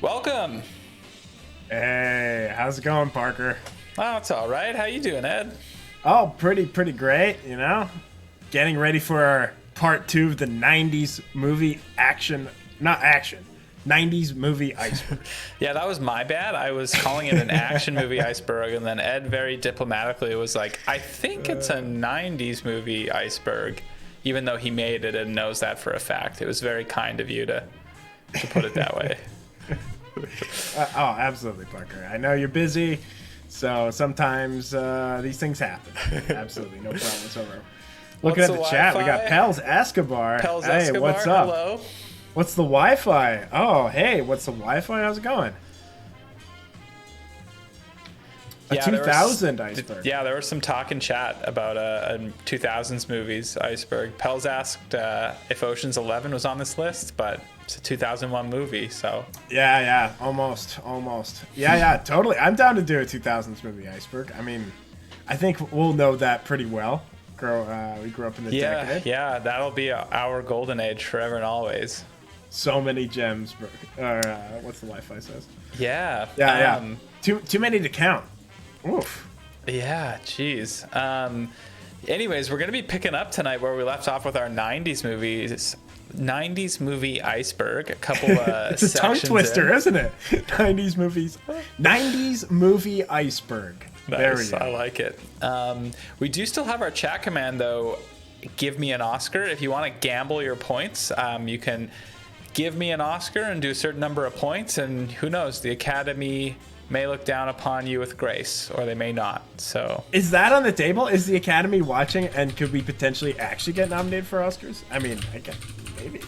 Welcome. Hey, how's it going, Parker? Oh, it's all right. How you doing, Ed? Oh, pretty great, you know? Getting ready for our part 2 of the 90s movie not action, 90s movie Iceberg. Yeah, that was my bad. I was calling it an action movie Iceberg, and then Ed very diplomatically was like, I think it's a 90s movie Iceberg, even though he made it and knows that for a fact. It was very kind of you to put it that way. Oh, absolutely, Parker. I know you're busy. So sometimes these things happen. Absolutely, no problem whatsoever. Looking at What's the the chat, we got Wi-Fi? Pels Escobar. Pels Hey, Escobar, what's up? hello. What's the Wi-Fi? Oh, hey, what's the Wi-Fi? How's it going? A Yeah, there was- 2000 Iceberg. Yeah, there was some talk in chat about a 2000s movies, Iceberg. Pels asked if Ocean's 11 was on this list, but it's a 2001 movie, so... Yeah, almost. Yeah, totally. I'm down to do a 2000s movie, Iceberg. I mean, I think we'll know that pretty well. We grew up in the decade. Yeah, that'll be our golden age forever and always. So many gems, or what's the Wi-Fi says? Yeah. Yeah. Too many to count. Oof. Yeah, jeez. Anyways, we're going to be picking up tonight where we left off with our 90s movies. 90s movie Iceberg. A couple It's a tongue twister, isn't it? 90s movies. 90s movie Iceberg. There we Nice, go. I like it. We do still have our chat command, though. Give me an Oscar. If you want to gamble your points, you can give me an Oscar and do a certain number of points, and who knows, the Academy may look down upon you with grace, or they may not. So Is that on the table? Is the Academy watching, and could we potentially actually get nominated for Oscars? I mean, I guess maybe.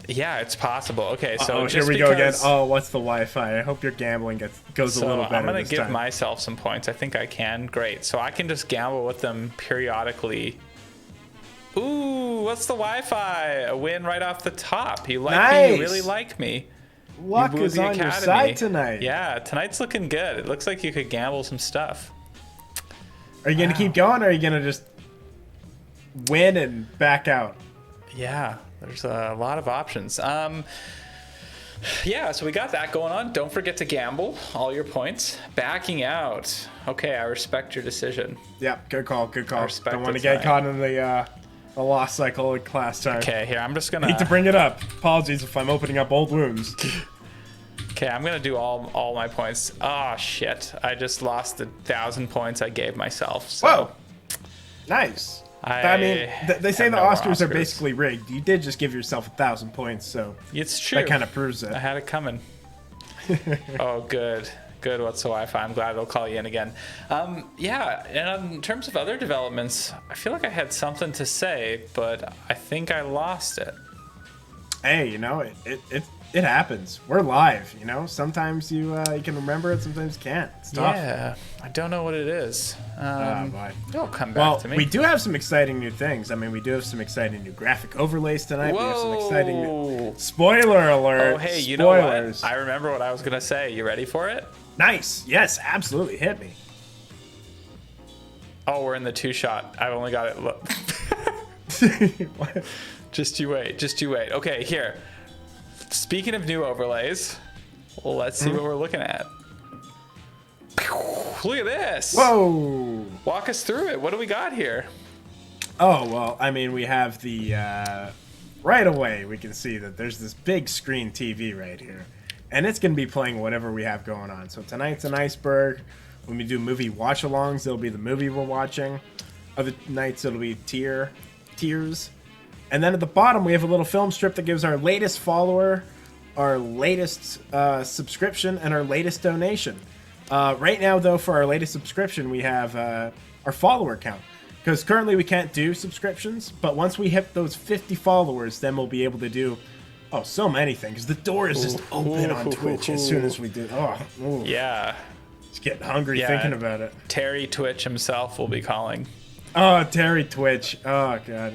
yeah, it's possible. Okay, so Oh, just here we go again. because- Oh, what's the Wi-Fi? I hope your gambling goes a So little better I'm gonna this give time. myself some points. I think I can. Great. So I can just gamble with them periodically. Ooh, what's the Wi-Fi? A win right off the top. You like me? You Nice. really like me. Luck You woo is the on your Academy. side tonight. Yeah, tonight's looking good. It looks like you could gamble some stuff. Are you gonna keep going, or are you gonna just win and back out? Yeah, there's a lot of options. Yeah, so we got that going on. Don't forget to gamble all your points. Backing out. Okay, I respect your decision. Yeah, good call. respect Don't want it to get tonight. caught in the lost cycle of class time. Okay, here, I'm just gonna... Hate to bring it up. Apologies if I'm opening up old wounds. Okay, I'm gonna do all my points. Oh shit! I just lost the 1,000 points I gave myself. So Whoa, nice. I mean, they say have the no Oscars are Oscars. basically rigged. You did just give yourself 1,000 points, so it's true. that kind of proves it. I had it coming. Oh, good. What's the Wi-Fi? I'm glad it'll call you in again. Yeah, and in terms of other developments, I feel like I had something to say, but I think I lost it. Hey, you know, it happens. We're live, you know. Sometimes you can remember it, sometimes you can't. It's tough. Yeah, I don't know what it is. Boy. It'll come back Well, to me. we do have some exciting new things. I mean, we do have some exciting new graphic overlays tonight. We have some exciting new... Whoa! Spoiler alert. Oh, hey, you Spoilers. know what? I remember what I was gonna say. You ready for it? Nice. Yes, absolutely. Hit me. Oh, we're in the two-shot. I've only got it. Look. What? Just you wait. Okay, here. Speaking of new overlays, let's see what we're looking at. Look at this. Whoa. Walk us through it. What do we got here? Oh, well, I mean, we have the... right away, we can see that there's this big screen TV right here. And it's going to be playing whatever we have going on. So tonight's an Iceberg. When we do movie watch-alongs, it'll be the movie we're watching. Other nights, it'll be tiers. And then at the bottom, we have a little film strip that gives our latest follower, our latest subscription, and our latest donation. Right now, though, for our latest subscription, we have our follower count. Because currently we can't do subscriptions, but once we hit those 50 followers, then we'll be able to do, so many things. The door is just open on Twitch as soon as we do. Ooh. Yeah. Just getting hungry Yeah. thinking about it. Terry Twitch himself will be calling. Oh, Terry Twitch. Oh, God.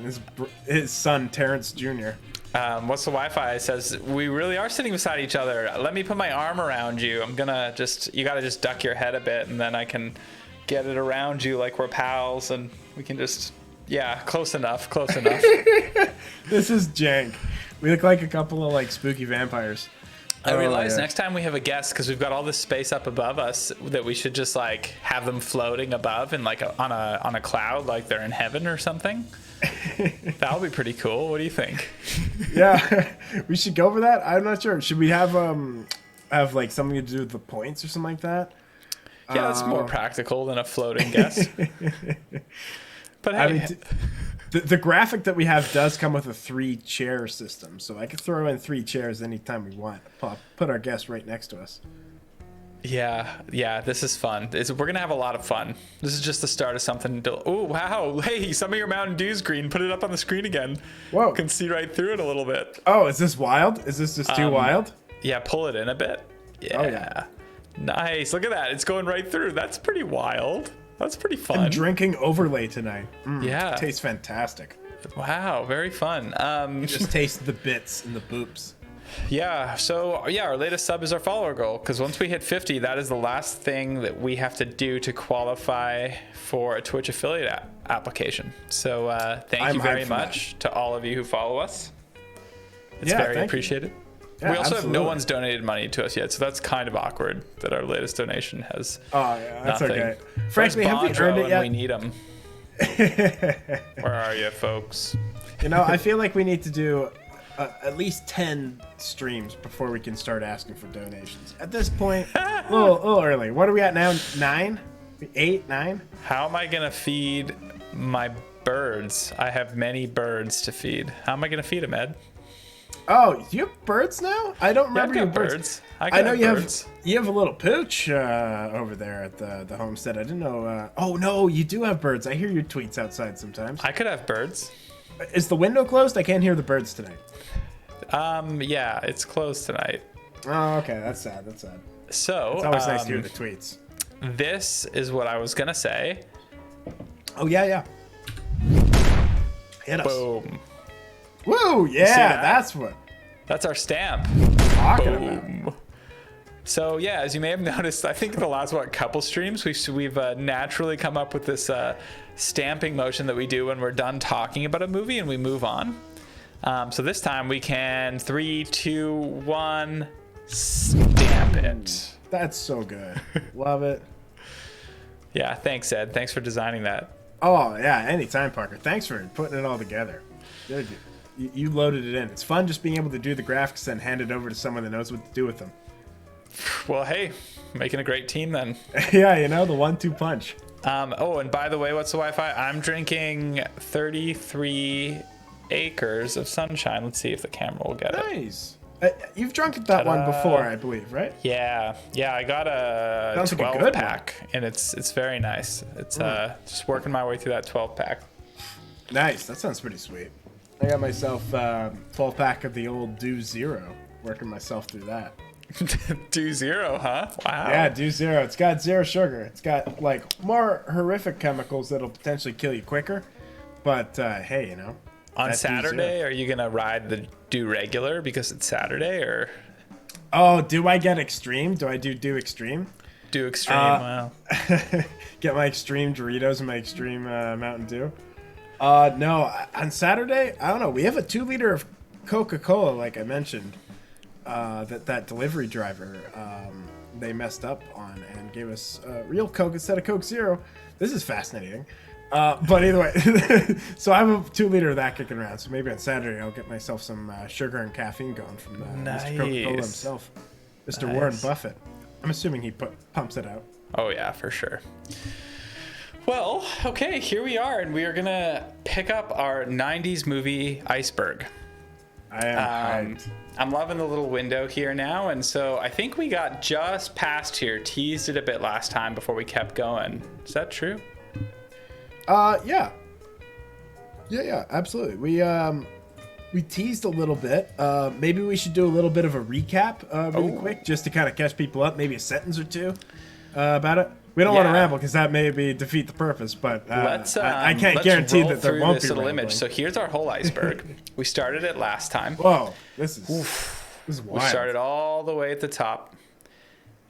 His son, Terrence Jr. What's the Wi-Fi? It says, we really are sitting beside each other. Let me put my arm around you. I'm gonna you gotta just duck your head a bit, and then I can get it around you like we're pals, and we can just, yeah, close enough. This is jank. We look like a couple of, like, spooky vampires. I realize yeah. next time we have a guest, because we've got all this space up above us, that we should just like have them floating above and like on a cloud, like they're in heaven or something. That would be pretty cool. What do you think? Yeah, we should go for that. I'm not sure. Should we have like something to do with the points or something like that? Yeah, that's more practical than a floating guest. But hey, I mean, the graphic that we have does come with a 3-chair system, so I could throw in 3 chairs anytime we want. Put our guest right next to us. Yeah, this is fun. We're gonna have a lot of fun. This is just the start of something. Oh wow! Hey, some of your Mountain Dew's green. Put it up on the screen again. Whoa! Can see right through it a little bit. Oh, is this wild? Is this just too wild? Yeah, pull it in a bit. Yeah. Oh, yeah. Nice. Look at that. It's going right through. That's pretty wild. That's pretty fun. I'm drinking overlay tonight. Yeah. Tastes fantastic. Wow, very fun. Just taste the bits and the boops. Yeah, so yeah, our latest sub is our follower goal, because once we hit 50, that is the last thing that we have to do to qualify for a Twitch affiliate application. So thank you very much to all of you who follow us. It's very appreciated. Yeah, we also absolutely. have no one's donated money to us yet, so that's kind of awkward that our latest donation has that's nothing. okay. Frankly, have we Where's earned Bondro it yet? when we need them. Where are you, folks? You know, I feel like we need to do at least 10 streams before we can start asking for donations. At this point, a little early. What are we at now? 9? 8? 9? How am I gonna feed my birds? I have many birds to feed. How am I gonna feed them, Ed? Oh, you have birds now? I don't remember Yeah, your I've got birds. I know have you birds. have a little pooch over there at the homestead. I didn't know. Oh no, you do have birds. I hear your tweets outside sometimes. I could have birds. Is the window closed? I can't hear the birds tonight. Yeah, it's closed tonight. Oh, okay. That's sad. That's sad. So It's always nice to hear the tweets. this is what I was gonna say. Oh yeah. Hit us. Boom. Woo! Yeah, that? that's what That's our stamp. I'm talking about. Boom. So yeah, as you may have noticed, I think in the last couple streams we've naturally come up with this stamping motion that we do when we're done talking about a movie and we move on. So this time we can 3, 2, 1, stamp it. That's so good. Love it. Yeah, thanks, Ed. Thanks for designing that. Oh yeah, anytime, Parker. Thanks for putting it all together. Dude, you loaded it in. It's fun just being able to do the graphics and hand it over to someone that knows what to do with them. Well, hey, making a great team then. Yeah, you know, the 1-2 punch. Oh, and by the way, what's the Wi-Fi? I'm drinking 33 acres of sunshine. Let's see if the camera will get it. Nice. You've drunk that one before, I believe, right? Yeah, I got a Sounds like a 12 good pack, and it's very nice. It's just working my way through that 12 pack. Nice. That sounds pretty sweet. I got myself 12 pack of the old Do Zero. Working myself through that. Do Zero, huh? Wow. Yeah, Do Zero. It's got zero sugar. It's got like more horrific chemicals that'll potentially kill you quicker. But hey, you know. On that Do Saturday, Zero. are you gonna ride the Do Regular because it's Saturday, or Oh, do I get extreme? Do I do extreme? Do Extreme? Wow. Get my extreme Doritos and my extreme Mountain Dew. No, on Saturday, I don't know. We have a 2-liter of Coca-Cola, like I mentioned. That delivery driver they messed up on and gave us real Coke instead of Coke Zero. This is fascinating. But either way, so I have a 2-liter of that kicking around. So maybe on Saturday I'll get myself some sugar and caffeine going from Mr. Coca-Cola himself, Mr. Warren Buffett. I'm assuming he pumps it out. Oh yeah, for sure. Well, okay, here we are, and we are gonna pick up our 90s movie Iceberg. I am hyped. I'm loving the little window here now, and so I think we got just past here, teased it a bit last time before we kept going. Is that true? Yeah, absolutely. We teased a little bit. Maybe we should do a little bit of a recap really quick, just to kind of catch people up. Maybe a sentence or two about it. We don't want to ramble because that may defeat the purpose, but I can't guarantee that there won't be rambling. Image. So here's our whole iceberg. We started it last time. Whoa, this is wild. We started all the way at the top.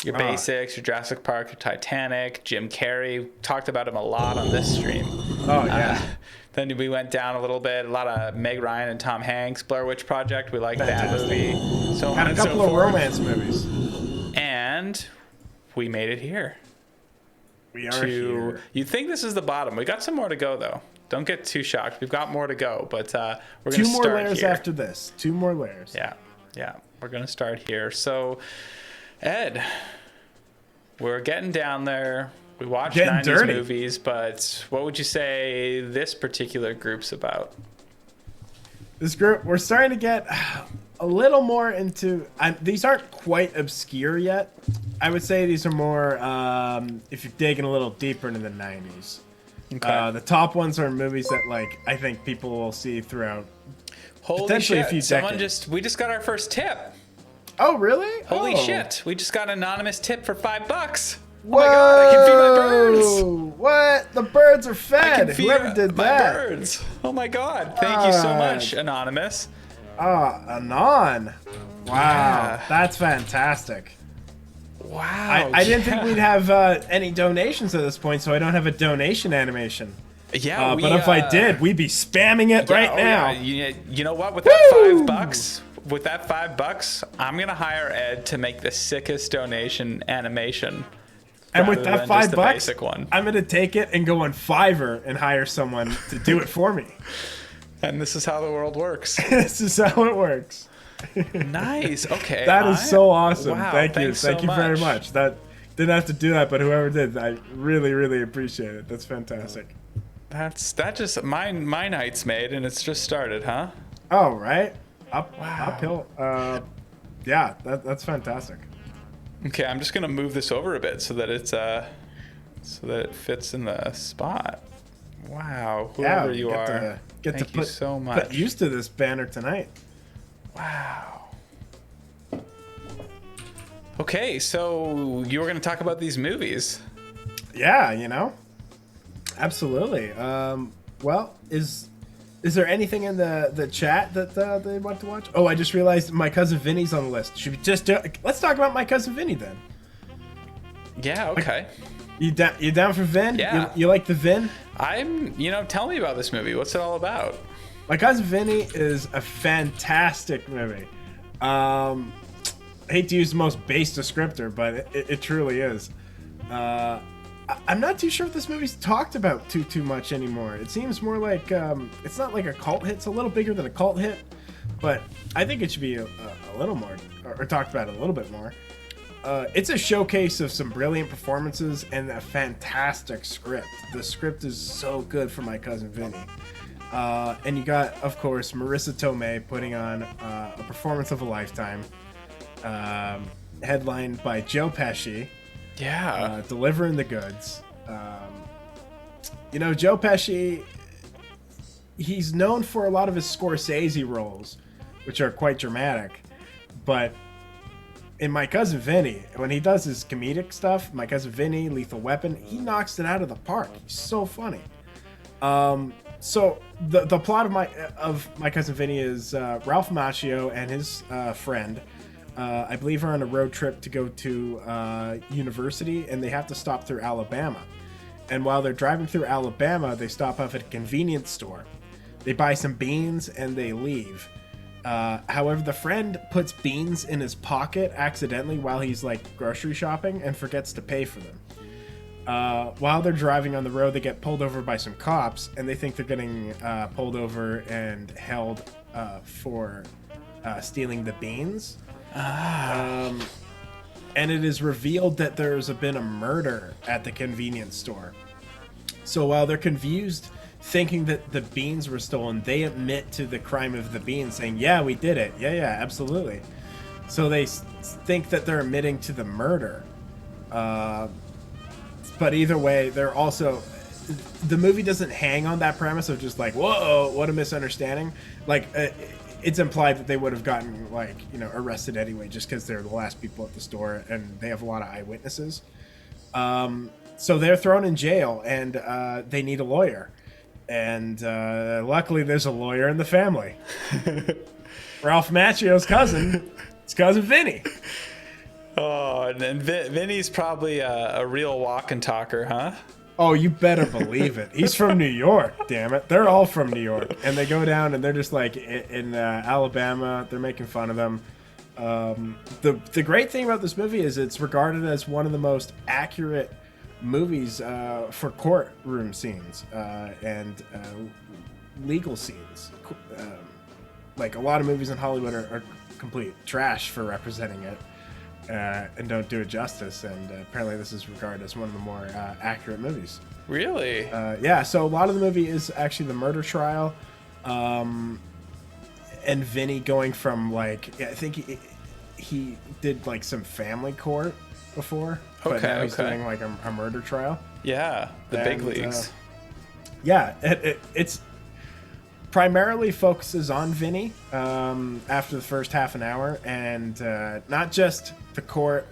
Your basics, your Jurassic Park, your Titanic, Jim Carrey. Talked about him a lot on this stream. Oh, yeah. Then we went down a little bit. A lot of Meg Ryan and Tom Hanks, Blair Witch Project. We liked that movie. So Had a couple of romance movies. And we made it here. We are here. You'd think this is the bottom. We got some more to go, though. Don't get too shocked. We've got more to go, but we're going to start here. 2 more layers after this. 2 more layers. Yeah. We're going to start here. So, Ed, we're getting down there. We watch 90s movies, but what would you say this particular group's about? this group, we're starting to get a little more into. These aren't quite obscure yet. I would say these are more if you're digging a little deeper into the 90s. Okay. The top ones are movies that like I think people will see throughout. Holy potentially shit! a few decades. We just got our first tip. Oh really? Holy Oh. shit! We just got an anonymous tip for $5. Whoa! Oh my god! I can feed my birds. What? The birds are I fed. can feed Whoever did my that. birds. Oh my god! Thank you so much, anonymous. Anon. Wow, Yeah. that's fantastic. Wow. I didn't think we'd have any donations at this point, so I don't have a donation animation. Yeah, But if I did, we'd be spamming it right now. Yeah. You know what? With that $5, I'm gonna hire Ed to make the sickest donation animation. And with rather that than just $5, the basic one. I'm gonna take it and go on Fiverr and hire someone to do it for me. And this is how the world works. This is how it works. Nice. Okay. That is so awesome. Wow, Thank you. thanks so Thank you very much. That didn't have to do that, but whoever did, I really, really appreciate it. That's fantastic. That just my night's made, and it's just started, huh? Oh, right. Uphill. Yeah, that's fantastic. Okay, I'm just gonna move this over a bit so that it's so that it fits in the spot. Wow, whoever you are, thank you so much. Get used to this banner tonight. Wow. Okay, so you were gonna talk about these movies. Yeah, absolutely. Well, is there anything in the chat that they want to watch? Oh, I just realized my cousin Vinny's on the list. Should we let's talk about my cousin Vinny then? Yeah. Okay. You down for Vin? Yeah. You like the Vin? Tell me about this movie. What's it all about? My cousin Vinny is a fantastic movie. I hate to use the most base descriptor, but it truly is. I'm not too sure if this movie's talked about too much anymore. It seems more like it's not like a cult hit. It's a little bigger than a cult hit, but I think it should be a little more or talked about a little bit more. It's a showcase of some brilliant performances and a fantastic script. The script is so good for my cousin Vinny. And you got, of course, Marissa Tomei putting on a performance of a lifetime, headlined by Joe Pesci. Yeah. Delivering the goods. Joe Pesci, he's known for a lot of his Scorsese roles, which are quite dramatic. But in My Cousin Vinny, when he does his comedic stuff, My Cousin Vinny, Lethal Weapon, he knocks it out of the park. He's so funny. So the plot of My Cousin Vinny is Ralph Macchio and his friend, I believe, are on a road trip to go to university, and they have to stop through Alabama. And while they're driving through Alabama, they stop off at a convenience store. They buy some beans and they leave. However, the friend puts beans in his pocket accidentally while he's grocery shopping and forgets to pay for them. While they're driving on the road, they get pulled over by some cops, and they think they're getting pulled over and held for stealing the beans. And it is revealed that there's been a murder at the convenience store. So while they're confused, thinking that the beans were stolen, they admit to the crime of the beans, saying, yeah, we did it. Yeah, absolutely. So they think that they're admitting to the murder. But either way, they're also... The movie doesn't hang on that premise of just whoa, what a misunderstanding. It's implied that they would have gotten arrested anyway, just because they're the last people at the store and they have a lot of eyewitnesses. So they're thrown in jail, and they need a lawyer. And luckily, there's a lawyer in the family. Ralph Macchio's cousin. It's cousin Vinny. Oh, and Vinny's probably a real walk and talker, huh? Oh, you better believe it. He's from New York, damn it. They're all from New York. And they go down and they're just in Alabama. They're making fun of them. The great thing about this movie is it's regarded as one of the most accurate movies for courtroom scenes and legal scenes. A lot of movies in Hollywood are complete trash for representing it. And don't do it justice, and apparently this is regarded as one of the more accurate movies. Really? Yeah, so a lot of the movie is actually the murder trial. and Vinny going from like, I think he did like some family court before, but now he's doing like a murder trial. Yeah, the big leagues. Yeah, it's primarily focuses on Vinny after the first half an hour, and not just the court,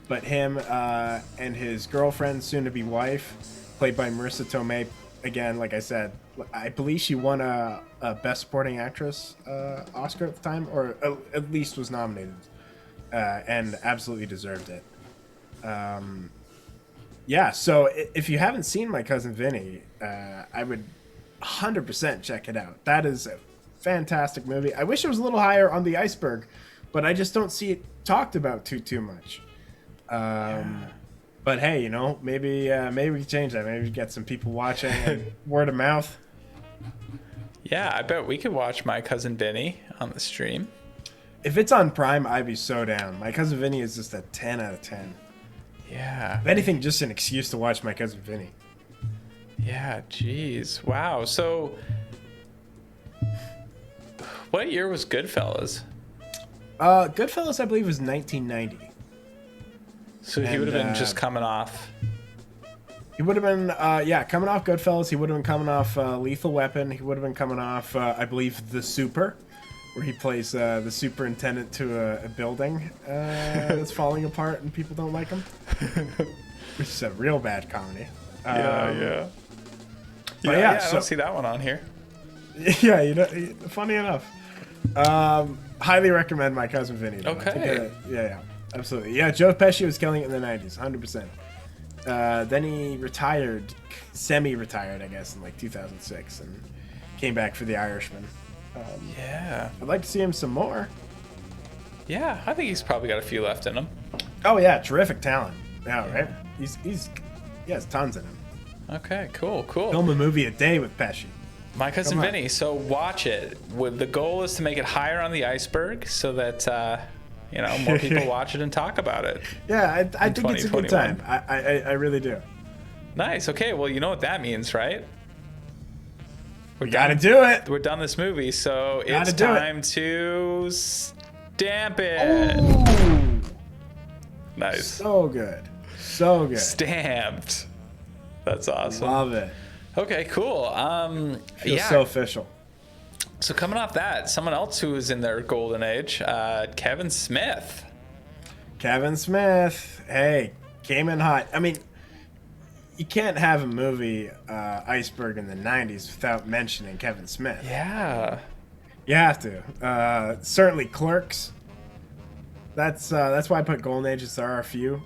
but him and his girlfriend, soon-to-be wife, played by Marissa Tomei. Again, like I said, I believe she won a Best Supporting Actress Oscar at the time, or at least was nominated, and absolutely deserved it. Yeah, so if you haven't seen My Cousin Vinny, I would 100% check it out. That is a fantastic movie. I wish it was a little higher on the Iceberg, but I just don't see it talked about too much. But hey, you know, maybe we can change that. Maybe get some people watching and word of mouth. Yeah, I bet we could watch My Cousin Vinny on the stream. If it's on Prime, I'd be so down. My Cousin Vinny is just a 10 out of 10. Yeah. If anything, just an excuse to watch My Cousin Vinny. Yeah, jeez. Wow. So, what year was Goodfellas? Goodfellas, I believe, was 1990. So he would have been just coming off. He would have been, coming off Goodfellas. He would have been coming off Lethal Weapon. He would have been coming off, I believe, The Super, where he plays the superintendent to a building that's falling apart and people don't like him. Which is a real bad comedy. Yeah, I don't see that one on here. Yeah, you know, funny enough. Highly recommend My Cousin Vinny. Though. Okay. Yeah, absolutely. Yeah, Joe Pesci was killing it in the 90s, 100%. Then he retired, semi-retired, I guess, in like 2006, and came back for The Irishman. Yeah. I'd like to see him some more. Yeah, I think he's probably got a few left in him. Oh yeah, terrific talent. Yeah, right. He has tons in him. Okay, cool. Film a movie a day with Pesci. My Cousin Vinny. So watch it. The goal is to make it higher on the Iceberg, so that more people watch it and talk about it. Yeah, I think it's a good time. I really do. Nice. Okay. Well, you know what that means, right? We got to do it. We're done this movie, so it's time to stamp it. Ooh. Nice. So good. Stamped. That's awesome. Love it. Okay, cool. Feels so official. So coming off that, someone else who was in their golden age, Kevin Smith. Hey, came in hot. I mean, you can't have a movie, Iceberg in the 90s without mentioning Kevin Smith. Yeah. You have to. Certainly Clerks. That's why I put golden ages. There are a few.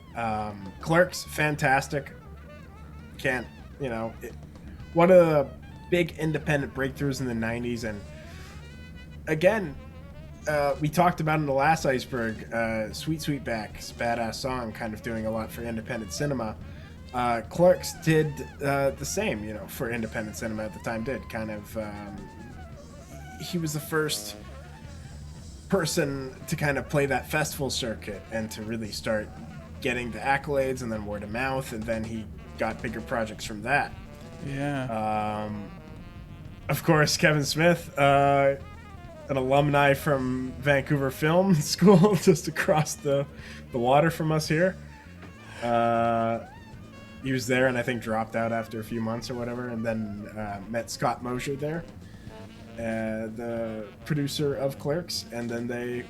Clerks, fantastic. One of the big independent breakthroughs in the 90s. And again, we talked about in the last Iceberg, Sweet Sweetback's badass song kind of doing a lot for independent cinema. Clerks did the same, for independent cinema at the time did. He was the first person to kind of play that festival circuit and to really start getting the accolades and then word of mouth, and then he got bigger projects from that. Yeah. Of course, Kevin Smith, an alumni from Vancouver Film School, just across the water from us here. He was there and I think dropped out after a few months or whatever, and then met Scott Mosier there, the producer of Clerks, and then they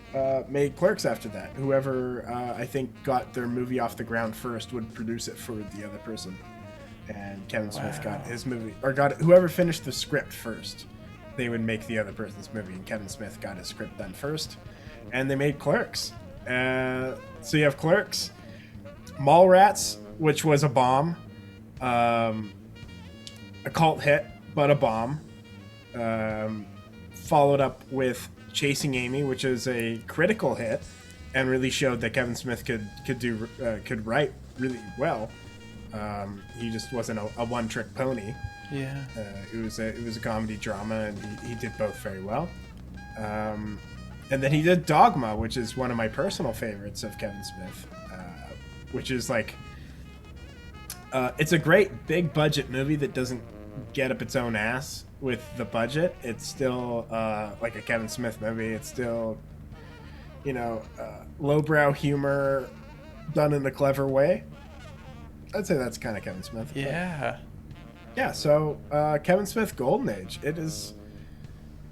made Clerks after that. Whoever I think got their movie off the ground first would produce it for the other person. And Kevin Smith got his movie, or got whoever finished the script first, they would make the other person's movie, and Kevin Smith got his script done first, and they made Clerks. So you have Clerks, Mallrats, which was a bomb, a cult hit, but a bomb. Followed up with Chasing Amy, which is a critical hit, and really showed that Kevin Smith could write really well. He just wasn't a one-trick pony. Yeah. It was a comedy drama, and he did both very well. And then he did Dogma, which is one of my personal favorites of Kevin Smith, which is like it's a great big budget movie that doesn't get up its own ass with the budget, it's still like a Kevin Smith movie. It's still, lowbrow humor done in a clever way. I'd say that's kind of Kevin Smith. Yeah. Yeah, so Kevin Smith Golden Age.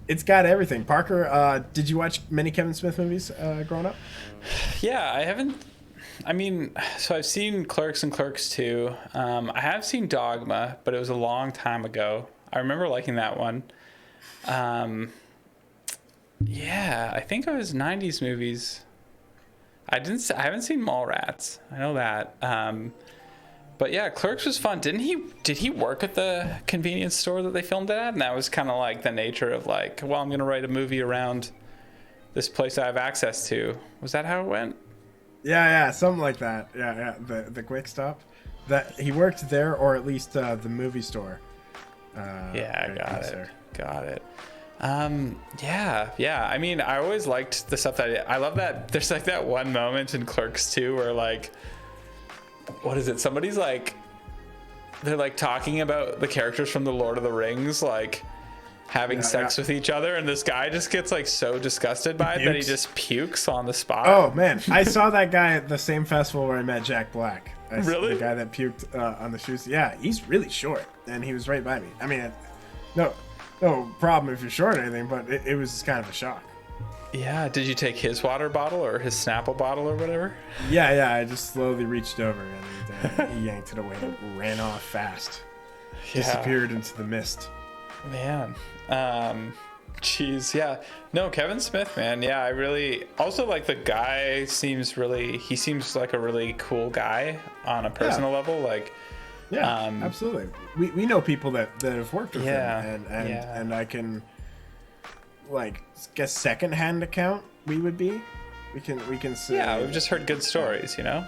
It's got everything. Parker, did you watch many Kevin Smith movies growing up? Yeah, I haven't. I mean, so I've seen Clerks and Clerks 2. I have seen Dogma, but it was a long time ago. I remember liking that one. Yeah, I think it was 90s movies. I haven't seen Mallrats. I know that. But yeah, Clerks was fun. Did he work at the convenience store that they filmed it at? And that was kind of like the nature of like, well, I'm going to write a movie around this place I have access to. Was that how it went? Yeah, something like that. Yeah, the Quick Stop. That he worked there, or at least the movie store. Yeah, got it. Yeah. I mean, I always liked the stuff I love that there's like that one moment in Clerks 2 where like, what is it? Somebody's like, they're like talking about the characters from the Lord of the Rings, like having sex with each other, and this guy just gets like so disgusted by it that he just pukes on the spot. Oh man, I saw that guy at the same festival where I met Jack Black. Really? The guy that puked on the shoes. Yeah, he's really short, and he was right by me. I mean, no problem if you're short or anything, but it was kind of a shock. Yeah, did you take his water bottle or his Snapple bottle or whatever? Yeah, I just slowly reached over and he yanked it away and ran off fast. Disappeared into the mist. Man. Jeez, yeah. No, Kevin Smith, man. Yeah, I really... Also, like, the guy seems like a really cool guy on a personal level. Like... Yeah, absolutely. We know people that have worked with him. And I can... like guess secondhand account we would be. We can say. Yeah, we've just heard good stories, you know.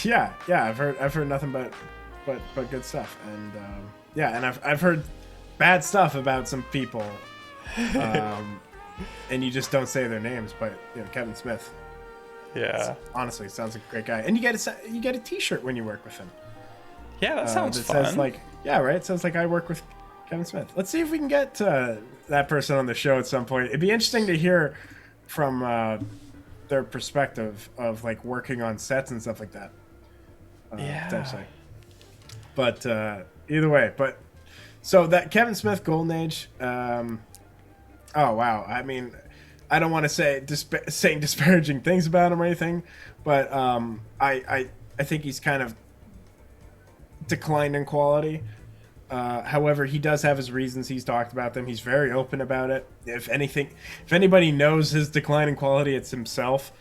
Yeah. I've heard nothing but good stuff, and and I've heard bad stuff about some people, and you just don't say their names. But Kevin Smith. Yeah. Honestly, sounds like a great guy, and you get a T-shirt when you work with him. Yeah, that sounds fun. Says like, yeah, right. It sounds like I work with Kevin Smith. Let's see if we can get that person on the show at some point. It'd be interesting to hear from their perspective of like working on sets and stuff like that. Potentially. But either way, so that Kevin Smith Golden Age. Oh wow. I mean, I don't want to say saying disparaging things about him or anything, but I think he's kind of declined in quality. However, he does have his reasons. He's talked about them. He's very open about it. If anybody knows his decline in quality, it's himself.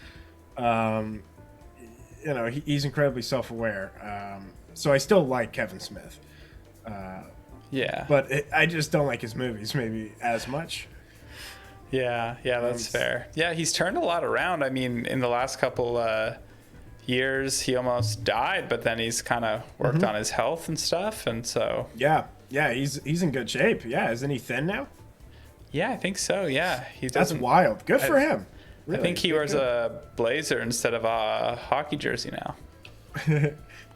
He's incredibly self-aware. So I still like Kevin Smith. But I just don't like his movies maybe as much. Yeah, that's fair. Yeah, he's turned a lot around. I mean, in the last couple years he almost died, but then he's kind of worked on his health and stuff, and so yeah he's in good shape. Isn't he thin now? I think so. That's wild. Good for him. Really. I think he wears a blazer instead of a hockey jersey now.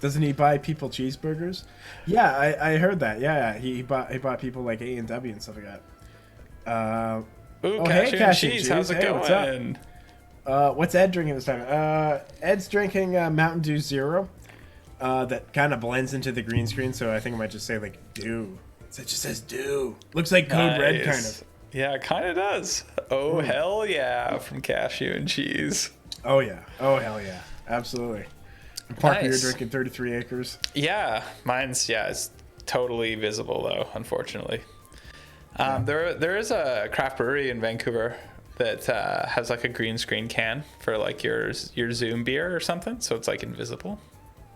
Doesn't he buy people cheeseburgers? I heard that. He bought people like A&W and stuff like that. Cashew and cheese. How's it going? What's up? What's Ed drinking this time? Ed's drinking Mountain Dew Zero. That kind of blends into the green screen, so I think I might just say like Dew. It just says Dew. Looks like Code Red, kind of. Yeah, it kind of does. Oh, hell yeah, from Cashew and Cheese. Oh, yeah. Oh, hell yeah. Absolutely. Parker, you're drinking 33 Acres. Yeah, mine's, it's totally visible, though, unfortunately. There is a craft brewery in Vancouver that has like a green screen can for like your Zoom beer or something, so it's like invisible.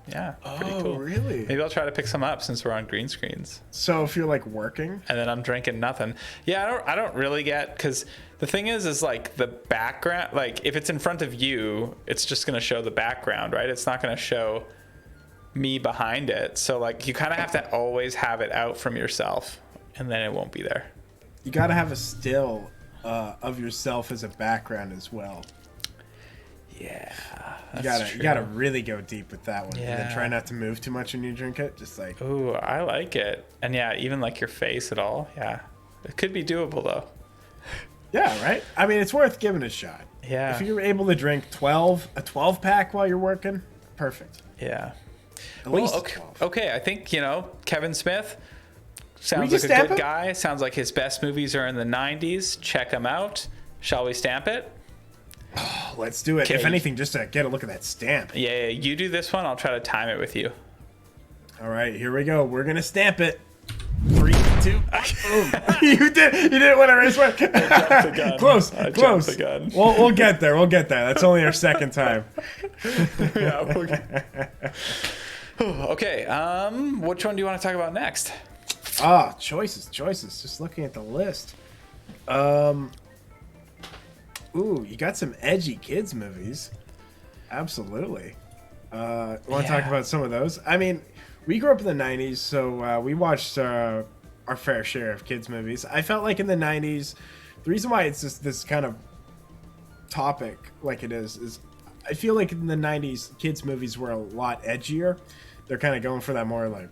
Yeah, pretty cool. Really? Maybe I'll try to pick some up since we're on green screens. So if you're like working, and then I'm drinking nothing. Yeah, I don't really get, because the thing is like the background. Like if it's in front of you, it's just gonna show the background, right? It's not gonna show me behind it. So like you kind of have to always have it out from yourself, and then it won't be there. You got to have a still of yourself as a background as well. Yeah, You gotta really go deep with that one. And then Yeah. try not to move too much when you drink it. Just like, Ooh, I like it. And yeah, even like your face at all. Yeah, it could be doable though. yeah, right? I mean, it's worth giving it a shot. Yeah. If you're able to drink a 12 pack while you're working, perfect. Yeah. At Well, least okay, 12. okay. I think, Kevin Smith sounds just like a stamp good him? guy. Sounds like his best movies are in the 90s. Check him out. Shall we stamp it? Let's do it. Okay. If anything, just to get a look at that stamp. Yeah, you do this one. I'll try to time it with you. All right, here we go. We're gonna stamp it. 3, 2, 1, boom. You did what I went. the gun. Close, I jumped close. the gun. We'll get there. We'll get there. That's only our second time. Yeah. Okay. Which one do you want to talk about next? Choices. Just looking at the list. Ooh, you got some edgy kids movies. Absolutely. Want to talk about some of those? I mean, we grew up in the 90s, so we watched our fair share of kids movies. I felt like in the 90s, the reason why it's just this kind of topic like it is I feel like in the 90s, kids movies were a lot edgier. They're kind of going for that more like,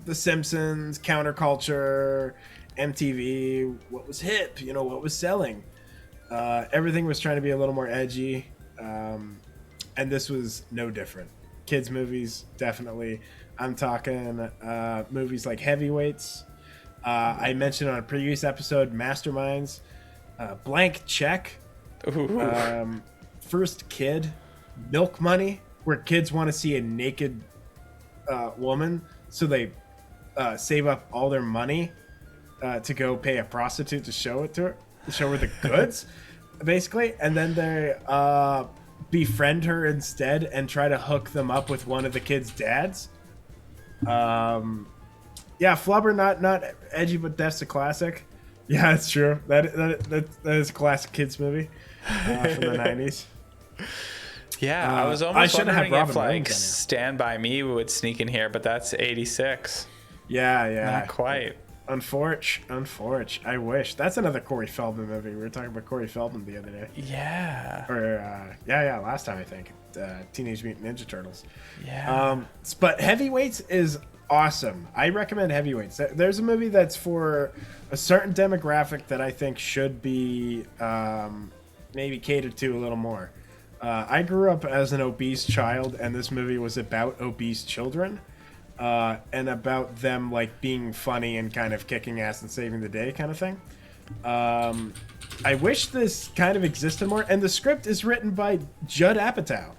the Simpsons, counterculture, MTV, what was hip, what was selling. Everything was trying to be a little more edgy, and this was no different. Kids movies, definitely. I'm talking movies like Heavyweights. I mentioned on a previous episode, Masterminds, Blank Check, First Kid, Milk Money, where kids want to see a naked woman, so they save up all their money to go pay a prostitute to show her the goods, basically, and then they befriend her instead and try to hook them up with one of the kids' dads. Yeah, Flubber, not edgy, but that's a classic. Yeah, it's true. That is a classic kids movie from the 90s. Yeah, I was almost wondering if Robin like Williams in it. Stand By Me would sneak in here, but that's 86. Yeah. Not quite. Unfortunate. I wish. That's another Corey Feldman movie. We were talking about Corey Feldman the other day. Yeah. Or, last time, I think. Teenage Mutant Ninja Turtles. Yeah. But Heavyweights is awesome. I recommend Heavyweights. There's a movie that's for a certain demographic that I think should be maybe catered to a little more. I grew up as an obese child, and this movie was about obese children. And about them like being funny and kind of kicking ass and saving the day kind of thing. I wish this kind of existed more. And the script is written by Judd Apatow.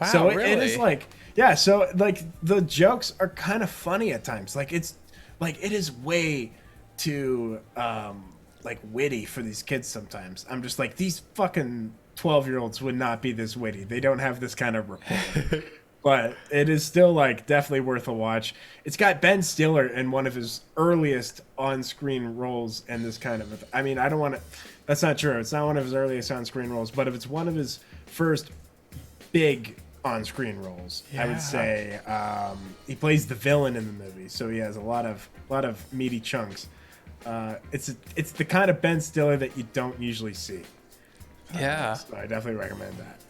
Wow, so it really? is like, yeah. So like the jokes are kind of funny at times. Like it is way too like witty for these kids sometimes. I'm just like, these fucking 12-year-olds would not be this witty. They don't have this kind of rapport. But it is still like definitely worth a watch. It's got Ben Stiller in one of his earliest on-screen roles in this kind of. I mean, I don't want to. That's not true. It's not one of his earliest on-screen roles, but if it's one of his first big on-screen roles, I would say he plays the villain in the movie, so he has a lot of meaty chunks. It's the kind of Ben Stiller that you don't usually see. Yeah. So I definitely recommend that.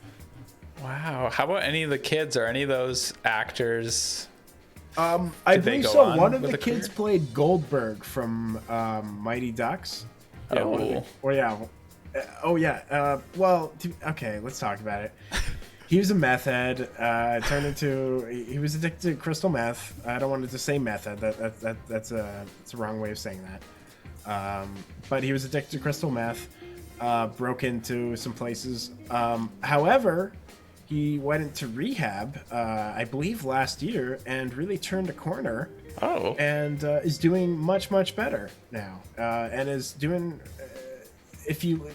Wow. How about any of the kids or any of those actors? I Did they believe go so. on One of with the a kids career? played Goldberg from Mighty Ducks. Yeah, one of the- Oh. Or yeah. Okay, let's talk about it. He was a meth head. He was addicted to crystal meth. I don't want to just say meth head. That's a wrong way of saying that. But he was addicted to crystal meth. Broke into some places. However, he went into rehab, I believe last year, and really turned a corner. Oh. And is doing much, much better now. And is doing.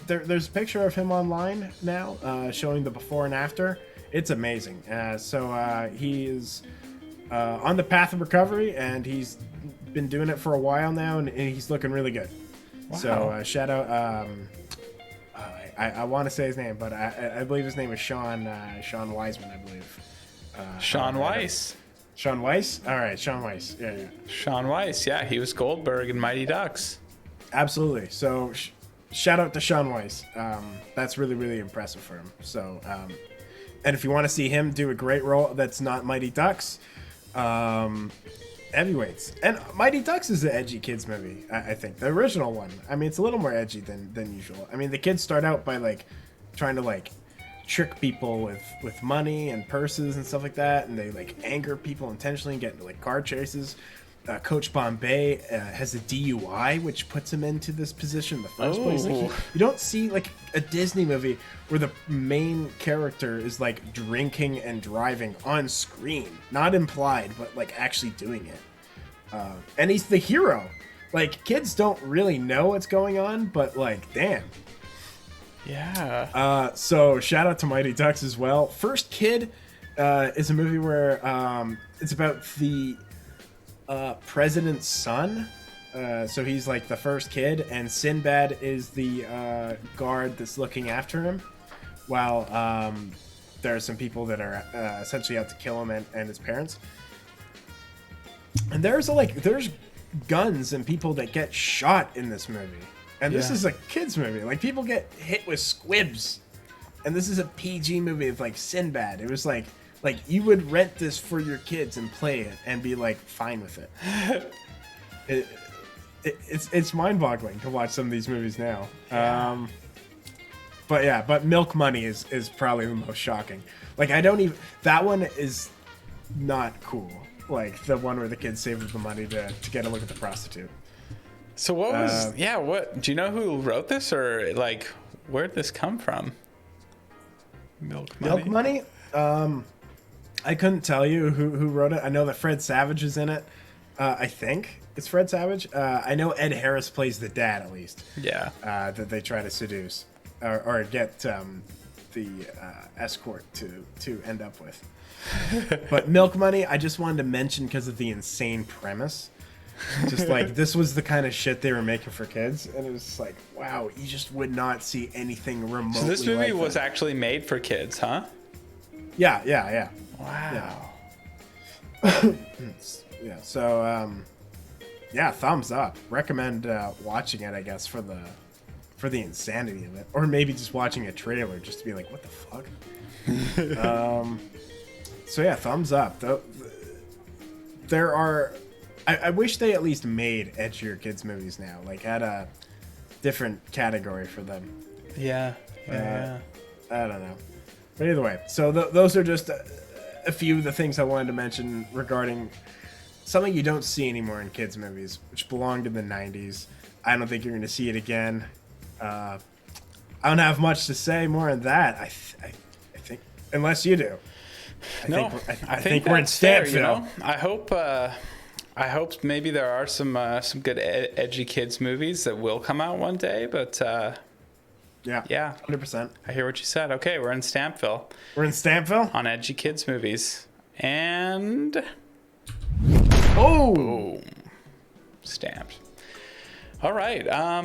There's a picture of him online now, showing the before and after. It's amazing. So he is on the path of recovery, and he's been doing it for a while now, and he's looking really good. Wow. So shout out. I want to say his name, but I believe his name is Sean Wiseman, I believe. Sean Weiss. Sean Weiss? All right, Sean Weiss. Yeah. Sean Weiss. Yeah, he was Goldberg in Mighty Ducks. Absolutely. So shout out to Sean Weiss. That's really, really impressive for him. So And if you want to see him do a great role that's not Mighty Ducks, Heavyweights. And Mighty Ducks is an edgy kids movie, I think. The original one. I mean, it's a little more edgy than usual. I mean, the kids start out by, like, trying to, like, trick people with money and purses and stuff like that, and they, like, anger people intentionally and get into, like, car chases. Coach Bombay has a DUI, which puts him into this position in the first place. Like, you don't see like a Disney movie where the main character is like drinking and driving on screen, not implied, but like actually doing it. And he's the hero. Like, kids don't really know what's going on, but like, damn. Yeah. So shout out to Mighty Ducks as well. First Kid is a movie where it's about the president's son. So he's like the first kid, and Sinbad is the guard that's looking after him, while there are some people that are essentially out to kill him and his parents. And there's guns and people that get shot in this movie, and this is a kids movie. Like, people get hit with squibs, and this is a PG movie of like Sinbad. It was like you would rent this for your kids and play it and be like fine with it. It's mind-boggling to watch some of these movies now. Yeah. But Milk Money is probably the most shocking. Like, that one is not cool. Like the one where the kids save the money to get a look at the prostitute. So what was what do you know who wrote this, or like where'd this come from? Milk Money? I couldn't tell you who wrote it. I know that Fred Savage is in it. I think it's Fred Savage. I know Ed Harris plays the dad, at least. Yeah. That they try to seduce or get the escort to end up with. But Milk Money, I just wanted to mention because of the insane premise. Just like, this was the kind of shit they were making for kids, and it was just like, wow, you just would not see anything remotely. So this movie like was that. actually made for kids, huh? Yeah. Wow. Yeah. So, thumbs up. Recommend watching it, I guess, for the insanity of it, or maybe just watching a trailer just to be like, what the fuck. So yeah, thumbs up. There are. I wish they at least made edgier kids movies now, like had a different category for them. Yeah. I don't know. But either way, so those are just a few of the things I wanted to mention regarding something you don't see anymore in kids movies, which belonged in the 90s. I don't think you're going to see it again. I don't have much to say more on that. I think, unless you do. I think we're in Stanfield. You know? I hope maybe there are some good edgy kids movies that will come out one day, but yeah, 100%. I hear what you said. Okay, we're in Stampville. We're in Stampville on edgy kids movies, and boom, stamped. All right, a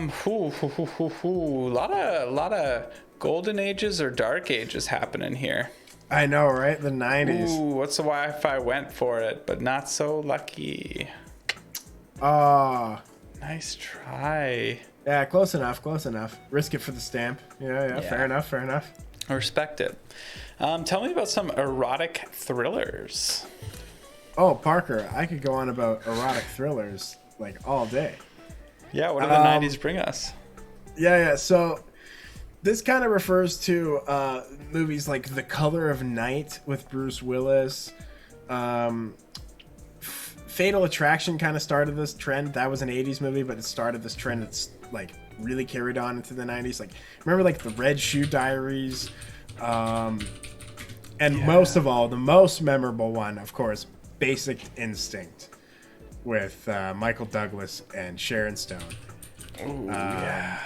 lot of golden ages or dark ages happening here. I know, right? The 90s. Ooh, what's the Wi-Fi went for it, but not so lucky. Nice try. Yeah, close enough. Risk it for the stamp. Yeah. Fair enough. I respect it. Tell me about some erotic thrillers. Oh, Parker, I could go on about erotic thrillers like all day. Yeah, what do the 90s bring us? Yeah. So this kind of refers to movies like The Color of Night with Bruce Willis. Fatal Attraction kind of started this trend. That was an 80s movie, but it started this trend that's like really carried on into the 90s. Like, remember like the Red Shoe Diaries? Most of all, the most memorable one, of course, Basic Instinct with Michael Douglas and Sharon Stone. Ooh, yeah.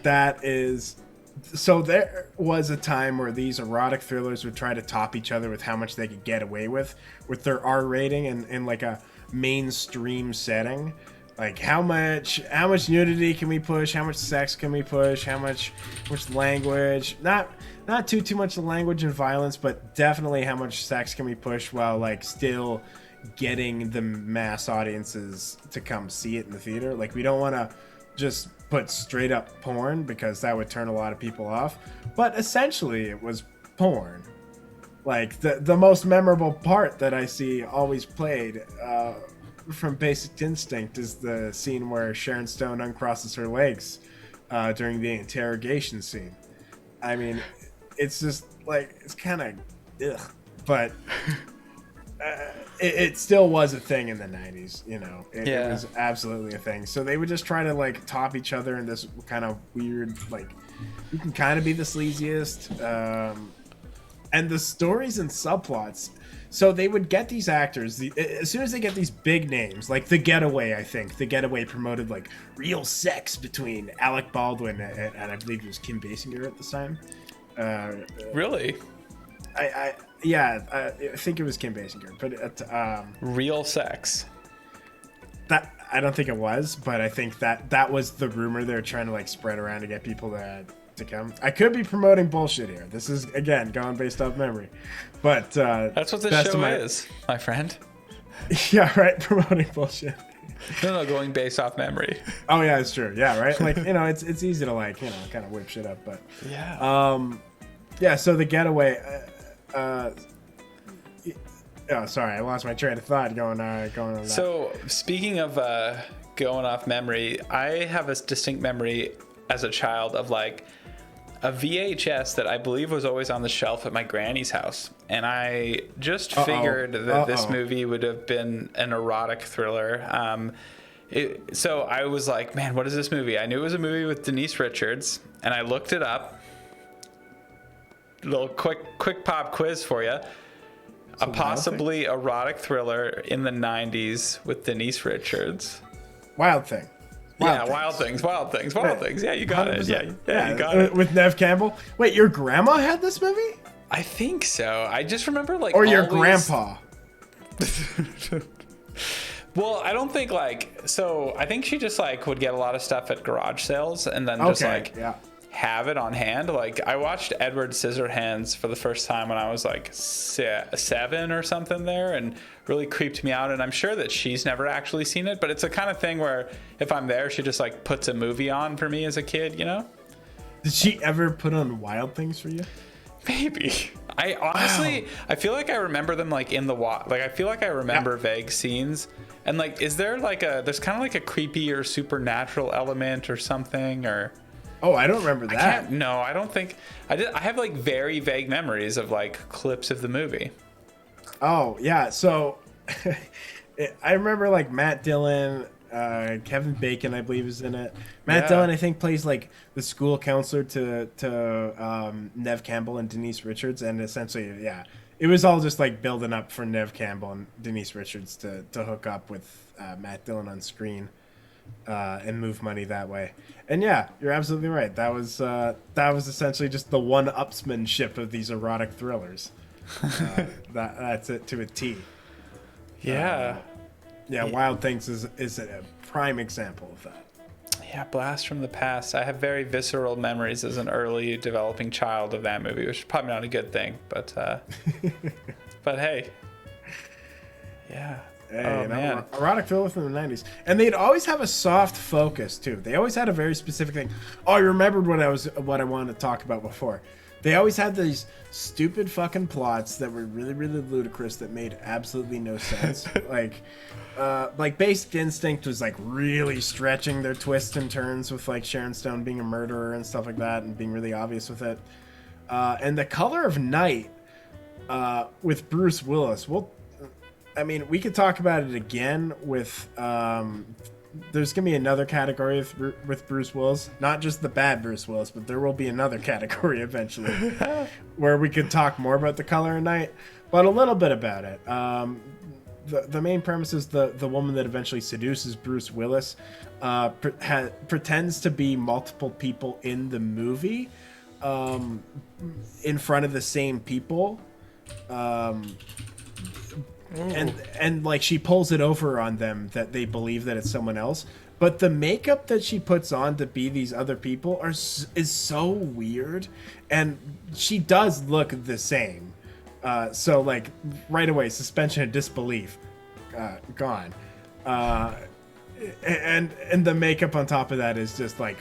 That is... So there was a time where these erotic thrillers would try to top each other with how much they could get away with their R rating in like a mainstream setting. Like how much nudity can we push? How much sex can we push? How much language? Not too much language and violence, but definitely how much sex can we push while like still getting the mass audiences to come see it in the theater. Like, we don't want to just put straight up porn because that would turn a lot of people off. But essentially it was porn. Like the most memorable part that I see always played from Basic Instinct is the scene where Sharon Stone uncrosses her legs during the interrogation scene. I mean, it's just like, it's kind of ugh, but it still was a thing in the 90s, you know. It was absolutely a thing. So they would just try to like top each other in this kind of weird, like, you can kind of be the sleaziest. And the stories and subplots. So they would get these actors, as soon as they get these big names, like The Getaway, I think. The Getaway promoted like real sex between Alec Baldwin and I believe it was Kim Basinger at the time. Really? I think it was Kim Basinger, but real sex. That I don't think it was, but I think that was the rumor they're trying to like spread around to get people to come. I could be promoting bullshit here. This is again going based off memory, but that's what this show is, my friend. Yeah, right. Promoting bullshit. No, going based off memory. Oh yeah, it's true. Yeah, right. Like, you know, it's easy to like, you know, kind of whip shit up, but yeah. So The Getaway. Oh, sorry, I lost my train of thought going on that. So speaking of going off memory, I have a distinct memory as a child of like a VHS that I believe was always on the shelf at my granny's house, and I just figured that this movie would have been an erotic thriller. So I was like, man, what is this movie? I knew it was a movie with Denise Richards, and I looked it up. Little quick pop quiz for you. A possibly erotic thriller in the 90s with Denise Richards. Wild Thing. Wild Things. Yeah, you got 100%. it. Yeah, you got it. With Nev Campbell. Wait, your grandma had this movie? I think so. I just remember like. Or your grandpa. Well, I don't think like. So I think she just like would get a lot of stuff at garage sales and then just like have it on hand. Like I watched Edward Scissorhands for the first time when I was like 7 or something there, and really creeped me out. And I'm sure that she's never actually seen it, but it's a kind of thing where if I'm there, she just like puts a movie on for me as a kid, you know? Did she ever put on Wild Things for you? Maybe. I honestly, I feel like I remember them like in the like I feel like I remember vague scenes. And like, is there like there's kind of like a creepy or supernatural element or something, or? Oh, I don't remember that. No, I don't think I did. I have like very vague memories of like clips of the movie. Oh yeah, so I remember like Matt Dillon, Kevin Bacon, I believe, is in it. Matt Dillon, I think, plays like the school counselor to Nev Campbell and Denise Richards, and essentially, it was all just like building up for Nev Campbell and Denise Richards to hook up with Matt Dillon on screen. And move money that way. And yeah, you're absolutely right. That was essentially just the one-upsmanship of these erotic thrillers. That's it to a T. Yeah. Wild Things is a prime example of that. Yeah, blast from the past. I have very visceral memories as an early developing child of that movie, which is probably not a good thing, but but hey. Yeah. Hey, man. Erotic thriller from the 90s. And they'd always have a soft focus, too. They always had a very specific thing. Oh, I remembered what I wanted to talk about before. They always had these stupid fucking plots that were really, really ludicrous that made absolutely no sense. like Basic Instinct was, like, really stretching their twists and turns with, like, Sharon Stone being a murderer and stuff like that and being really obvious with it. And The Color of Night with Bruce Willis. We could talk about it again with, there's going to be another category with Bruce Willis. Not just the bad Bruce Willis, but there will be another category eventually where we could talk more about The Color of Night, but a little bit about it. The main premise is the woman that eventually seduces Bruce Willis pretends to be multiple people in the movie in front of the same people. And like she pulls it over on them that they believe that it's someone else, but the makeup that she puts on to be these other people is so weird, and she does look the same. So like right away, suspension of disbelief, gone. And the makeup on top of that is just like,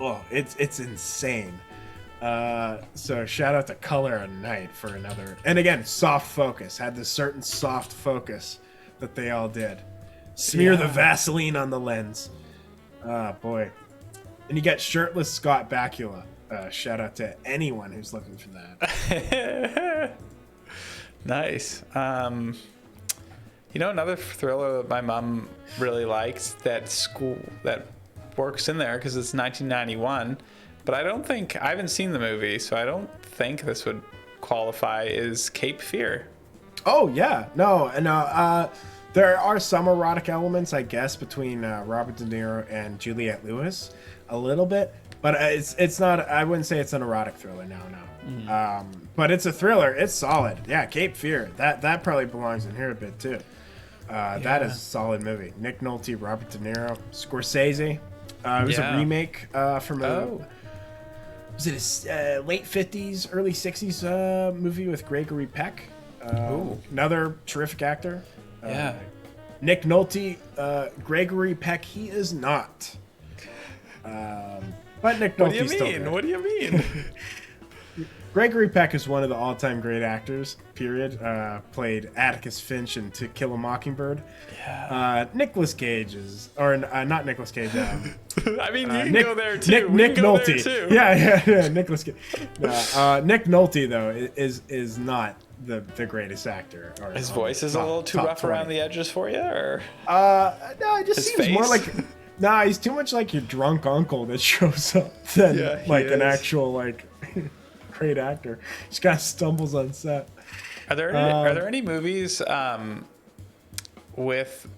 oh, it's insane. So shout out to Color and Night for another. And again, soft focus. Had this certain soft focus that they all did. Smear the Vaseline on the lens. Boy. And you got shirtless Scott Bakula. Shout out to anyone who's looking for that. Nice. Another thriller that my mom really likes that works in there because it's 1991, but I haven't seen the movie, so I don't think this would qualify, is Cape Fear. Oh yeah, no, there are some erotic elements, I guess, between Robert De Niro and Juliette Lewis, a little bit, but it's not. I wouldn't say it's an erotic thriller. No. But it's a thriller. It's solid. Yeah, Cape Fear. That probably belongs in here a bit too. That is a solid movie. Nick Nolte, Robert De Niro, Scorsese. It was a remake from was it a late 50s, early 60s movie with Gregory Peck. Another terrific actor. Nick Nolte, Gregory Peck, he is not. But Nick Nolte's still good. What do you mean? Gregory Peck is one of the all-time great actors, period. Played Atticus Finch in To Kill a Mockingbird. Yeah. Nicolas Cage is... Or, not Nicolas Cage. I mean, you can go there, too. Nick Nolte. Yeah, Nicolas Cage. Nick Nolte, though, is not the greatest actor. His voice is a little too rough 20. Around the edges for you, or? No, it just seems more like... Nah, he's too much like your drunk uncle that shows up than an actual, great actor. Just kind of stumbles on set. Are there any movies with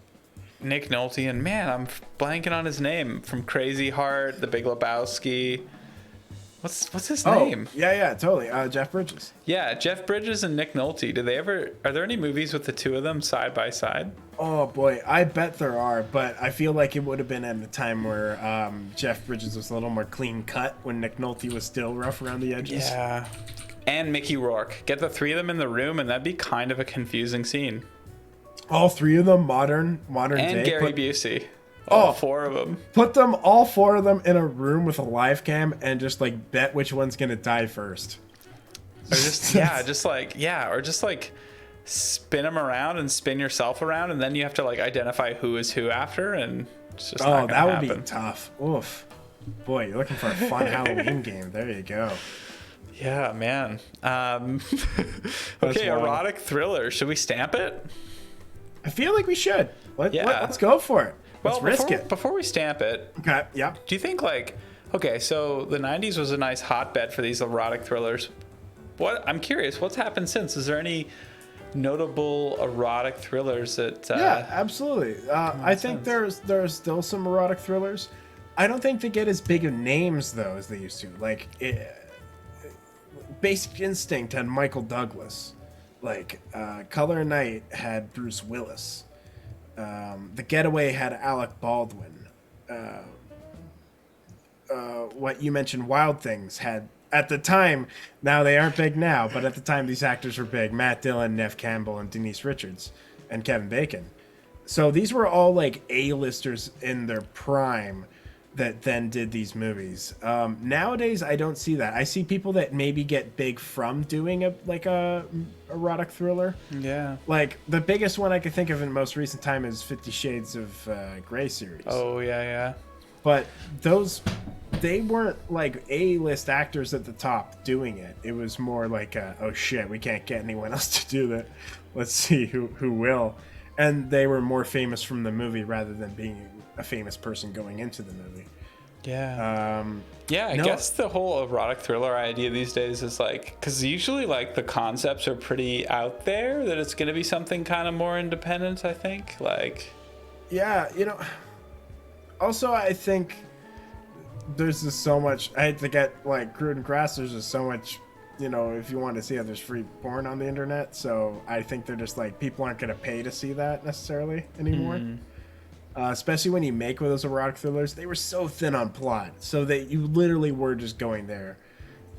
Nick Nolte, and man, I'm blanking on his name, from Crazy Heart, The Big Lebowski? What's his name? Yeah, totally. Jeff Bridges. Yeah, Jeff Bridges and Nick Nolte. Are there any movies with the two of them side by side? Oh boy, I bet there are, but I feel like it would have been at a time where Jeff Bridges was a little more clean cut when Nick Nolte was still rough around the edges. Yeah. And Mickey Rourke. Get the three of them in the room, and that'd be kind of a confusing scene. All three of them modern and day. And Gary Busey. All four of them. Put all four of them in a room with a live cam and just bet which one's gonna die first. Or just spin them around and spin yourself around, and then you have to identify who is who after, and it's just not gonna happen. Would be tough. Oof. Boy, you're looking for a fun Halloween game. There you go. Yeah, man. Okay, erotic thriller. Should we stamp it? I feel like we should. Let's go for it. Let's risk it. Before we stamp it, okay, yeah. Do you think so the 90s was a nice hotbed for these erotic thrillers. I'm curious, what's happened since? Is there any notable erotic thrillers that yeah, absolutely. I think there's still some erotic thrillers. I don't think they get as big of names though as they used to. Basic Instinct had Michael Douglas. Color and Night had Bruce Willis. The Getaway had Alec Baldwin. What you mentioned, Wild Things, had, at the time, now they aren't big now, but at the time these actors were big. Matt Dillon, Nev Campbell, and Denise Richards, and Kevin Bacon. So these were all A-listers in their prime that then did these movies. Nowadays, I don't see that. I see people that maybe get big from doing a erotic thriller. Yeah. The biggest one I could think of in most recent time is 50 Shades of Grey series. Oh, yeah. But they weren't A-list actors at the top doing it. It was more oh shit, we can't get anyone else to do that. Let's see who will. And they were more famous from the movie rather than being a famous person going into the movie. Yeah. I guess the whole erotic thriller idea these days is because usually the concepts are pretty out there, that it's going to be something kind of more independent, I think. Yeah, also I think there's just so much, I hate to get crude and crass, there's just so much, if you want to see how there's free porn on the internet, so I think they're just people aren't going to pay to see that necessarily anymore. Especially when you make those erotic thrillers, they were so thin on plot, so that you literally were just going there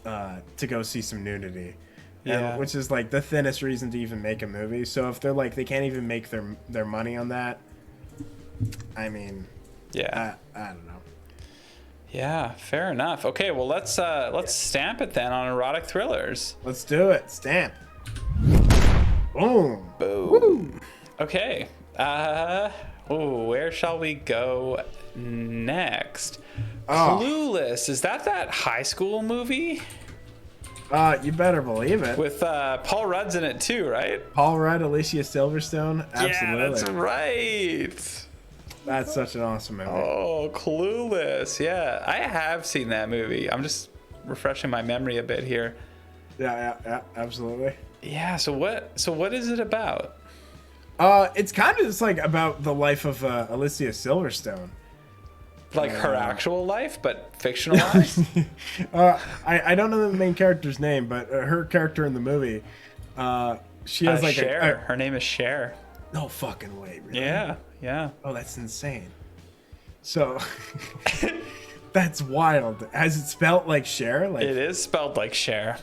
to go see some nudity, which is the thinnest reason to even make a movie. So if they're they can't even make their money on that, I mean, I don't know. Yeah, fair enough. Okay, well let's stamp it then on erotic thrillers. Let's do it. Stamp. Boom. Boom. Woo. Okay. Where shall we go next? Oh. Clueless. Is that high school movie? You better believe it. With Paul Rudd's in it too, right? Paul Rudd, Alicia Silverstone. Absolutely. Yeah, that's right. That's such an awesome movie. Oh, Clueless. Yeah, I have seen that movie. I'm just refreshing my memory a bit here. Yeah, absolutely. Yeah, so what is it about? It's kind of just like about the life of Alicia Silverstone. Like her actual life, but fictionalized? I don't know the main character's name, but her character in the movie, she has like Cher. Her name is Cher. No fucking way, really? Yeah. Oh, that's insane. So, that's wild. Has it spelled like Cher? Like, It is spelled like Cher.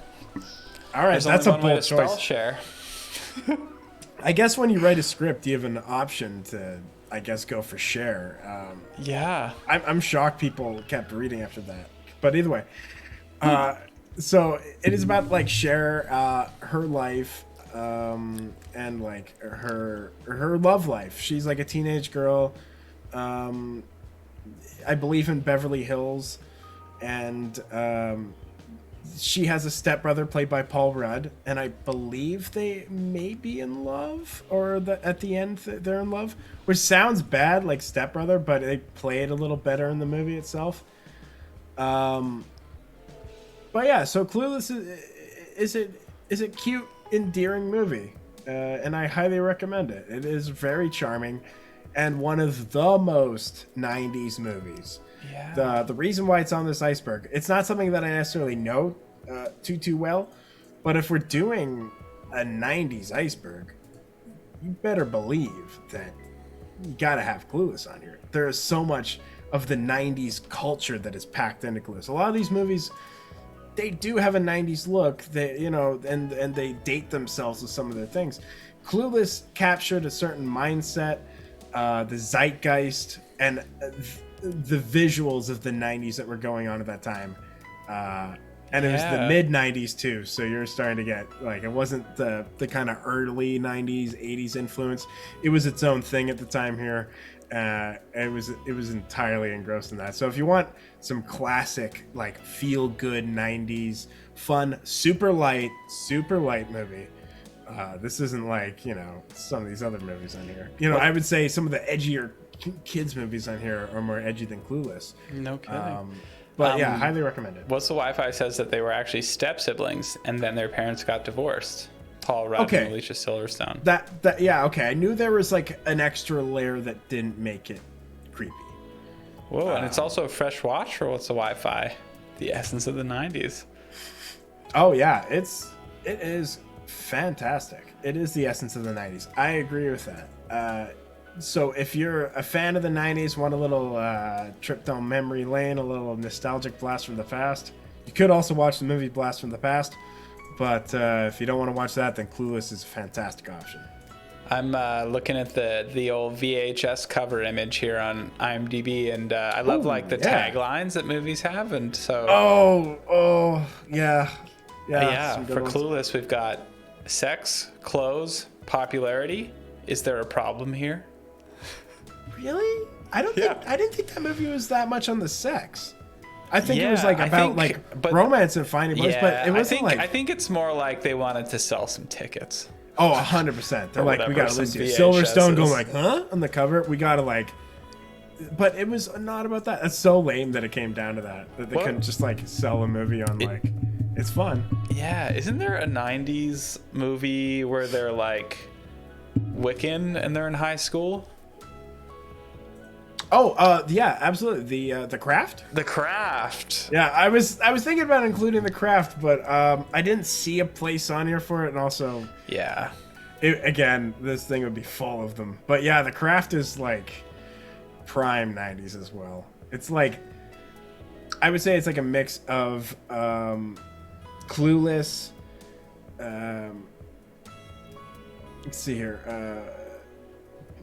all right, There's that's only a one way bold to spell choice. Cher. I guess when you write a script, you have an option to, I guess, go for Cher. Yeah. I'm shocked people kept reading after that. But either way, so it is about like Cher, her life, and like her love life. She's like a teenage girl, I believe in Beverly Hills, and she has a stepbrother played by Paul Rudd, and I believe they may be in love, or at the end they're in love, which sounds bad, like stepbrother, but they play it a little better in the movie itself. But yeah, so Clueless is a cute, endearing movie, and I highly recommend it. It is very charming, and one of the most 90s movies. Yeah. The reason why it's on this iceberg, it's not something that I necessarily know too well, but if we're doing a 90s iceberg, you better believe that you gotta have Clueless on here. There is so much of the 90s culture that is packed into Clueless. A lot of these movies, they do have a 90s look, that, you know, and they date themselves with some of their things. Clueless captured a certain mindset, the zeitgeist, and the visuals of the 90s that were going on at that time. And it was the mid 90s too, so you're starting to get, like, it wasn't the kind of early 90s 80s influence. It was its own thing at the time here. It was entirely engrossed in that. So if you want some classic, like, feel good 90s fun, super light movie, this isn't like, you know, some of these other movies on here. You know, I would say some of the edgier kids movies on here are more edgy than Clueless. No kidding. But yeah, highly recommend it. What's the Wi-Fi says that they were actually step siblings and then their parents got divorced. Paul Rudd and Alicia Silverstone. That yeah, okay. I knew there was like an extra layer that didn't make it creepy. Whoa, and it's also a fresh watch for What's the Wi-Fi? The essence of the 90s. Oh yeah, it is fantastic. It is the essence of the 90s. I agree with that. So if you're a fan of the 90s, want a little trip down memory lane, a little nostalgic blast from the past, you could also watch the movie Blast from the Past. But if you don't want to watch that, then Clueless is a fantastic option. I'm looking at the old VHS cover image here on IMDb, and I love the taglines that movies have, and so. Yeah. For Clueless, we've got sex, clothes, popularity. Is there a problem here? Really? I didn't think that movie was that much on the sex. I think it was like about romance and finding place, but it wasn't I think it's more like they wanted to sell some tickets. Oh, 100%. They're like, we got Alicia VHSs. Silverstone going like, huh? On the cover. We got to like... But it was not about that. That's so lame that it came down to that they couldn't just like sell a movie on like... It's fun. Yeah. Isn't there a 90s movie where they're like Wiccan and they're in high school? Oh, yeah, absolutely. The Craft? The Craft. Yeah, I was thinking about including The Craft, but I didn't see a place on here for it, and also... Yeah. Again, this thing would be full of them. But yeah, The Craft is like prime 90s as well. It's like... I would say it's like a mix of Clueless... let's see here.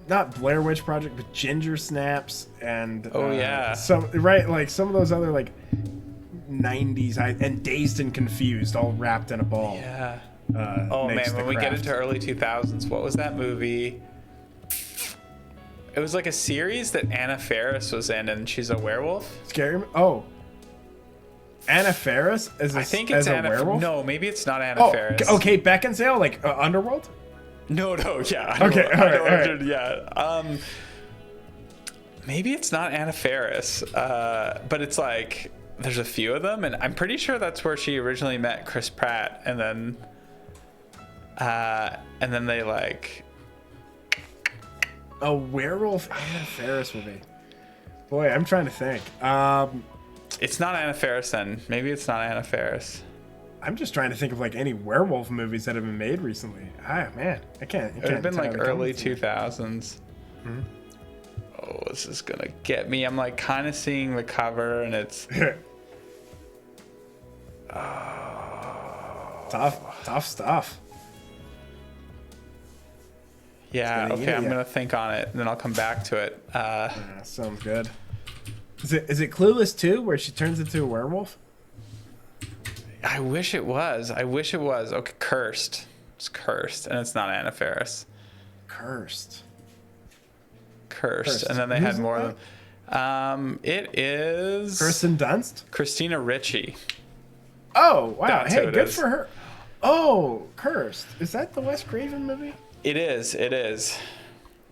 not Blair Witch Project, but Ginger Snaps and yeah, some right like some of those other like 90s and Dazed and Confused all wrapped in a ball. Yeah. Oh man, when we get into early 2000s, what was that movie? It was like a series that Anna Faris was in, and she's a werewolf. Scary. Oh, Anna Faris I think it's Anna. Werewolf? No, maybe it's not Anna Faris. Oh, Kate Beckinsale, like Underworld. No, yeah. Okay, all right. Yeah. Maybe it's not Anna Faris, but it's like there's a few of them, and I'm pretty sure that's where she originally met Chris Pratt, and then they like a werewolf Anna Faris movie. Boy, I'm trying to think. It's not Anna Faris then. Maybe it's not Anna Faris. I'm just trying to think of like any werewolf movies that have been made recently. Ah, man, I can't. It would have been like early 2000s. Mm-hmm. Oh, this is gonna get me. I'm like kind of seeing the cover, and it's tough stuff. Yeah. Okay, I'm gonna think on it, and then I'll come back to it. Sounds good. Is it Clueless 2, where she turns into a werewolf? I wish it was. Okay, Cursed. It's Cursed, and it's not Anna Faris. Cursed. And then they had more of them. It is Kirsten Dunst? Christina Ricci. Oh, wow. That's hey, good for her. Oh, Cursed. Is that the Wes Craven movie? It is.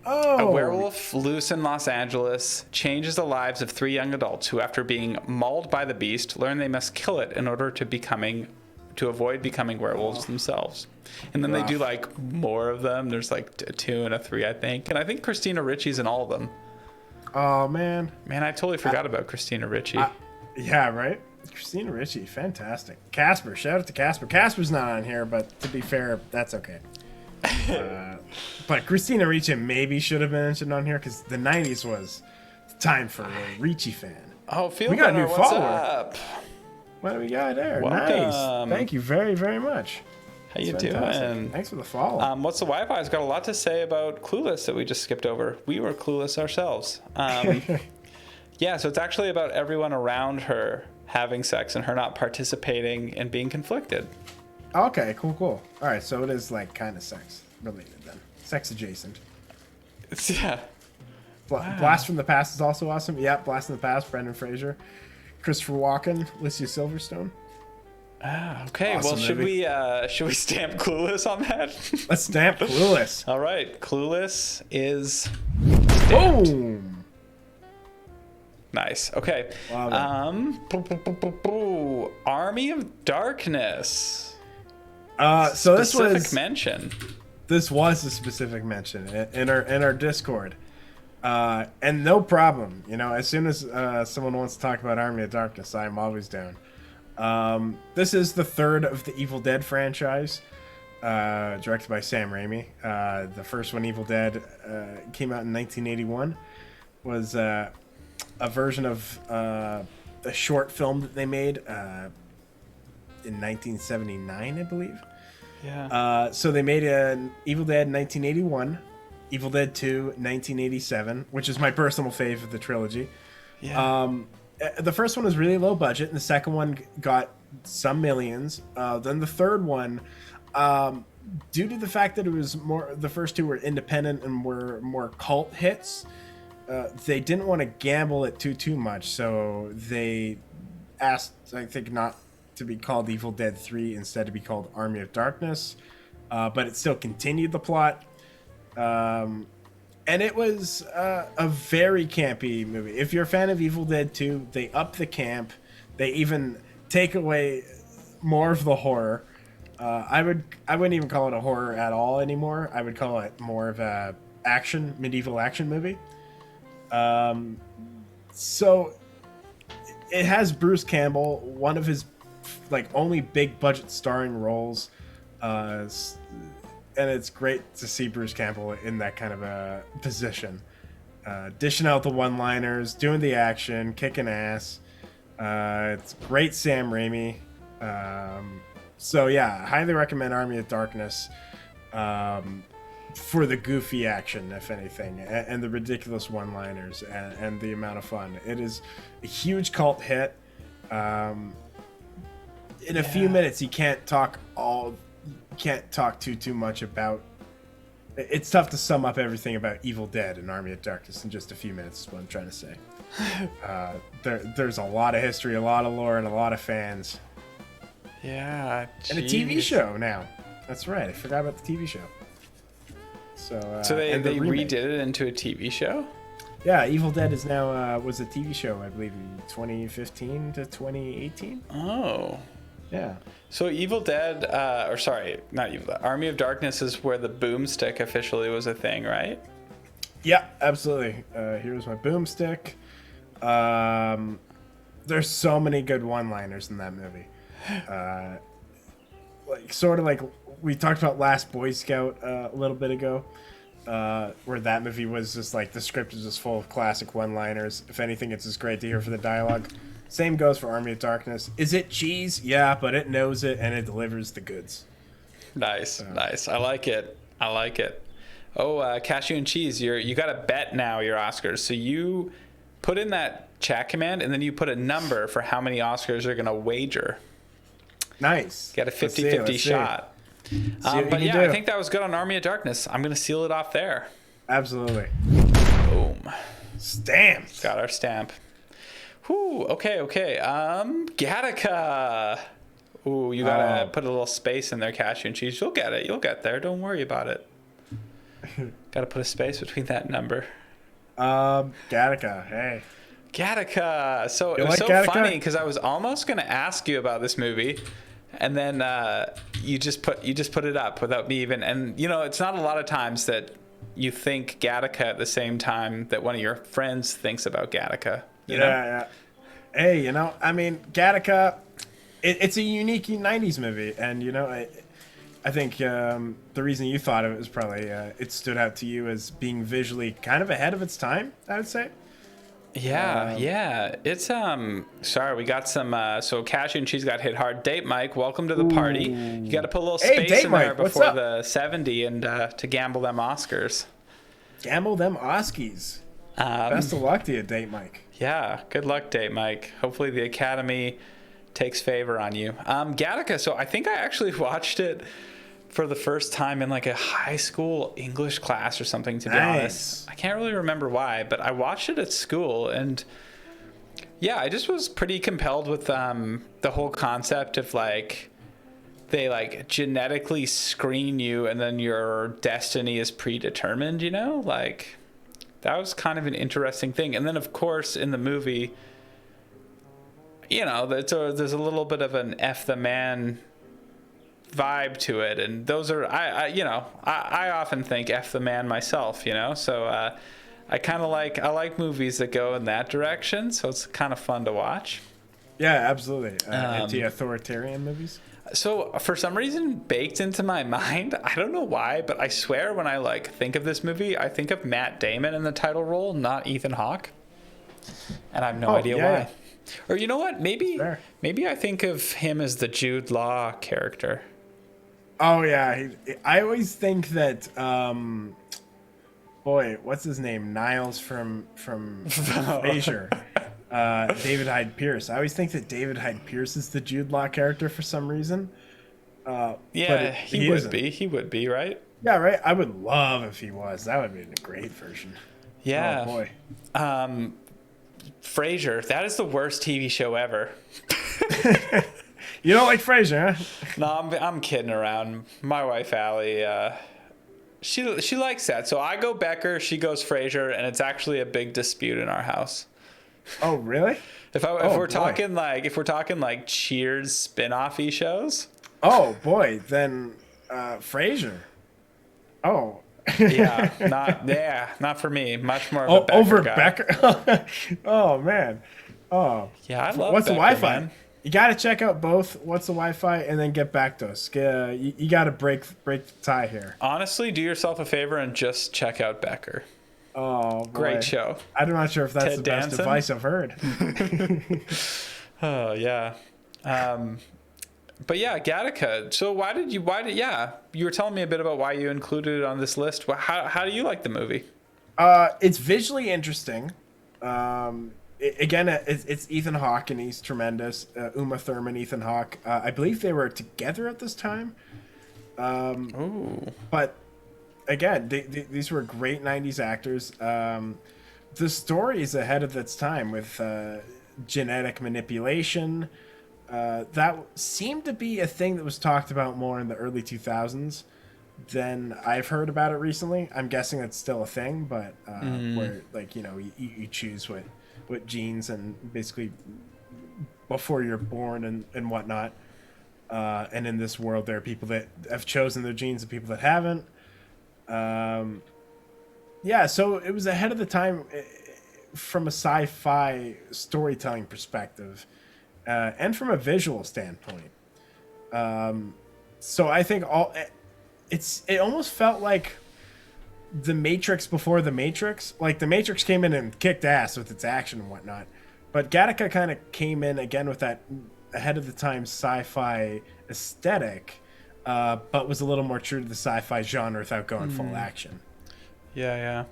Oh. A werewolf loose in Los Angeles changes the lives of 3 young adults who, after being mauled by the beast, learn they must kill it in order to avoid becoming werewolves themselves. And then they do like more of them. There's like a 2 and a 3, I think. And I think Christina Ricci's in all of them. Oh, man. Man, I totally forgot about Christina Ricci. Yeah, right? Christina Ricci, fantastic. Casper, shout out to Casper. Casper's not on here, but to be fair, that's okay. But Christina Ricci maybe should have been mentioned on here because the 90s was the time for a Ricci fan. Oh, we got a new follower. Up? What do we got there? Welcome. Nice. Thank you very, very much. How you doing? Thanks for the follow. What's the Wi-Fi's got a lot to say about Clueless that we just skipped over. We were clueless ourselves. Yeah, so it's actually about everyone around her having sex and her not participating and being conflicted. Okay, cool. All right, so it is like kind of sex related then. Sex adjacent. Yeah. Wow. Blast from the Past is also awesome. Yep, Blast from the Past, Brendan Fraser. Christopher Walken, Alicia Silverstone. Okay, awesome. Well, should we stamp Clueless on that? Let's stamp Clueless. All right, Clueless is stamped. Boom. Nice. Okay. Army of Darkness. So this was specific mention. This was a specific mention in our Discord, and no problem. You know, as soon as someone wants to talk about Army of Darkness, I'm always down. This is the 3rd of the Evil Dead franchise, directed by Sam Raimi. The first one, Evil Dead, came out in 1981. Was a version of a short film that they made in 1979, I believe. Yeah. So they made an Evil Dead in 1981, Evil Dead 2 1987, which is my personal fave of the trilogy. Yeah. The first one was really low budget, and the second one got some millions. Then the third one, due to the fact that it was the first 2 were independent and were more cult hits, they didn't want to gamble it too much, so they asked, I think, not to be called Evil Dead 3, instead to be called Army of Darkness, but it still continued the plot. And it was a very campy movie. If you're a fan of Evil Dead 2, they up the camp. They even take away more of the horror. I wouldn't even call it a horror at all anymore. I would call it more of a medieval action movie. So it has Bruce Campbell, one of his only big budget starring roles, and it's great to see Bruce Campbell in that kind of a position, dishing out the one-liners, doing the action, kicking ass. It's great Sam Raimi. So yeah, highly recommend Army of Darkness. for the goofy action, if anything, and the ridiculous one-liners and the amount of fun. It is a huge cult hit. In a few minutes, you can't talk too much about. It's tough to sum up everything about Evil Dead and Army of Darkness in just a few minutes. Is what I'm trying to say. There's a lot of history, a lot of lore, and a lot of fans. Yeah, and a TV show now. That's right. I forgot about the TV show. So they redid it into a TV show? Yeah, Evil Dead is now was a TV show, I believe, in 2015 to 2018. Oh. Yeah. So Evil Dead, or sorry, not Evil Dead, Army of Darkness is where the boomstick officially was a thing, right? Yeah, absolutely. Here's my boomstick. There's so many good one-liners in that movie. Like we talked about Last Boy Scout a little bit ago, where that movie was just like the script is just full of classic one-liners. If anything, it's just great to hear for the dialogue. Same goes for Army of Darkness. Is it cheese? Yeah, but it knows it and it delivers the goods. Nice. I like it. Oh, Cashew and Cheese, you got to bet now your Oscars. So you put in that chat command and then you put a number for how many Oscars you're going to wager. Nice. Got a 50-50 shot. But yeah, I think that was good on Army of Darkness. I'm going to seal it off there. Absolutely. Boom. Stamped. Got our stamp. Whew, okay. Gattaca. Ooh, you gotta put a little space in there, Cashew and Cheese. You'll get it. You'll get there. Don't worry about it. Gotta put a space between that number. Gattaca. Hey. Gattaca. So it was so funny because I was almost gonna ask you about this movie, and then you just put it up without me even. And it's not a lot of times that you think Gattaca at the same time that one of your friends thinks about Gattaca. Yeah. Hey, I mean, Gattaca, it's a unique 90s movie. And, I think the reason you thought of it was probably it stood out to you as being visually kind of ahead of its time, I would say. Yeah. It's, sorry, we got some, so Cashew and Cheese got hit hard. Date Mike, welcome to the party. You got to put a little space in there before the 70 and to gamble them Oscars. Gamble them Oskies. Best of luck to you, Date Mike. Yeah, good luck, Date Mike. Hopefully the Academy takes favor on you. Gattaca, so I think I actually watched it for the first time in like a high school English class or something, to be honest. I can't really remember why, but I watched it at school, and yeah, I just was pretty compelled with the whole concept of like they like genetically screen you and then your destiny is predetermined, like that was kind of an interesting thing. And then of course in the movie, there's a little bit of an F the man vibe to it, and those are I often think F the man myself, so I kind of like movies that go in that direction, so it's kind of fun to watch. Yeah, absolutely. Anti-authoritarian movies. So for some reason, baked into my mind, I don't know why, but I swear when I like think of this movie, I think of Matt Damon in the title role, not Ethan Hawke, and I have no idea why. Or you know what? Maybe I think of him as the Jude Law character. Oh yeah, I always think that. Boy, what's his name? Niles from Frasier. David Hyde Pierce. I always think that David Hyde Pierce is the Jude Law character for some reason. He would be, right? Yeah, right. I would love if he was. That would be a great version. Yeah. Oh boy. Frasier. That is the worst TV show ever. You don't like Frasier, huh? No, I'm kidding around. My wife Allie, she likes that. So I go Becker, she goes Frasier, and it's actually a big dispute in our house. Oh really? If we're talking like Cheers spin-offy shows. Oh boy, then Frasier. Oh. not for me. Much more of a Becker over guy. Becker. Oh man. Oh. Yeah, I love. What's Becker, the Wi-Fi? Man. You got to check out both. What's the Wi-Fi, and then get back to us. You got to break the tie here. Honestly, do yourself a favor and just check out Becker. Oh, boy. Great show. I'm not sure if that's Ted the best Danson? advice I've heard. Oh yeah. But yeah, Gattaca. So yeah, you were telling me a bit about why you included it on this list. How do you like the movie? It's visually interesting. Again, it's Ethan Hawke, and he's tremendous. Uma Thurman, Ethan Hawke. I believe they were together at this time. Ooh. But again, these were great 90s actors. The story is ahead of its time with genetic manipulation. That seemed to be a thing that was talked about more in the early 2000s than I've heard about it recently. I'm guessing it's still a thing, but where, like, you know, you choose what genes, and basically before you're born and whatnot. And in this world, there are people that have chosen their genes and people that haven't. Yeah, so it was ahead of the time from a sci-fi storytelling perspective, and from a visual standpoint. So I think it almost felt like the Matrix before the Matrix. Like, the Matrix came in and kicked ass with its action and whatnot, but Gattaca kind of came in again with that ahead of the time sci-fi aesthetic, but was a little more true to the sci-fi genre without going full action. Yeah.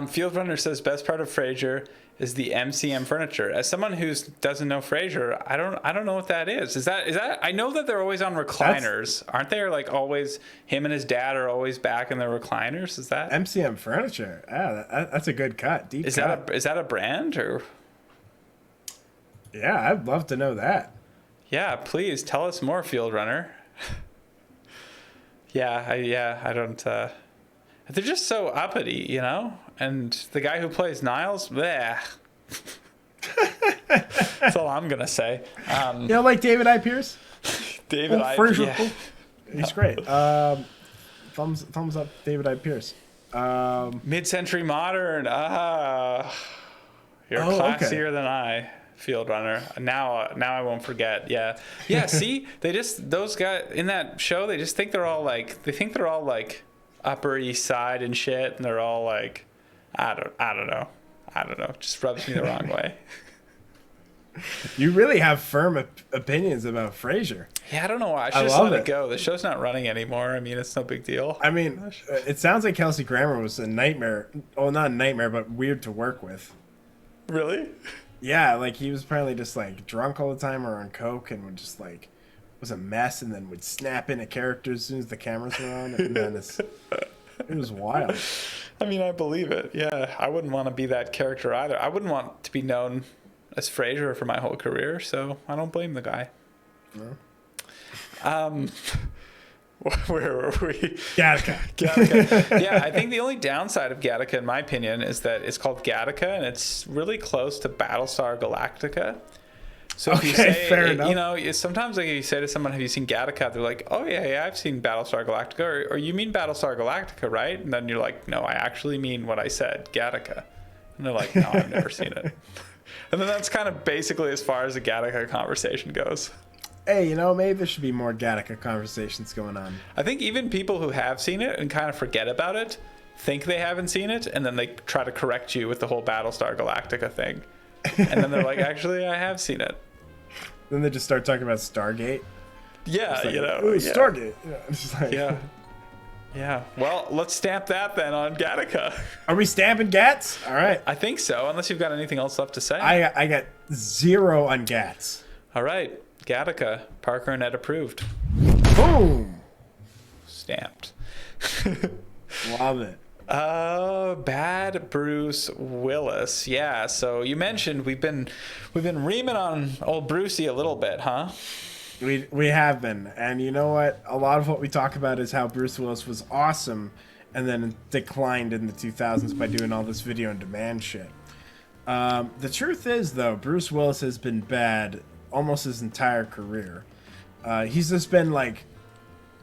Field Runner says best part of Frasier is the MCM furniture. As someone who doesn't know Frasier, I don't know what that is. Is that? I know that they're always on recliners, aren't they? Or like always, him and his dad are always back in their recliners. Is that MCM furniture? Yeah, that's a good cut. Deep cut. Is that a brand or? Yeah, I'd love to know that. Yeah, please tell us more, Field Runner. I don't. They're just so uppity, you know? And the guy who plays Niles, bleh. That's all I'm going to say. You know, like David I. Pierce? David I. Pierce. Yeah. He's great. Thumbs up, David I. Pierce. Mid-century modern. You're classier than I, Field Runner. Now I won't forget. Yeah. See, those guys in that show, they think they're all like Upper East Side and shit, and they're all like, I don't know, just rubs me the wrong way. You really have firm opinions about Frasier. Yeah, I don't know why. I should just let it go. The show's not running anymore. I mean, it's no big deal. I mean, it sounds like Kelsey Grammer was a nightmare. Oh, not a nightmare, but weird to work with. Really? Yeah, like he was apparently just like drunk all the time or on coke, and would just like was a mess, and then would snap into characters as soon as the cameras were on, and then it was wild. I mean, I believe it. Yeah, I wouldn't want to be that character either. I wouldn't want to be known as Frasier for my whole career, so I don't blame the guy. No. Where were we? Gattaca. Yeah, I think the only downside of Gattaca, in my opinion, is that it's called Gattaca, and it's really close to Battlestar Galactica. So if you say, fair enough. You know, sometimes like if you say to someone, have you seen Gattaca? They're like, oh yeah, I've seen Battlestar Galactica. Or you mean Battlestar Galactica, right? And then you're like, no, I actually mean what I said, Gattaca. And they're like, no, I've never seen it. And then that's kind of basically as far as the Gattaca conversation goes. Hey, you know, maybe there should be more Gattaca conversations going on. I think even people who have seen it and kind of forget about it think they haven't seen it, and then they try to correct you with the whole Battlestar Galactica thing. And then they're like, actually, I have seen it. Then they just start talking about Stargate. Yeah, like, you know. Ooh, yeah. Stargate. Yeah, it's like, yeah. Well, let's stamp that then on Gattaca. Are we stamping Gats? All right. I think so, unless you've got anything else left to say. I got 0 on Gats. All right. Gattaca. Parker and Ed approved. Boom. Stamped. Love it. Bad Bruce Willis. Yeah, so you mentioned we've been reaming on old Brucey a little bit, huh? We have been. And you know what? A lot of what we talk about is how Bruce Willis was awesome and then declined in the 2000s by doing all this video on demand shit. The truth is, though, Bruce Willis has been bad almost his entire career. He's just been, like,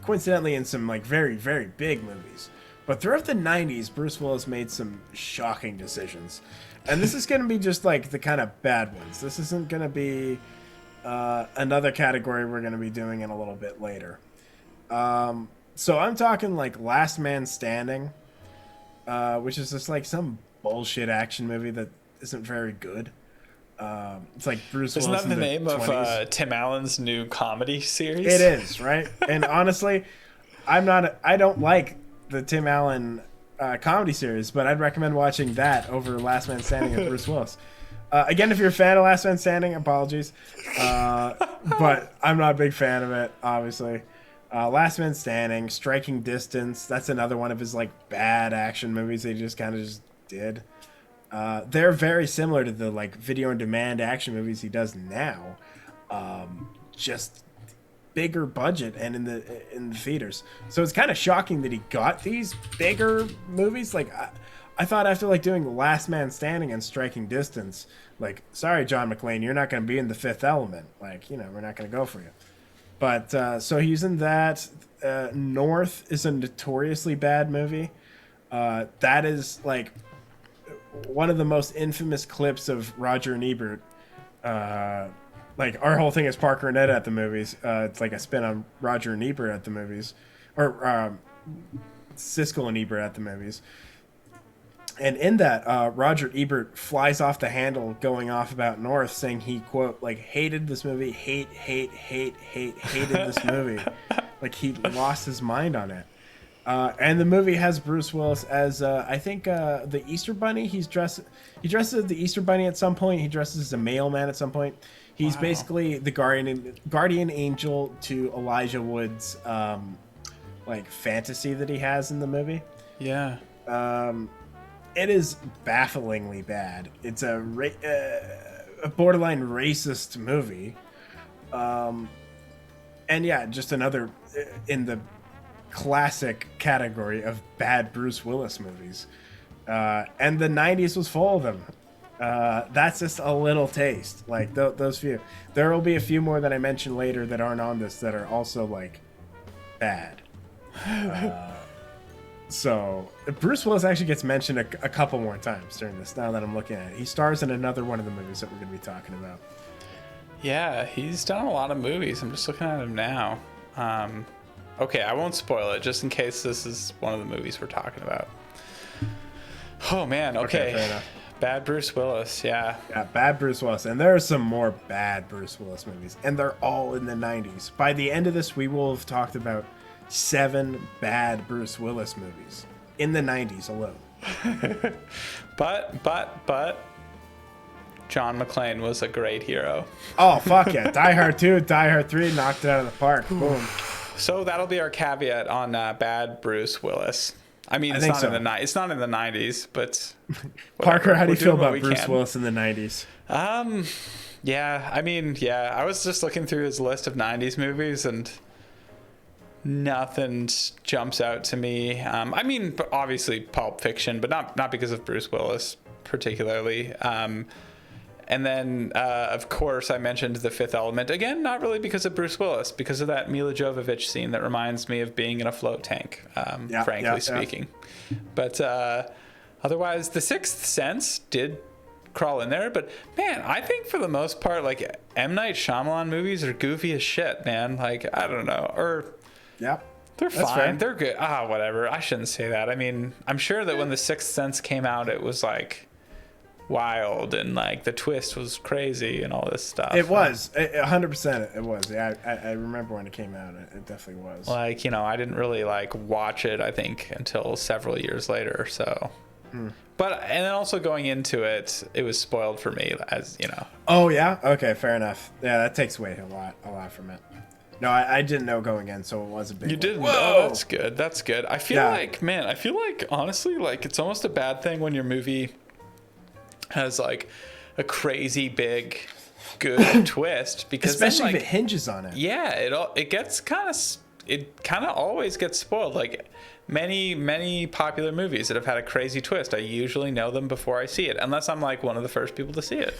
coincidentally in some, like, very, very big movies. But throughout the 90s, Bruce Willis made some shocking decisions. And this is going to be just, like, the kind of bad ones. This isn't going to be another category we're going to be doing in a little bit later. So I'm talking, like, Last Man Standing, which is just, like, some bullshit action movie that isn't very good. It's like Bruce Isn't Willis that the in name 20s. of Tim Allen's new comedy series? It is, right? And honestly, I don't like the Tim Allen comedy series, but I'd recommend watching that over Last Man Standing with Bruce Willis. Again, if you're a fan of Last Man Standing, apologies. But I'm not a big fan of it, obviously. Last Man Standing, Striking Distance, that's another one of his like bad action movies they just kind of just did. They're very similar to the like video on demand action movies he does now. Just bigger budget and in the theaters. So it's kind of shocking that he got these bigger movies. Like I thought after like doing Last Man Standing and Striking Distance, like, sorry, John McClane, you're not going to be in The Fifth Element. Like, you know, we're not going to go for you. But so he's in that. North is a notoriously bad movie. That is like one of the most infamous clips of Roger and Ebert. Like our whole thing is Parker and Ed at the movies. It's like a spin on Roger and Ebert at the movies, or Siskel and Ebert at the movies. And in that, Roger Ebert flies off the handle going off about North, saying he, quote, like, hated this movie, hated this movie. Like, he lost his mind on it. And the movie has Bruce Willis as, I think, the Easter Bunny. He dresses as the Easter Bunny at some point. He dresses as a mailman at some point. He's basically the guardian angel to Elijah Wood's, like, fantasy that he has in the movie. Yeah. It is bafflingly bad. It's a borderline racist movie. And yeah, just another in the classic category of bad Bruce Willis movies. And the 90s was full of them. That's just a little taste. Like those few. There will be a few more that I mention later that aren't on this that are also like bad. So Bruce Willis actually gets mentioned a couple more times during this. Now that I'm looking at it, he stars in another one of the movies that we're going to be talking about. Yeah, he's done a lot of movies. I'm just looking at him now. Okay, I won't spoil it, just in case this is one of the movies we're talking about. Oh man, okay. Fair enough. Bad Bruce Willis, yeah. Yeah, bad Bruce Willis. And there are some more bad Bruce Willis movies, and they're all in the 90s. By the end of this, we will have talked about 7 bad Bruce Willis movies in the 90s alone. But John McClane was a great hero. Oh, fuck yeah. Die Hard 2, Die Hard 3, knocked it out of the park. Boom. So that'll be our caveat on bad Bruce Willis. I mean, it's not in the 90s, but Parker, how do you feel about Bruce Willis in the 90s? Yeah, I mean, yeah, I was just looking through his list of 90s movies and nothing jumps out to me. I mean, obviously Pulp Fiction, but not because of Bruce Willis particularly. And then, of course, I mentioned The Fifth Element. Again, not really because of Bruce Willis, because of that Mila Jovovich scene that reminds me of being in a float tank, frankly speaking. But otherwise, The Sixth Sense did crawl in there. But, man, I think for the most part, like, M. Night Shyamalan movies are goofy as shit, man. Like, I don't know. Or... Yeah, they're fine. Fair. They're good. Whatever. I shouldn't say that. I mean, I'm sure that when The Sixth Sense came out, it was like wild and like the twist was crazy and all this stuff. It was 100%. It was. Yeah, I remember when it came out. It definitely was. Like, you know, I didn't really like watch it, I think, until several years later. So, but and then also going into it, it was spoiled for me, as you know. Oh yeah. Okay. Fair enough. Yeah, that takes away a lot from it. No, I didn't know going in, so it was a big You didn't? Oh, that's good. That's good. I feel like, honestly, like, it's almost a bad thing when your movie has, like, a crazy big, good twist. Because especially then, like, if it hinges on it. Yeah, it kind of always gets spoiled. Like, many popular movies that have had a crazy twist, I usually know them before I see it. Unless I'm, like, one of the first people to see it.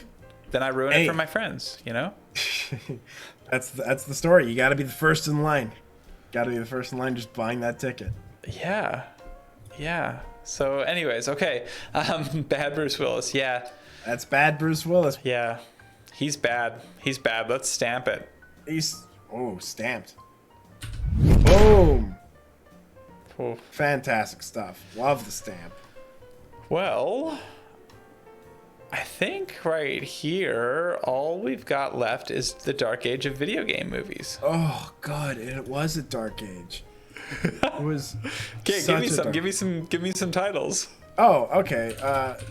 Then I ruin it for my friends, you know? That's the story. You got to be the first in line. Got to be the first in line just buying that ticket. Yeah. So anyways, okay. Bad Bruce Willis. Yeah. That's bad Bruce Willis. Yeah. He's bad. Let's stamp it. Stamped. Boom. Oh. Fantastic stuff. Love the stamp. Well, I think right here, all we've got left is the dark age of video game movies. Oh God, it was a dark age. It was. Okay, give me some titles. Oh, okay.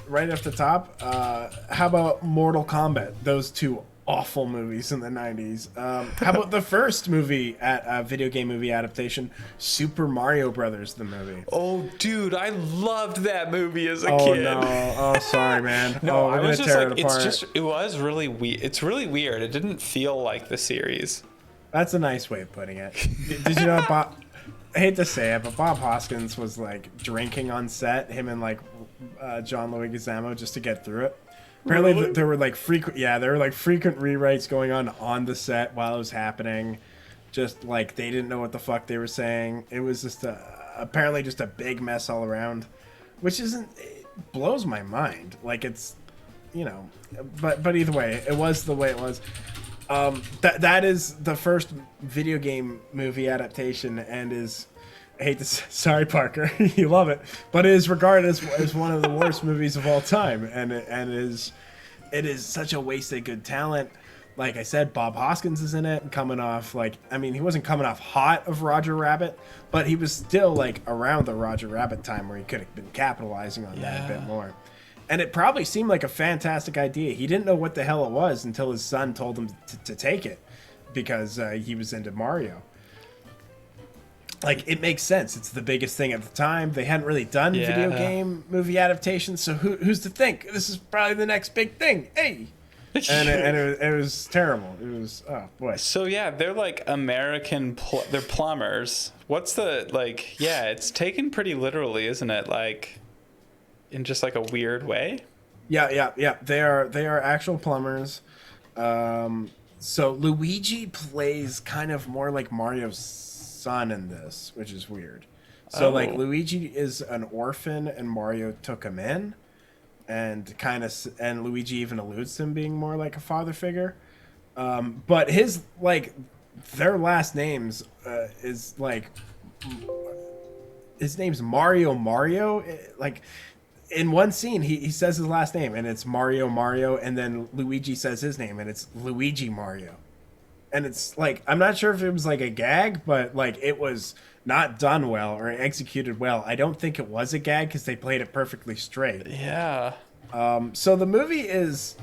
Right off the top, how about Mortal Kombat? Those two awful movies in the 90s. How about the first movie video game movie adaptation, Super Mario Brothers, the movie? Oh, dude, I loved that movie as a Oh kid. no! Oh, sorry, man. No, we're I gonna was just tear like, it apart. it was really weird. It's really weird. It didn't feel like the series. That's a nice way of putting it. Did you know Bob? I hate to say it, but Bob Hoskins was like drinking on set, him and like John Leguizamo, just to get through it. Apparently, Really? there were like frequent rewrites going on the set while it was happening. Just like they didn't know what the fuck they were saying. It was just apparently just a big mess all around, which it blows my mind. Like it's, but either way, it was the way it was. That is the first video game movie adaptation, and is, I hate to say, sorry Parker, you love it, but it is regarded as one of the worst movies of all time, and it is such a waste of good talent. Like I said, Bob Hoskins is in it, coming off he wasn't coming off hot of Roger Rabbit, but he was still like around the Roger Rabbit time where he could have been capitalizing on that a bit more. And it probably seemed like a fantastic idea. He didn't know what the hell it was until his son told him to take it, because he was into Mario. Like, it makes sense. It's the biggest thing at the time. They hadn't really done video game movie adaptations, so who's to think? This is probably the next big thing. Hey! And it was terrible. It was, oh boy. So yeah, they're like American, they're plumbers. What's the, it's taken pretty literally, isn't it? Like, in just like a weird way. Yeah. They are actual plumbers. So Luigi plays kind of more like Mario's son in this, which is weird. So like Luigi is an orphan and Mario took him in, and Luigi even alludes to him being more like a father figure. But his their last names is like, his name's Mario. Like, in one scene, he says his last name, and it's Mario, and then Luigi says his name, and it's Luigi Mario. And it's like, I'm not sure if it was like a gag, but like it was not done well or executed well. I don't think it was a gag because they played it perfectly straight. Yeah. So the movie is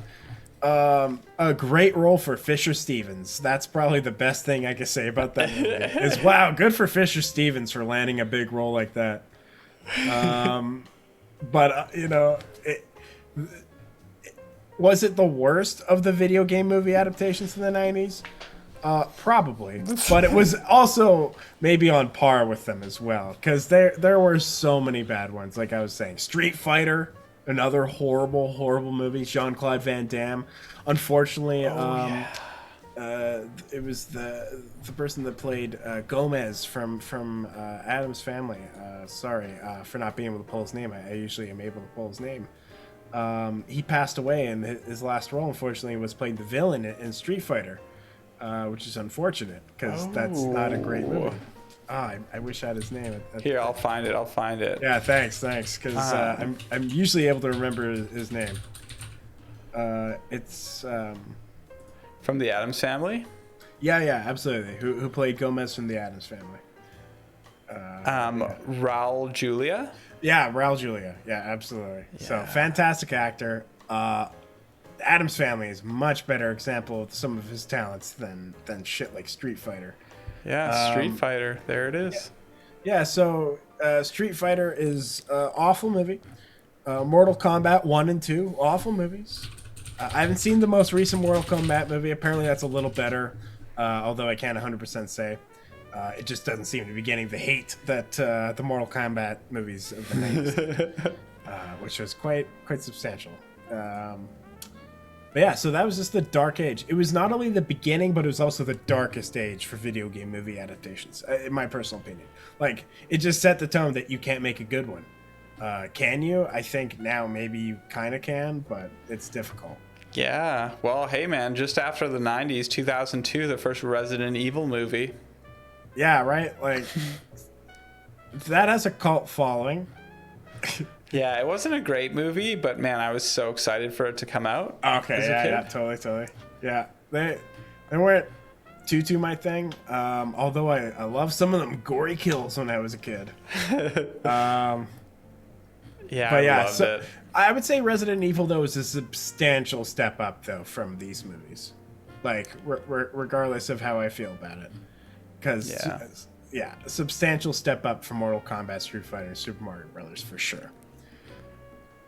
a great role for Fisher Stevens. That's probably the best thing I can say about that movie. Is wow, good for Fisher Stevens for landing a big role like that. But was it the worst of the video game movie adaptations in the 90s? Probably, but it was also maybe on par with them as well, because there were so many bad ones. Like I was saying, Street Fighter, another horrible movie. Jean-Claude Van Damme. Unfortunately, it was the person that played Gomez from Addams Family. Sorry for not being able to pull his name. I usually am able to pull his name. He passed away, and his last role, unfortunately, was playing the villain in Street Fighter, which is unfortunate because that's not a great movie. I wish I had his name. Here, I'll find it. Yeah, thanks, because I'm usually able to remember his name. It's from the Addams Family. Yeah, absolutely. Who played Gomez from the Addams Family? Raul Julia. Yeah, Raul Julia. Yeah, absolutely. Yeah. So fantastic actor. Addams Family is much better example of some of his talents than shit like Street Fighter. Yeah, Street Fighter. There it is. Yeah, so Street Fighter is an awful movie. Mortal Kombat 1 and 2, awful movies. I haven't seen the most recent Mortal Kombat movie. Apparently that's a little better, although I can't 100% say. It just doesn't seem to be getting the hate that the Mortal Kombat movies of the 90s, which was quite substantial. But yeah, so that was just the dark age. It was not only the beginning, but it was also the darkest age for video game movie adaptations, in my personal opinion. Like, it just set the tone that you can't make a good one. Can you? I think now maybe you kind of can, but it's difficult. Yeah. Well, hey, man, just after the 90s, 2002, the first Resident Evil movie. Yeah, right? Like, that has a cult following. Yeah, it wasn't a great movie, but man, I was so excited for it to come out. Okay, as a yeah, kid. yeah, totally. Yeah, they weren't too my thing. Although I love some of them gory kills when I was a kid. Yeah, But I yeah, loved so it. I would say Resident Evil though is a substantial step up though from these movies, like regardless of how I feel about it, because yeah, a substantial step up from Mortal Kombat, Street Fighter, Super Mario Brothers for sure.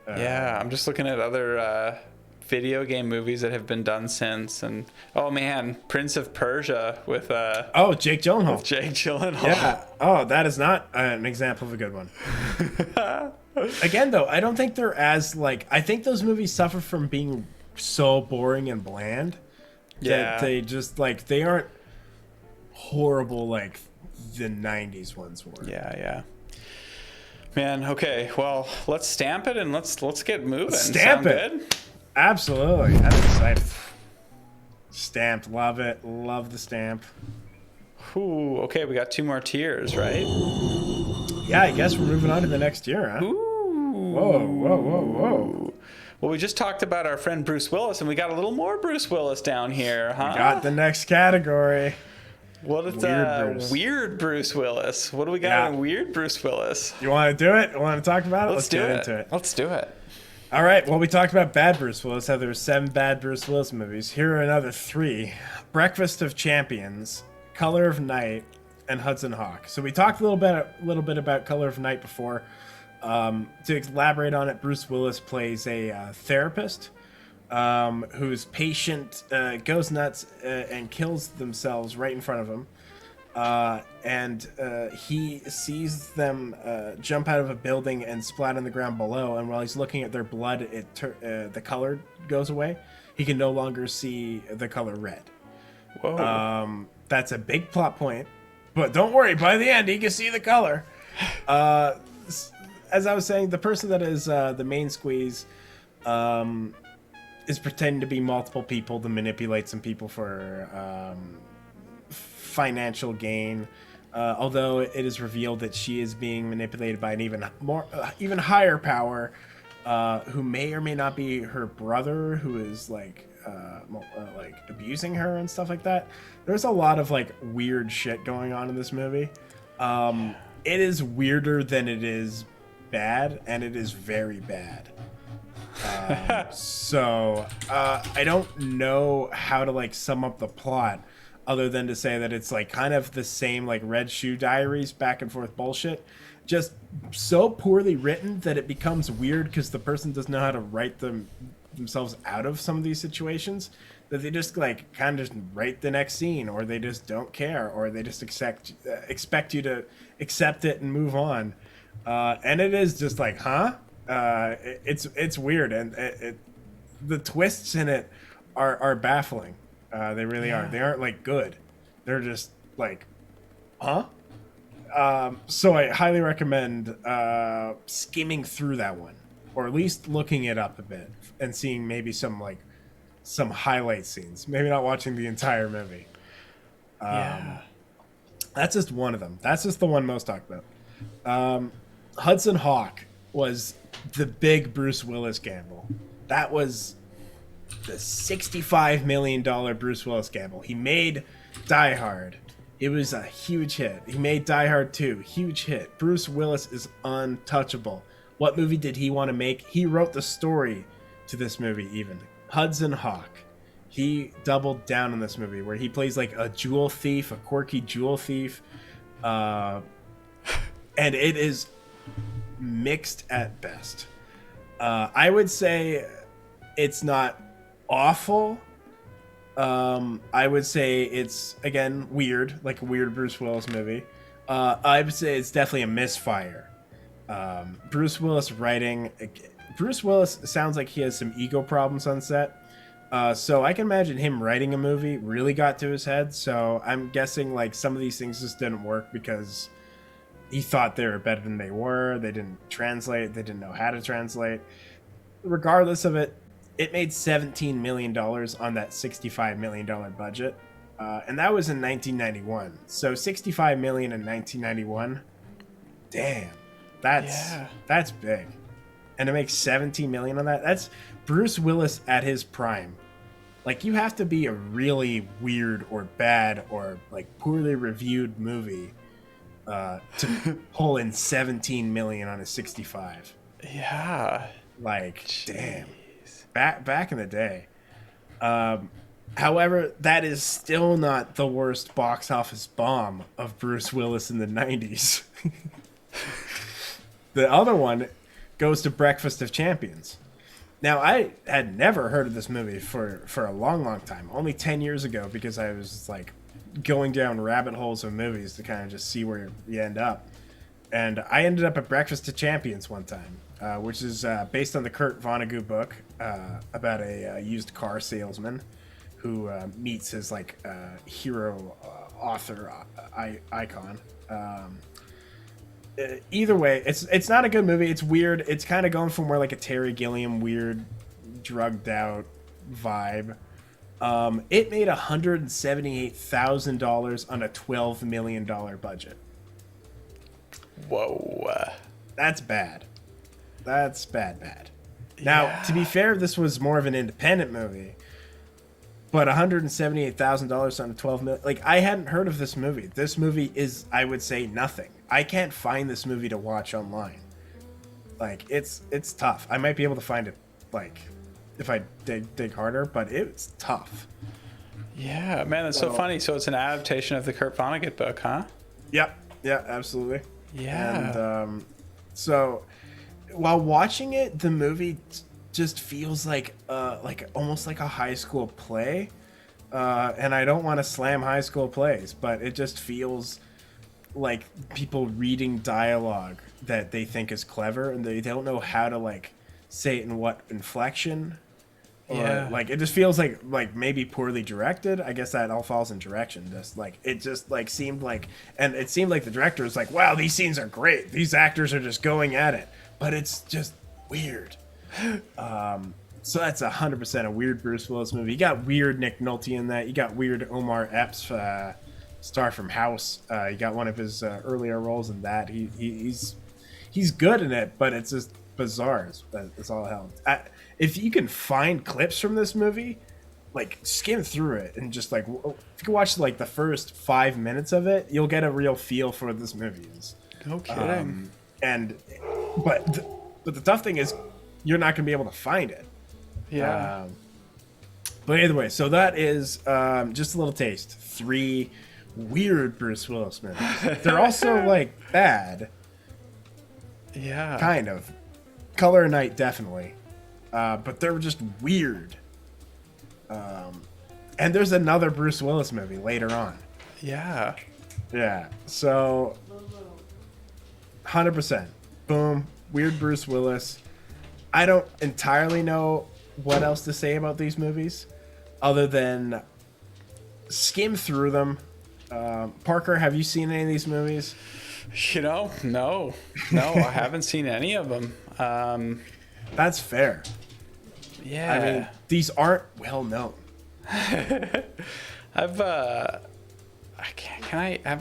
Yeah, I'm just looking at other video game movies that have been done since, and oh man, Prince of Persia with Jake Gyllenhaal. Jake Gyllenhaal. Yeah. Oh, that is not an example of a good one. Again, though, I don't think they're as like. I think those movies suffer from being so boring and bland that they just like they aren't horrible like the '90s ones were. Yeah. Man, okay. Well, let's stamp it and let's get moving. Stamp Sound it. Good? Absolutely. I'm excited. Stamped. Love it. Love the stamp. Ooh, okay, we got 2 more tiers, right? Yeah, I guess we're moving on to the next year, huh? Ooh. Whoa. Well, we just talked about our friend Bruce Willis, and we got a little more Bruce Willis down here, huh? Got the next category. What is weird Bruce Willis? What do we got in weird Bruce Willis? You want to do it? Want to talk about it? Let's get do into it. Let's do it. All right. Well, we talked about bad Bruce Willis. How there were 7 bad Bruce Willis movies. Here are another 3: Breakfast of Champions, Color of Night, and Hudson Hawk. So we talked a little bit about Color of Night before. To elaborate on it, Bruce Willis plays a therapist whose patient goes nuts and kills themselves right in front of him. And he sees them jump out of a building and splat on the ground below. And while he's looking at their blood, the color goes away. He can no longer see the color red. Whoa. That's a big plot point. But don't worry, by the end, he can see the color. As I was saying, the person that is the main squeeze is pretending to be multiple people to manipulate some people for financial gain. Although it is revealed that she is being manipulated by an even higher power, who may or may not be her brother, who is like abusing her and stuff like that. There's a lot of like weird shit going on in this movie. It is weirder than it is bad, and it is very bad. So I don't know how to like sum up the plot other than to say that it's like kind of the same like Red Shoe Diaries back and forth bullshit, just so poorly written that it becomes weird because the person doesn't know how to write themselves out of some of these situations, that they just like kind of just write the next scene, or they just don't care, or they just expect you to accept it and move on. And it is just like, it's weird, and the twists in it are baffling. They really are. They aren't like good. They're just like, so I highly recommend skimming through that one, or at least looking it up a bit and seeing maybe some highlight scenes. Maybe not watching the entire movie. That's just one of them. That's just the one most talked about. Hudson Hawk was the big Bruce Willis gamble. That was the $65 million Bruce Willis gamble. He made Die Hard. It was a huge hit. He made Die Hard 2. Huge hit. Bruce Willis is untouchable. What movie did he want to make? He wrote the story to this movie even. Hudson Hawk. He doubled down on this movie where he plays like a jewel thief, a quirky jewel thief. And it is mixed at best. I would say it's not awful. I would say it's, again, weird, like a weird Bruce Willis movie. I would say it's definitely a misfire. Bruce Willis writing... Bruce Willis sounds like he has some ego problems on set. So I can imagine him writing a movie really got to his head. So I'm guessing like some of these things just didn't work because he thought they were better than they were. They didn't translate. They didn't know how to translate. Regardless of it, it made $17 million on that $65 million budget. And that was in 1991. So $65 million in 1991. Damn. That's big. and to make 17 million on that, that's Bruce Willis at his prime. Like, you have to be a really weird or bad or like poorly reviewed movie to pull in 17 million on a 65. Yeah. Like, Jeez. damn. Back in the day. However, that is still not the worst box office bomb of Bruce Willis in the 90s. The other one goes to Breakfast of Champions. Now, I had never heard of this movie for a long, long time. Only 10 years ago, because I was like going down rabbit holes of movies to kind of just see where you end up. And I ended up at Breakfast of Champions one time, which is based on the Kurt Vonnegut book about a used car salesman who meets his like hero author icon. Either way, it's not a good movie. It's weird. It's kind of going for more like a Terry Gilliam weird, drugged out vibe. It made $178,000 on a $12 million budget. Whoa. That's bad. That's bad. Now, to be fair, this was more of an independent movie. But $178,000 on a $12 million. Like, I hadn't heard of this movie. This movie is, I would say, nothing. I can't find this movie to watch online. Like, it's tough. I might be able to find it, like, if I dig harder, but it's tough. Yeah, man, that's so funny. So it's an adaptation of the Kurt Vonnegut book, huh? Yep. Yeah, absolutely. Yeah. And so while watching it, the movie just feels like almost like a high school play. And I don't want to slam high school plays, but it just feels like people reading dialogue that they think is clever and they don't know how to like say it in what inflection. Or, like, it just feels like maybe poorly directed. I guess that all falls in direction. It seemed like the director was like, wow, these scenes are great. These actors are just going at it, but it's just weird. So that's 100% a weird Bruce Willis movie. You got weird Nick Nolte in that. You got weird Omar Epps, star from House. You got one of his earlier roles in that. He's good in it, but it's just bizarre. It's all hell. If you can find clips from this movie, like skim through it and just like if you can watch like the first 5 minutes of it, you'll get a real feel for what this movie is. No kidding. But the tough thing is you're not going to be able to find it. Yeah. But either way, so that is just a little taste. 3 weird Bruce Willis movies. They're also like bad. Yeah. Kind of. Color of Night, definitely. But they're just weird. And there's another Bruce Willis movie later on. Yeah. Yeah. So 100%. Boom. Weird Bruce Willis. I don't entirely know what else to say about these movies other than skim through them. Parker, have you seen any of these movies? You know, no, I haven't seen any of them. That's fair. Yeah. I mean, these aren't well known. Have I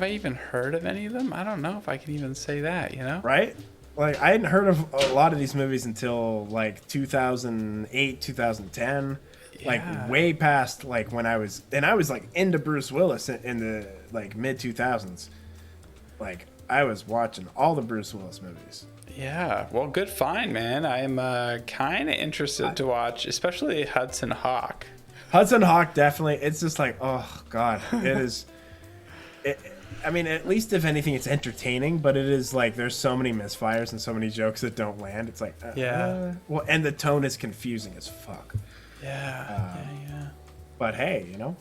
even heard of any of them? I don't know if I can even say that, you know? Right? Like, I hadn't heard of a lot of these movies until like 2008, 2010. Yeah. Like way past like when I was like into Bruce Willis in the like mid 2000s. Like I was watching all the Bruce Willis movies. Yeah, well, good find, man. I'm kind of interested to watch, especially Hudson Hawk. Hudson Hawk, definitely. It's just like, oh god, it is. I mean, at least if anything, it's entertaining. But it is like there's so many misfires and so many jokes that don't land. It's like, well, and the tone is confusing as fuck. Yeah. But hey, you know.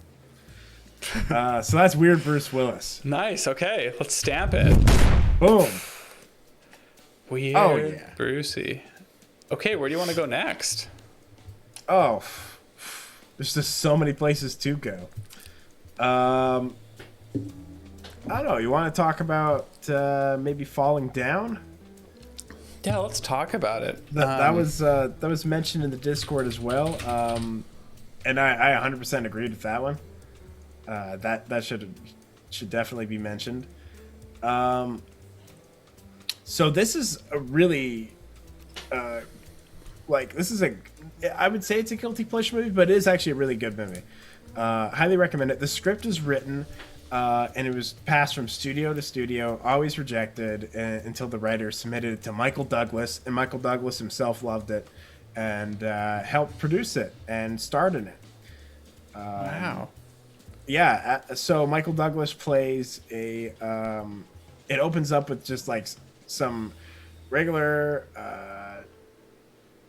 So that's weird Bruce Willis. Nice. Okay, let's stamp it. Boom. Weird Brucey. Okay, where do you want to go next? Oh, there's just so many places to go. I don't know. You want to talk about maybe Falling Down? Yeah, let's talk about it. That was mentioned in the Discord as well, and I 100% agreed with that one. That should definitely be mentioned. So this is a really like this is I would say it's a guilty pleasure movie, but it is actually a really good movie. Highly recommend it. The script is written, and it was passed from studio to studio, always rejected until the writer submitted it to Michael Douglas, and Michael Douglas himself loved it and helped produce it and starred in it. Wow. Yeah, so Michael Douglas plays a. It opens up with just like some regular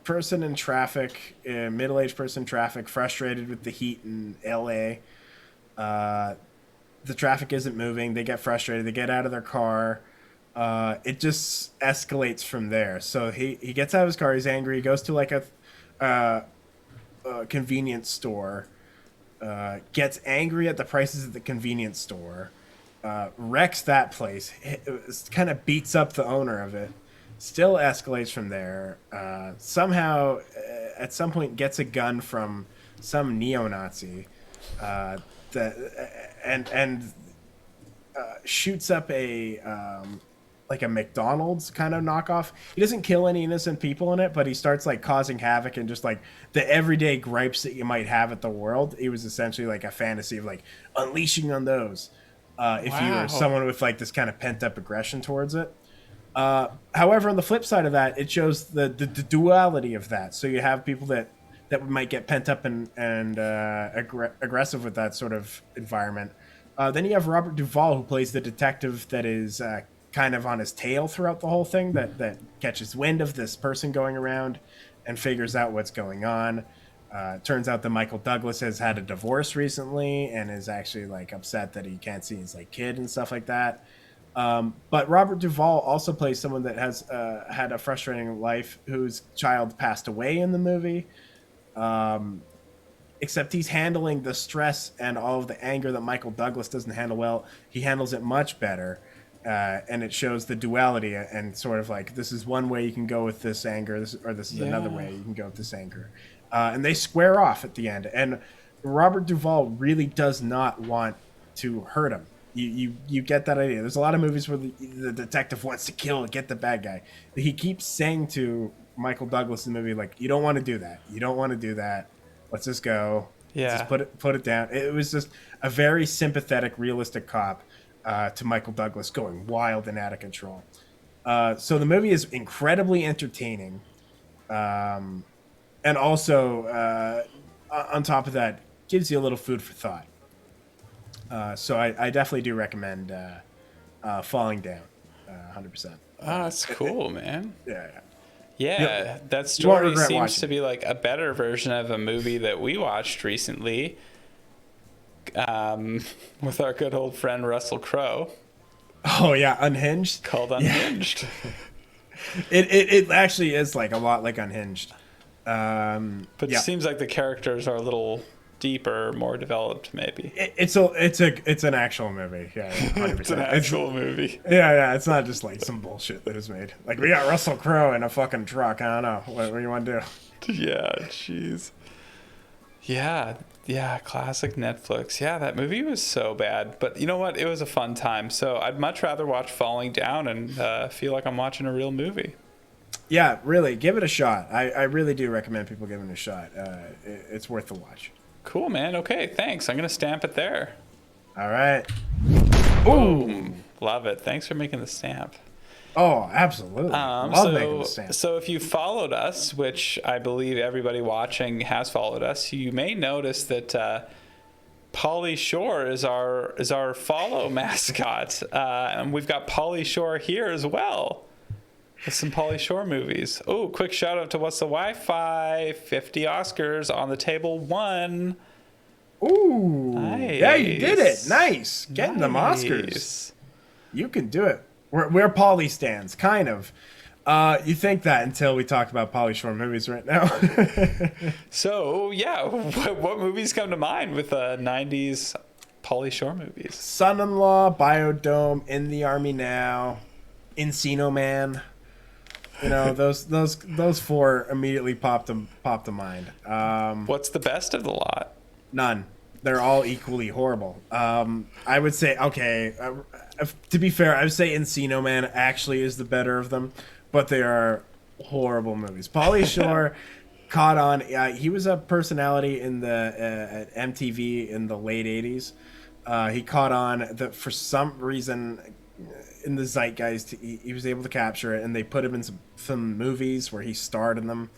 person in traffic, middle-aged person in traffic, frustrated with the heat in L.A. The traffic isn't moving. They get frustrated. They get out of their car. It just escalates from there. So he gets out of his car. He's angry. He goes to like a convenience store. Gets angry at the prices at the convenience store. Wrecks that place. Kind of beats up the owner of it. Still escalates from there. Somehow, at some point, gets a gun from some neo-Nazi. And shoots up a like a McDonald's kind of knockoff. He doesn't kill any innocent people in it, but he starts like causing havoc and just like the everyday gripes that you might have at the world. It was essentially like a fantasy of like unleashing on those. If you were someone with like this kind of pent up aggression towards it. However, on the flip side of that, it shows the duality of that. So you have people that might get pent up and aggressive with that sort of environment. Then you have Robert Duvall, who plays the detective that is kind of on his tail throughout the whole thing, that catches wind of this person going around and figures out what's going on. Turns out that Michael Douglas has had a divorce recently and is actually like upset that he can't see his like kid and stuff like that. But Robert Duvall also plays someone that has had a frustrating life, whose child passed away in the movie. Except he's handling the stress and all of the anger that Michael Douglas doesn't handle well. He handles it much better. And it shows the duality and sort of like, this is one way you can go with this anger, this is another way you can go with this anger. And they square off at the end. And Robert Duvall really does not want to hurt him. You get that idea. There's a lot of movies where the detective wants to get the bad guy. He keeps saying to Michael Douglas in the movie, like, you don't want to do that. You don't want to do that. Let's just go. Yeah. Just put it down. It was just a very sympathetic, realistic cop to Michael Douglas going wild and out of control. So the movie is incredibly entertaining. And also, on top of that, gives you a little food for thought. So I definitely do recommend Falling Down, 100%. Oh, that's cool, man. Yeah. That story seems to be like a better version of a movie that we watched recently with our good old friend Russell Crowe. Oh, yeah, Unhinged? Called Unhinged. Yeah. It actually is like a lot like Unhinged. But it seems like the characters are a little deeper, more developed, maybe. It's an actual movie. Yeah, 100%. It's an actual movie. Yeah, it's not just like some bullshit that is made. Like, we got Russell Crowe in a fucking truck. I don't know. What do you want to do? Yeah, jeez. Yeah, classic Netflix. Yeah, that movie was so bad. But you know what? It was a fun time. So I'd much rather watch Falling Down and feel like I'm watching a real movie. Yeah, really. Give it a shot. I really do recommend people giving it a shot. It's worth the watch. Cool, man. Okay, thanks. I'm going to stamp it there. All right. Boom. Love it. Thanks for making the stamp. Oh, absolutely. Love making the stamp. So if you followed us, which I believe everybody watching has followed us, you may notice that Pauly Shore is our follow mascot. And we've got Pauly Shore here as well. With some Pauly Shore movies. Oh, quick shout out to What's the Wi-Fi? 50 Oscars on the table. 1. Ooh. Nice. Yeah, you did it. Nice. Getting them Oscars. You can do it. We're Pauly stands, kind of. You think that until we talk about Pauly Shore movies right now. So, yeah, what movies come to mind with 90s Pauly Shore movies? Son-in-Law, Biodome, In the Army Now, Encino Man. You know, those 4 immediately popped to mind. What's the best of the lot? None. They're all equally horrible. I would say, okay, to be fair, I would say Encino Man actually is the better of them, but they are horrible movies. Pauly Shore caught on. He was a personality in the at MTV in the late '80s. He caught on that for some reason in the zeitgeist. He was able to capture it, and they put him in some movies where he starred in them.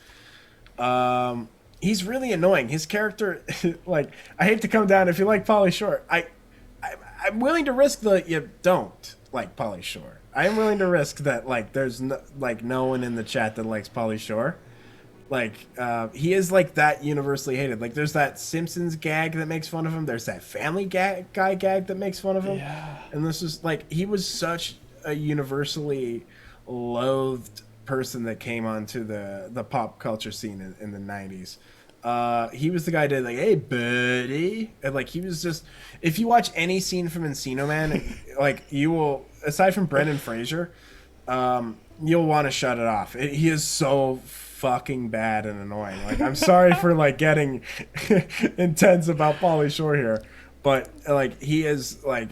He's really annoying. His character, like, I hate to come down. If you like Pauly Shore, I'm willing to risk that you don't like Pauly Shore. I am willing to risk that, like, there's no one in the chat that likes Pauly Shore. Like, he is like that universally hated. Like, there's that Simpsons gag that makes fun of him. There's that Family Guy gag that makes fun of him. Yeah. And this is like, he was such a universally loathed person that came onto the pop culture scene in the 90s. He was the guy that, like, hey buddy, and like, he was just, if you watch any scene from Encino Man, like, you will, aside from Brendan Fraser, you'll want to shut it off. He is so fucking bad and annoying. Like, I'm sorry for, like, getting intense about Pauly Shore here, but, like, he is like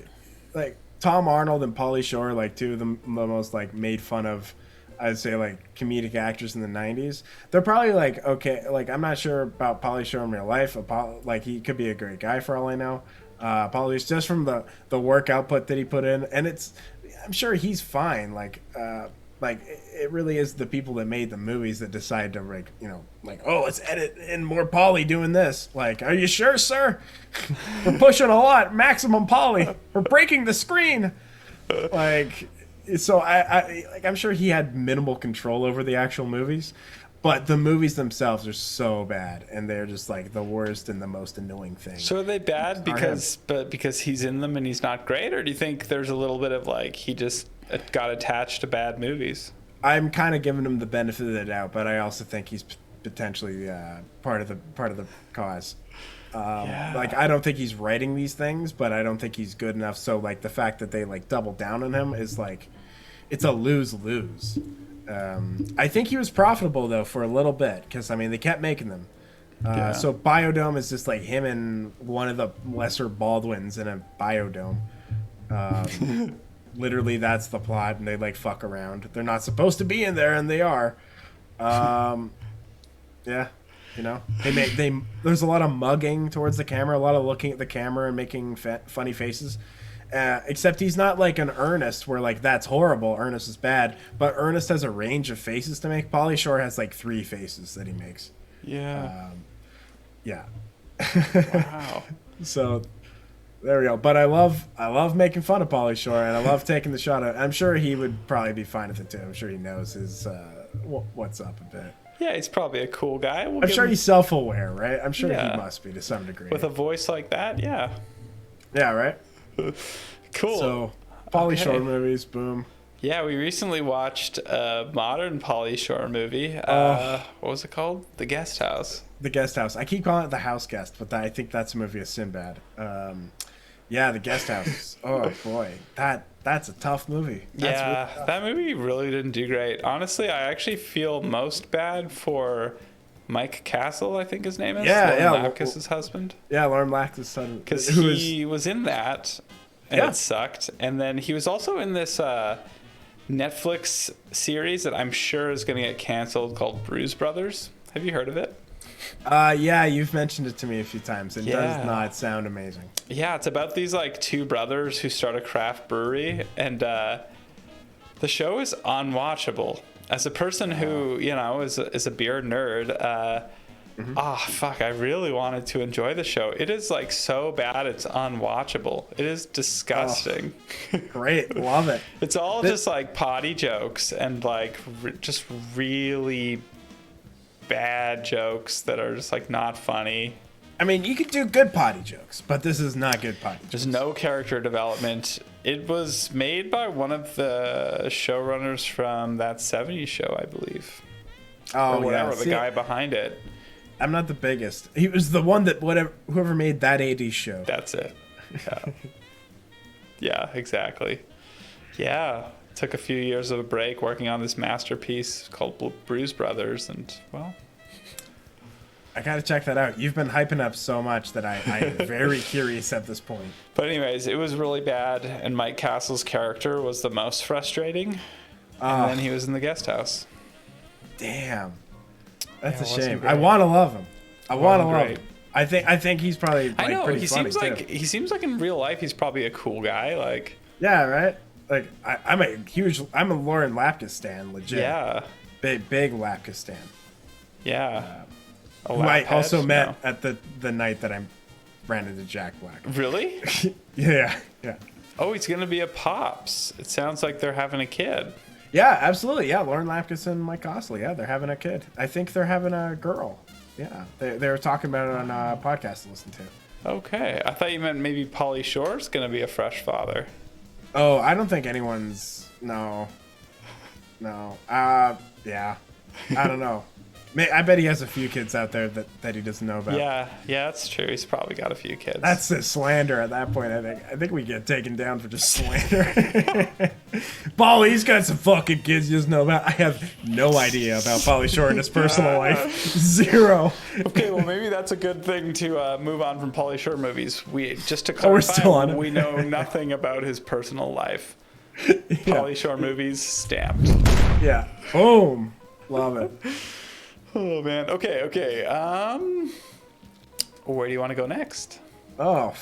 Tom Arnold and Pauly Shore, like, two of the most, like, made fun of, I'd say, like, comedic actors in the 90s. They're probably, like, okay, like, I'm not sure about Pauly Shore in real life. Like, he could be a great guy for all I know. Pauly's just from the work output that he put in, and I'm sure he's fine. Like, it really is the people that made the movies that decide to, like, you know, like, oh, let's edit in more Pauly doing this. Like, are you sure, sir? We're pushing a lot. Maximum Pauly. We're breaking the screen. Like, so I'm sure he had minimal control over the actual movies, but the movies themselves are so bad, and they're just, like, the worst and the most annoying thing. So are they bad because he's in them and he's not great, or do you think there's a little bit of, like, he just got attached to bad movies? I'm kind of giving him the benefit of the doubt, but I also think he's potentially part of the cause. Like, I don't think he's writing these things, but I don't think he's good enough. So, like, the fact that they, like, double down on him is, like, it's a lose-lose. I think he was profitable, though, for a little bit, because, I mean, they kept making them. So Biodome is just, like, him and one of the lesser Baldwins in a biodome. Literally, that's the plot, and they, like, fuck around. They're not supposed to be in there, and they are. Yeah, you know, there's a lot of mugging towards the camera, a lot of looking at the camera and making funny faces. Except he's not like an Ernest, where, like, that's horrible. Ernest is bad, but Ernest has a range of faces to make. Pauly Shore has, like, 3 faces that he makes. Yeah. Yeah. Wow. So there we go. But I love making fun of Pauly Shore, and I love taking the shot at. I'm sure he would probably be fine with it too. I'm sure he knows his what's up a bit. Yeah, he's probably a cool guy. I'm sure he's self-aware, right? I'm sure he must be to some degree. With a voice like that, yeah. Yeah, right? Cool. So, Pauly Shore movies, boom. Yeah, we recently watched a modern Pauly Shore movie. What was it called? The Guest House. The Guest House. I keep calling it The House Guest, but I think that's a movie of Sinbad. Yeah, The Guest House. Oh, boy. That's a tough movie. That's really tough. That movie really didn't do great. Honestly, I actually feel most bad for Mike Castle, I think his name is. Lauren Lapkus' husband. Yeah, Lauren Lapkus' son. Because he was in that, and it sucked. And then he was also in this Netflix series that I'm sure is going to get canceled called Bruise Brothers. Have you heard of it? Yeah, you've mentioned it to me a few times. It does not sound amazing. Yeah, it's about these, like, 2 brothers who start a craft brewery, and the show is unwatchable. As a person who, you know, is a beer nerd, I really wanted to enjoy the show. It is, like, so bad it's unwatchable. It is disgusting. Great, love it. It's all just, like, potty jokes and, like, just really bad jokes that are just, like, not funny. I mean, you could do good potty jokes, but this is not good potty jokes. There's no character development. It was made by one of the showrunners from That 70s Show, I believe. Oh, or whatever, the guy behind it. I'm not the biggest. He was the one that whoever made That 80s Show. That's it. Yeah. Yeah, exactly. Yeah. Took a few years of a break working on this masterpiece called Bruise Brothers, and, well, I gotta check that out. You've been hyping up so much that I'm very curious at this point. But anyways, it was really bad, and Mike Castle's character was the most frustrating. And then he was in The Guest House. Damn, that's Yeah, a it wasn't shame. great. I want to love him. I want to Wasn't love great. him. I think he's probably like I know pretty he funny seems too. like in real life he's probably a cool guy. Like, Yeah, right. Like I'm a Lauren Lapkus stan, legit. yeah, Big Lapkus stan. yeah. A Who I laphead? also met No. at the night that I ran into Jack Black. Really? Yeah. Oh, he's gonna be a pops. It sounds like they're having a kid. Yeah, absolutely. Yeah, Lauren Lapkus and Mike Osley. Yeah, they're having a kid. I think they're having a girl. Yeah, they were talking about it on a podcast to listen to. Okay, I thought you meant maybe Pauly Shore's gonna be a fresh father. Oh, I don't think anyone's. No. Yeah. I don't know. I bet he has a few kids out there that he doesn't know about. Yeah, that's true. He's probably got a few kids. That's a slander at that point, I think. I think we get taken down for just slander. Pauly, he's got some fucking kids he doesn't know about. I have no idea about Pauly Shore and his personal life. Zero. Okay, well maybe that's a good thing to move on from Pauly Shore movies. We just to clarify, we're still on it. we know nothing about his personal life. Pauly Shore movies stamped. Yeah. Boom. Love it. Oh man. Okay. Where do you want to go next? Oh,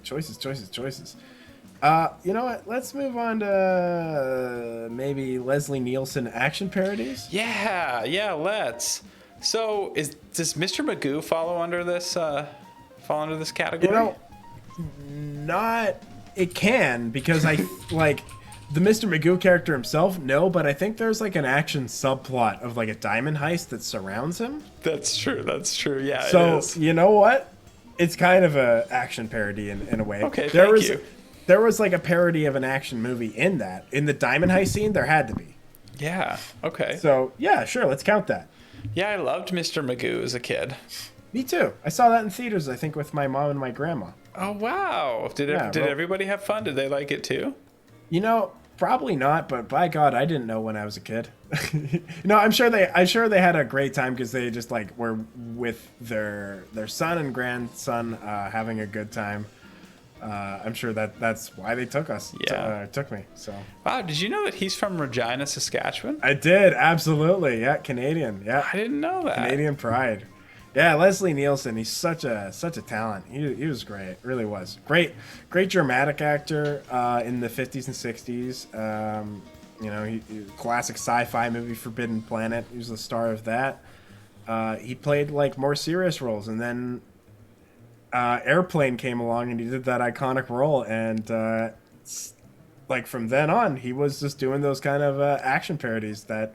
choices. You know what? Let's move on to maybe Leslie Nielsen action parodies. Yeah. Let's. So, does Mr. Magoo fall under this category? You know, not. It can because I like the Mr. Magoo character himself. No, but I think there's like an action subplot of like a diamond heist that surrounds him. That's true. Yeah. So it is. you know what? It's kind of a action parody in a way. Okay. There Thank you. There was like a parody of an action movie in that. In the diamond heist scene, there had to be. Yeah. Okay. So yeah, sure. Let's count that. Yeah, I loved Mr. Magoo as a kid. Me too. I saw that in theaters, I think, with my mom and my grandma. Oh wow! Did everybody have fun? Did they like it too? You know, probably not, but by God, I didn't know when I was a kid. No, I'm sure they had a great time because they just like were with their son and grandson having a good time. I'm sure that's why they took us. Yeah. Took me. So. Wow! Did you know that he's from Regina, Saskatchewan? I did, absolutely. Yeah, Canadian. Yeah. I didn't know that. Canadian pride. Yeah, Leslie Nielsen. He's such a talent. He was great. Really was great dramatic actor in the 50s and 60s. You know, he classic sci-fi movie Forbidden Planet. He was the star of that. He played like more serious roles, and then Airplane came along and he did that iconic role, and like from then on, he was just doing those kind of action parodies that.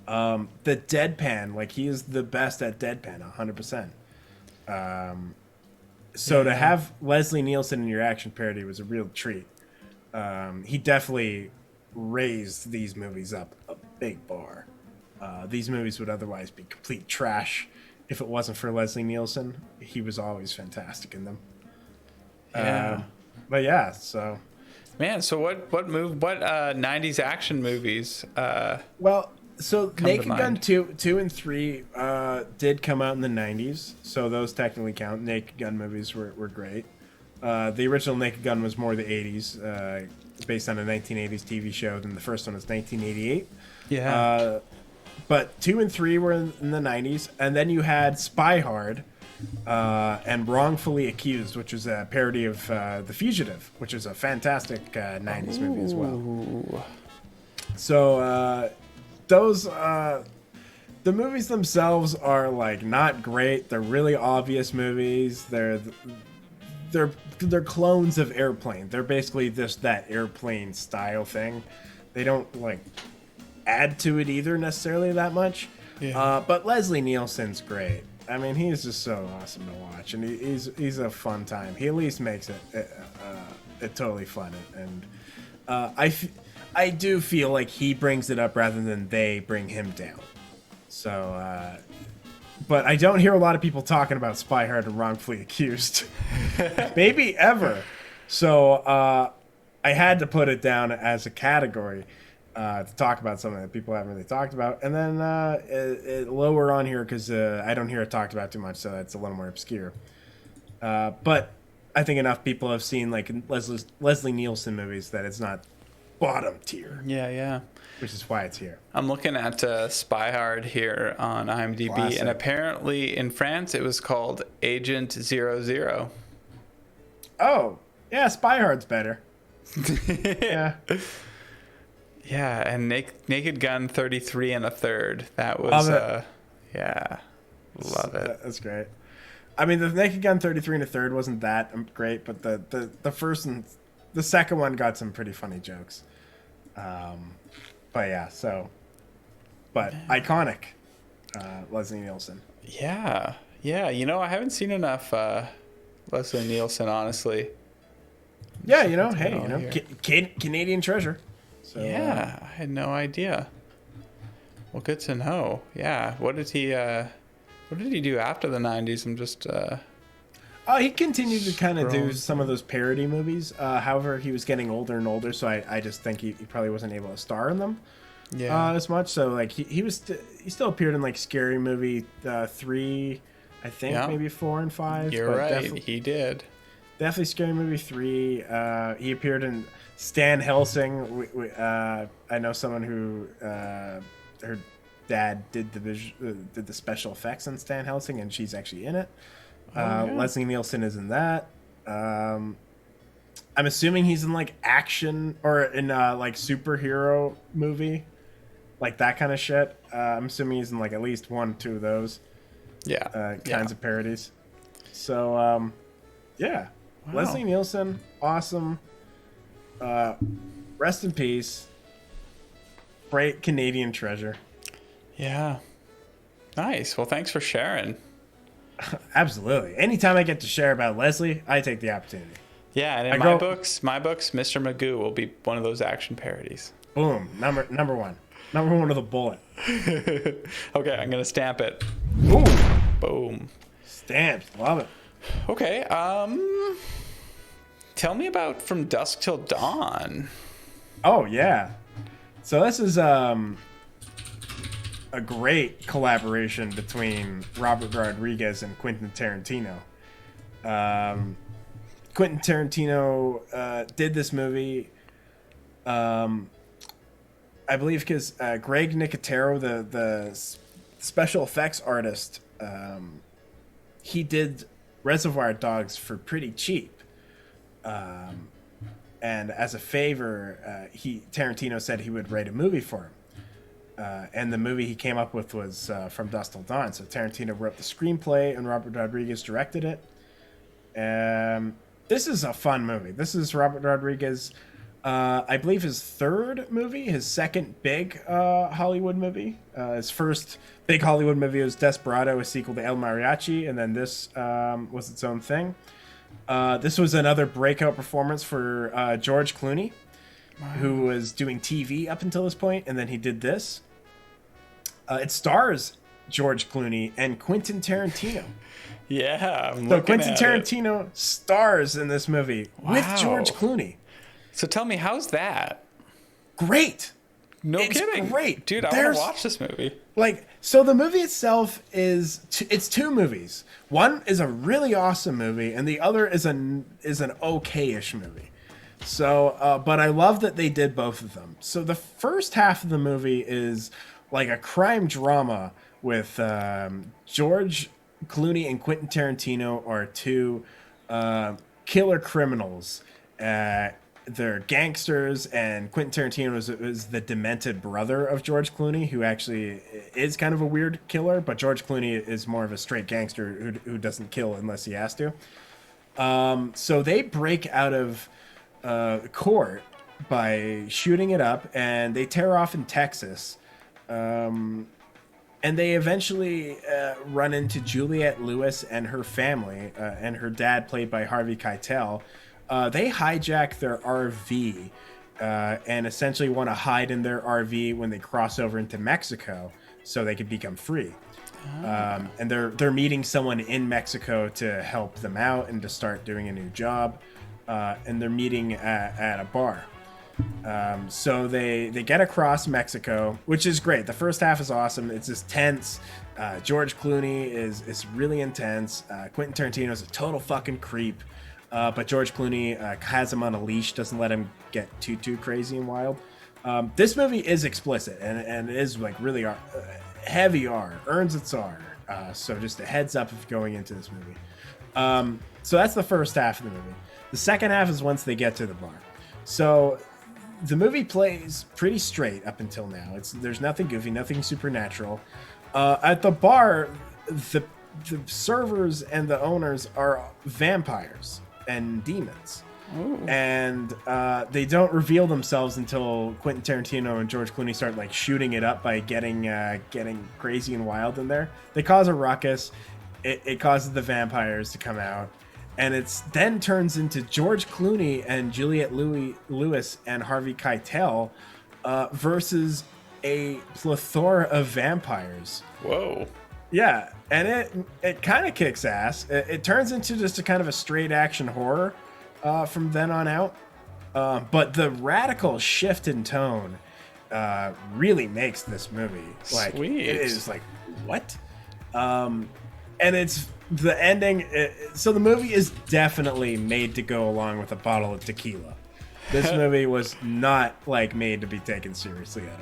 The deadpan, like he is the best at deadpan, 100%. So to have Leslie Nielsen in your action parody was a real treat. He definitely raised these movies up a big bar. These movies would otherwise be complete trash if it wasn't for Leslie Nielsen. He was always fantastic in them. Yeah. But yeah, so. Man, so what 90s action movies? Well. So Naked Gun mind. 2 and 3 did come out in the 90s, so those technically count. Naked Gun movies were great. The original Naked Gun was more the 80s, based on a 1980s TV show. Then the first one was 1988. Yeah. But 2 and 3 were in the 90s, and then you had Spy Hard and Wrongfully Accused, which was a parody of The Fugitive, which is a fantastic 90s movie as well. So... those the movies themselves are like not great. They're really obvious movies. They're clones of Airplane. They're basically just that Airplane style thing. They don't like add to it either necessarily that much. Yeah. But Leslie Nielsen's great. I mean, he's just so awesome to watch, and he's a fun time. He at least makes it totally fun, and I do feel like he brings it up rather than they bring him down. So, but I don't hear a lot of people talking about Spy Hard and Wrongfully Accused. Maybe ever. So, I had to put it down as a category to talk about something that people haven't really talked about. And then lower on here because I don't hear it talked about too much, so it's a little more obscure. But I think enough people have seen like Leslie Nielsen movies that it's not bottom tier, Yeah. which is why it's here. I'm looking at Spy Hard here on IMDb, Classic. and apparently in France it was called Agent 00. Oh, yeah, Spy Hard's better. Yeah. Yeah, and Naked Gun 33 and a third. That was, Love it. Yeah, love it. That's great. I mean, the Naked Gun 33 and a third wasn't that great, but the first and the second one got some pretty funny jokes. But yeah, but iconic, Leslie Nielsen. Yeah. I haven't seen enough Leslie Nielsen, honestly. Yeah, Canadian treasure. So, yeah, I had no idea. Well, good to know. Yeah, what did he do after the 90s? I'm just he continued to kind of do some of those parody movies. However, he was getting older and older, so I just think he probably wasn't able to star in them as much. So like he still appeared in like Scary Movie 3, I think maybe 4 and 5. You're right, he did. Definitely Scary Movie 3. He appeared in Stan Helsing. I know someone who her dad did the special effects on Stan Helsing, and she's actually in it. Leslie Nielsen is in that. I'm assuming he's in like action or in like superhero movie, like that kind of shit. I'm assuming he's in like at least 1 or 2 of those. Kinds of parodies. So yeah. Wow. Leslie Nielsen, awesome. Rest in peace. Great Canadian treasure. Yeah. Nice. Well, thanks for sharing. Absolutely. Anytime I get to share about Leslie, I take the opportunity. Yeah, and in my books, Mr. Magoo will be one of those action parodies. Boom. Number one. Number 1 with a bullet. Okay, I'm gonna stamp it. Ooh. Boom. Stamped. Love it. Okay. Tell me about From Dusk Till Dawn. Oh yeah. So this is a great collaboration between Robert Rodriguez and Quentin Tarantino. Quentin Tarantino did this movie, I believe, because Greg Nicotero, the special effects artist, he did Reservoir Dogs for pretty cheap. And as a favor, Tarantino said he would write a movie for him. And the movie he came up with was From Dusk Till Dawn. So Tarantino wrote the screenplay and Robert Rodriguez directed it. This is a fun movie. This is Robert Rodriguez, I believe his 3rd movie, his 2nd big Hollywood movie. His first big Hollywood movie was Desperado, a sequel to El Mariachi, and then this was its own thing. This was another breakout performance for George Clooney, who was doing TV up until this point, and then he did this. It stars George Clooney and Quentin Tarantino. Yeah, so Quentin Tarantino stars in this movie with George Clooney. So tell me, how's that? Great. It's kidding. Great. Dude, I want to watch this movie. So the movie itself it's 2 movies. One is a really awesome movie, and the other is an okay-ish movie. So, but I love that they did both of them. So the first half of the movie is like a crime drama with George Clooney and Quentin Tarantino are 2 killer criminals. They're gangsters, and Quentin Tarantino is the demented brother of George Clooney, who actually is kind of a weird killer, but George Clooney is more of a straight gangster who doesn't kill unless he has to. So they break out of court by shooting it up, and they tear off in Texas. And they eventually run into Juliette Lewis and her family, and her dad, played by Harvey Keitel. They hijack their RV and essentially want to hide in their RV when they cross over into Mexico so they could become free. And they're meeting someone in Mexico to help them out and to start doing a new job. And they're meeting at a bar. So they get across Mexico, which is great. The first half is awesome. It's just tense. George Clooney is really intense. Quentin Tarantino is a total fucking creep. but George Clooney has him on a leash, doesn't let him get too crazy and wild. This movie is explicit and is like really heavy R, earns its R. So just a heads up if you're going into this movie. So that's the first half of the movie. The second half is once they get to the bar. So the movie plays pretty straight up until now. There's nothing goofy, nothing supernatural. At the bar, the servers and the owners are vampires and demons. Ooh. And they don't reveal themselves until Quentin Tarantino and George Clooney start like shooting it up by getting crazy and wild in there. They cause a ruckus. It causes the vampires to come out, and it then turns into George Clooney and Juliette Lewis and Harvey Keitel versus a plethora of vampires. Whoa. Yeah, and it kind of kicks ass. It turns into just a kind of a straight action horror from then on out. But the radical shift in tone really makes this movie like Sweet. It is like what? And it's the ending. So the movie is definitely made to go along with a bottle of tequila. This movie was not like made to be taken seriously at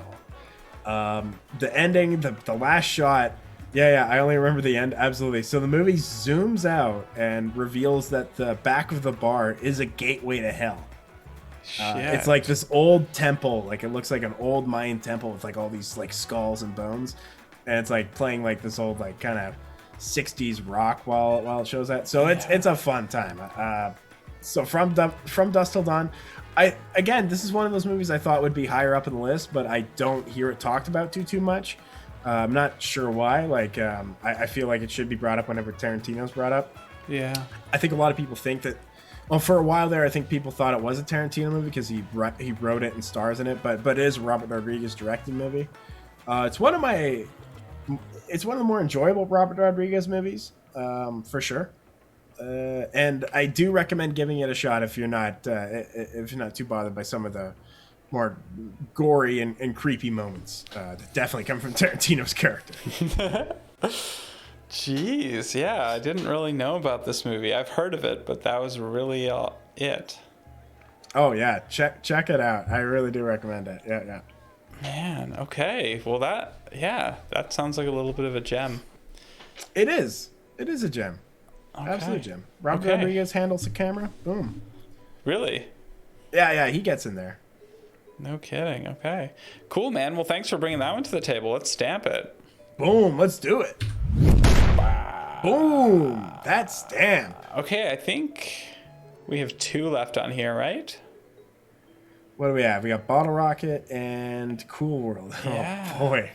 all. The ending, the last shot. Yeah, I only remember the end. Absolutely. So the movie zooms out and reveals that the back of the bar is a gateway to hell. It's like this old temple. Like it looks like an old Mayan temple with like all these like skulls and bones. And it's like playing like this old like kind of 60s rock while it shows that. So it's a fun time. So from Dusk Till Dawn, this is one of those movies I thought would be higher up in the list, but I don't hear it talked about too much. I'm not sure why. Like I feel like it should be brought up whenever Tarantino's brought up. Yeah. I think a lot of people think that. Well, for a while there, I think people thought it was a Tarantino movie because he wrote it and stars in it, but it is a Robert Rodriguez directed movie. It's one of the more enjoyable Robert Rodriguez movies, for sure. And I do recommend giving it a shot if you're not too bothered by some of the more gory and creepy moments that definitely come from Tarantino's character. Jeez, yeah, I didn't really know about this movie. I've heard of it, but that was really it. Oh yeah, check it out. I really do recommend it. Yeah. Man, okay. Well, that sounds like a little bit of a gem. It is. It is a gem. Okay. Absolute gem. Robert Rodriguez handles the camera. Boom. Really? Yeah, he gets in there. No kidding. Okay. Cool, man. Well, thanks for bringing that one to the table. Let's stamp it. Boom. Let's do it. Boom. That's stamp. Okay, I think we have 2 left on here, right? What do we have? We got Bottle Rocket and Cool World. Yeah. Oh, boy.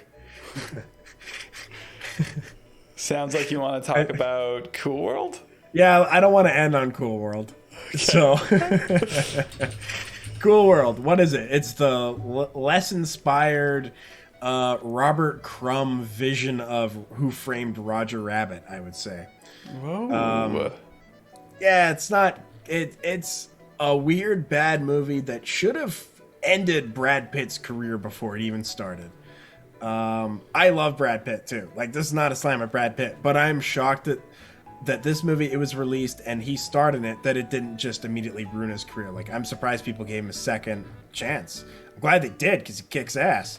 Sounds like you want to talk about Cool World? Yeah, I don't want to end on Cool World. Okay. So, Cool World, what is it? It's the less inspired Robert Crumb vision of Who Framed Roger Rabbit, I would say. Whoa. Yeah, it's not... It's a weird, bad movie that should have ended Brad Pitt's career before it even started. I love Brad Pitt, too. Like, this is not a slam at Brad Pitt, but I'm shocked that this movie, it was released and he starred in it, that it didn't just immediately ruin his career. Like, I'm surprised people gave him a second chance. I'm glad they did, because he kicks ass.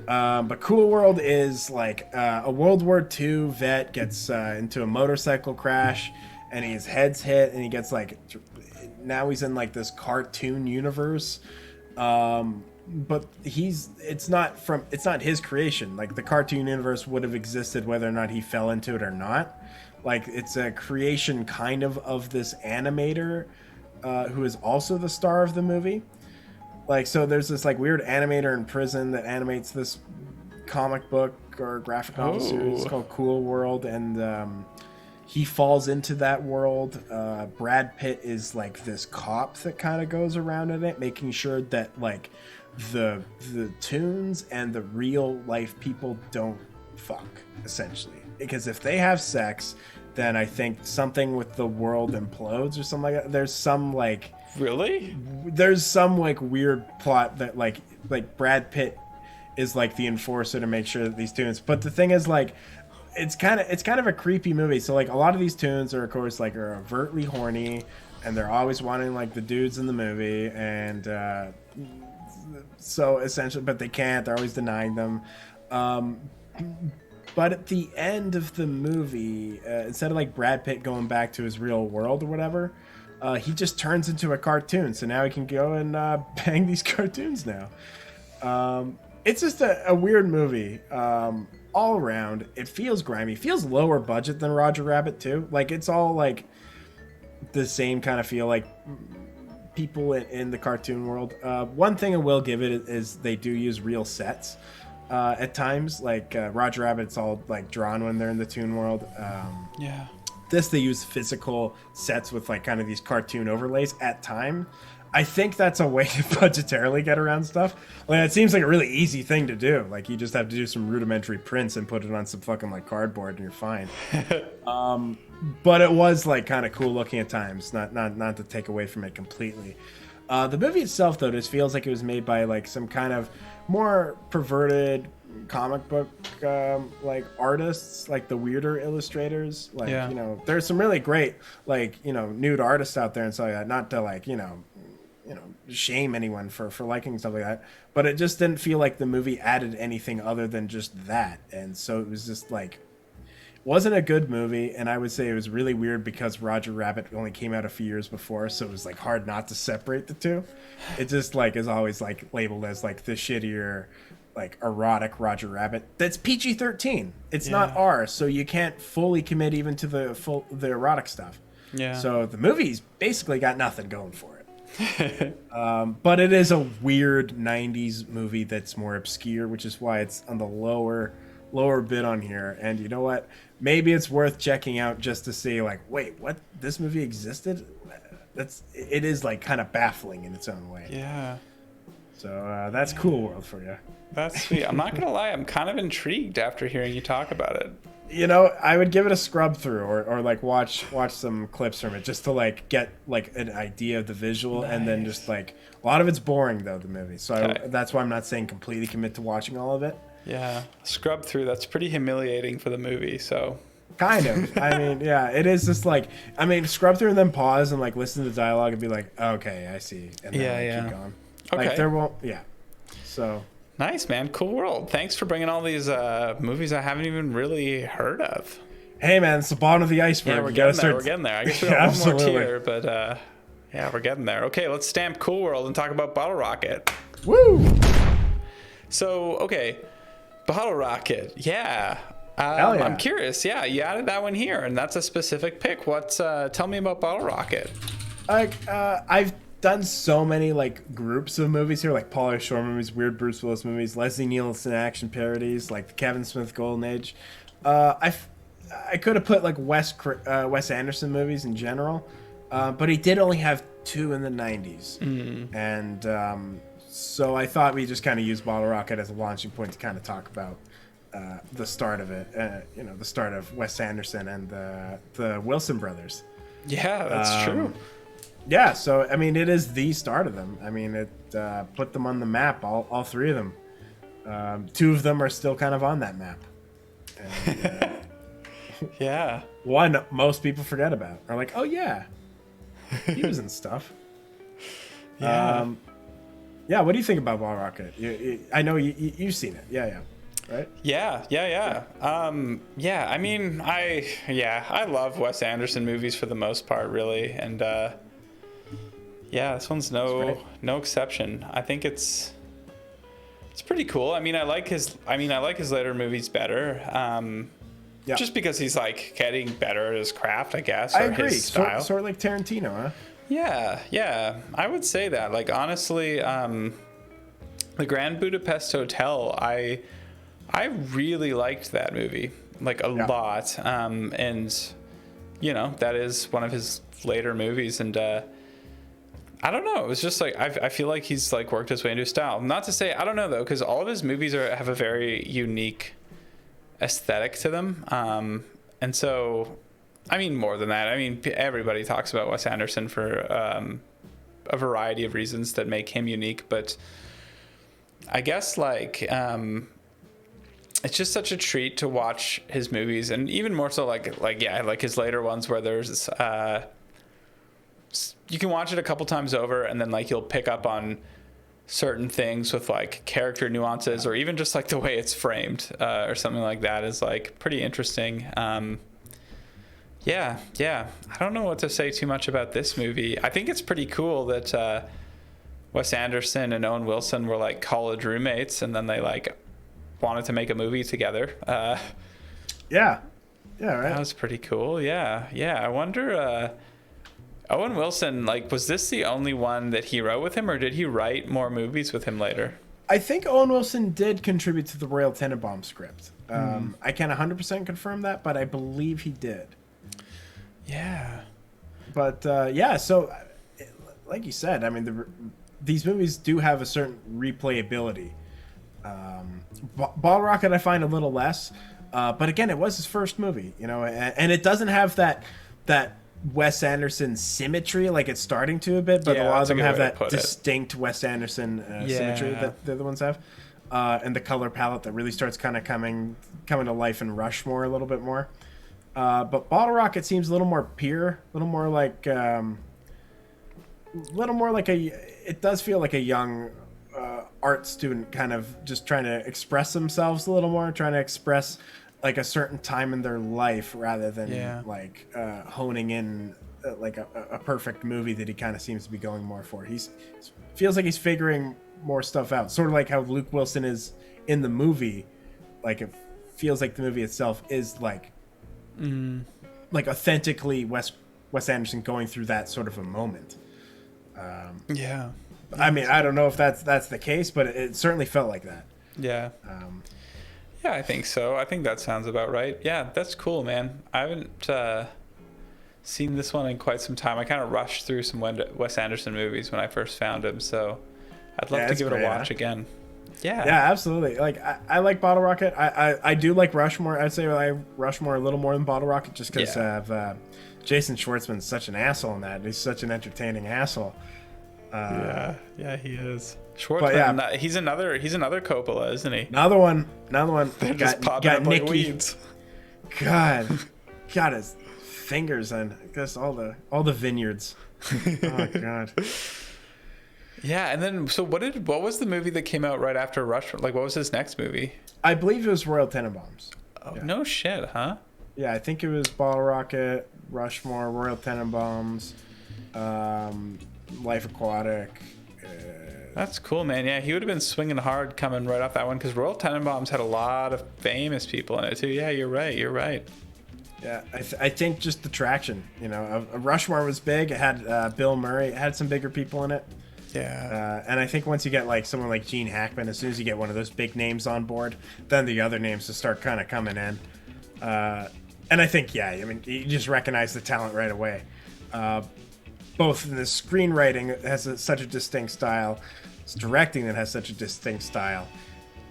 But Cool World is like a World War II vet gets into a motorcycle crash, and his head's hit, and he gets like... Now he's in like this cartoon universe. But it's not his creation. Like, the cartoon universe would have existed whether or not he fell into it or not. Like, it's a creation kind of this animator who is also the star of the movie. Like, so there's this like weird animator in prison that animates this comic book or graphic novel series called Cool World, and he falls into that world. Brad Pitt is like this cop that kind of goes around in it, making sure that like the tunes and the real life people don't fuck, essentially. Because if they have sex, then I think something with the world implodes or something like that. There's some like... Really? There's some like weird plot that like Brad Pitt is like the enforcer to make sure that these tunes... But the thing is, like, it's kind of a creepy movie. So like a lot of these tunes are, of course, like, are overtly horny. and they're always wanting like the dudes in the movie, and so essentially, but they can't. They're always denying them. Um, but at the end of the movie, instead of like Brad Pitt going back to his real world or whatever, he just turns into a cartoon. So now he can go and bang these cartoons now. It's just a weird movie. All around, it feels grimy. Feels lower budget than Roger Rabbit too. Like it's all like the same kind of feel, like people in the cartoon world. One thing I will give it is they do use real sets at times. Like Roger Rabbit's all like drawn when they're in the toon world. Yeah. This they use physical sets with like kind of these cartoon overlays at time. I think that's a way to budgetarily get around stuff. Like it seems like a really easy thing to do. Like you just have to do some rudimentary prints and put it on some fucking like cardboard and you're fine. But it was like kind of cool looking at times. Not to take away from it completely. The movie itself though just feels like it was made by like some kind of more perverted comic book like artists, like the weirder illustrators. Like you know, there's some really great like nude artists out there and stuff like that. Not to like shame anyone for liking stuff like that, but it just didn't feel like the movie added anything other than just that. And so it was just like wasn't a good movie. And I would say it was really weird because Roger Rabbit only came out a few years before, so it was like hard not to separate the two. It just like is always like labeled as like the shittier like erotic Roger Rabbit that's PG-13. It's not R, so you can't fully commit even to the erotic stuff. So the movie's basically got nothing going for it. But it is a weird 90s movie that's more obscure, which is why it's on the lower bit on here. And you know what, maybe it's worth checking out just to see like, wait, what, this movie existed? It is like kind of baffling in its own way. So that's Cool World for you. That's sweet. I'm not gonna lie, I'm kind of intrigued after hearing you talk about it. I would give it a scrub through or like watch some clips from it just to like get like an idea of the visual. And then just like a lot of it's boring though, the movie. So that's why I'm not saying completely commit to watching all of it. Scrub through, that's pretty humiliating for the movie. So kind of. I mean, yeah, it is just like, I mean, scrub through and then pause and like listen to the dialogue and be like, okay, I see. And then keep going. Like there won't so nice, man. Cool World. Thanks for bringing all these movies I haven't even really heard of. Hey, man, it's the bottom of the iceberg. Yeah, we're getting there. I guess we got one more tier, but yeah, we're getting there. Okay, let's stamp Cool World and talk about Bottle Rocket. Woo! So, okay, Bottle Rocket. Yeah. I'm curious. Yeah, you added that one here, and that's a specific pick. Tell me about Bottle Rocket. I've done so many like groups of movies here, like Pauly Shore movies, weird Bruce Willis movies, Leslie Nielsen action parodies, like the Kevin Smith Golden Age. I could have put like Wes Anderson movies in general, but he did only have 2 in the 90s. And so I thought we just kind of use Bottle Rocket as a launching point to kind of talk about the start of it, the start of Wes Anderson and the Wilson brothers. Yeah, that's true. Yeah, so I mean, it is the start of them. I mean, it put them on the map. All 3 of them. 2 of them are still kind of on that map. And, yeah. One most people forget about. Are like, oh yeah, he was in stuff. Yeah. Yeah. What do you think about Bottle Rocket? I know you've seen it. Yeah. Right? Yeah. I mean, I love Wes Anderson movies for the most part, really, and this one's no exception. I think it's pretty cool. I mean, I like his later movies better. Just because he's like getting better at his craft, I guess. I agree. His style. Sort of like Tarantino, huh? Yeah. I would say that. Like honestly, the Grand Budapest Hotel, I really liked that movie, like a lot. And that is one of his later movies, and I don't know. It was just like I feel like he's like worked his way into his style. Not to say I don't know though, because all of his movies have a very unique aesthetic to them. And so, I mean, more than that, I mean, everybody talks about Wes Anderson for a variety of reasons that make him unique. But I guess like it's just such a treat to watch his movies, and even more so like his later ones where there's you can watch it a couple times over, and then like you'll pick up on certain things with like character nuances, or even just like the way it's framed, or something like that is like pretty interesting. Yeah. I don't know what to say too much about this movie. I think it's pretty cool that Wes Anderson and Owen Wilson were like college roommates, and then they like wanted to make a movie together. Yeah, right. That was pretty cool. Yeah. I wonder, Owen Wilson, like, was this the only one that he wrote with him, or did he write more movies with him later? I think Owen Wilson did contribute to the Royal Tenenbaum script. I can't 100% confirm that, but I believe he did. Yeah. But so like you said, I mean, these movies do have a certain replayability. Bottle Rocket I find a little less, but again, it was his first movie, and it doesn't have that Wes Anderson symmetry like it's starting to a bit, but a lot of them have that distinct Wes Anderson symmetry that the other ones have, and the color palette that really starts kind of coming to life in Rushmore a little bit more. But Bottle Rocket seems a little more pure, a little more like it does feel like a young art student kind of just trying to express themselves a little more, trying to express like a certain time in their life rather than honing in like a perfect movie that he kind of seems to be going more for. Feels like he's figuring more stuff out, sort of like how Luke Wilson is in the movie. Like it feels like the movie itself is like authentically Wes Anderson going through that sort of a moment. I mean, I don't know if that's the case, but it certainly felt like that. Yeah. Yeah, I think so. I think that sounds about right. Yeah, that's cool, man. I haven't seen this one in quite some time. I kind of rushed through some Wes Anderson movies when I first found him, so I'd love to give it a watch again. Yeah, absolutely. Like I like Bottle Rocket. I do like Rushmore. I'd say I like Rushmore a little more than Bottle Rocket, just because of Jason Schwartzman's such an asshole in that. He's such an entertaining asshole. Yeah, he is. Schwartzman, he's another Coppola, isn't he? Another one. They're just popping up like weeds. God, his fingers on just all the vineyards. Oh God. Yeah, and then so what was the movie that came out right after Rushmore? Like, what was his next movie? I believe it was Royal Tenenbaums. Oh, no shit, huh? Yeah, I think it was Bottle Rocket, Rushmore, Royal Tenenbaums, Life Aquatic. That's cool, man. Yeah, he would have been swinging hard coming right off that one, because Royal Tenenbaums had a lot of famous people in it too. Yeah, you're right. Yeah, I think just the traction. Rushmore was big. It had Bill Murray. It had some bigger people in it. Yeah. And I think once you get like someone like Gene Hackman, as soon as you get one of those big names on board, then the other names just start kind of coming in. And I think, I mean, you just recognize the talent right away. Both in the screenwriting that has such a distinct style, it's directing that has such a distinct style,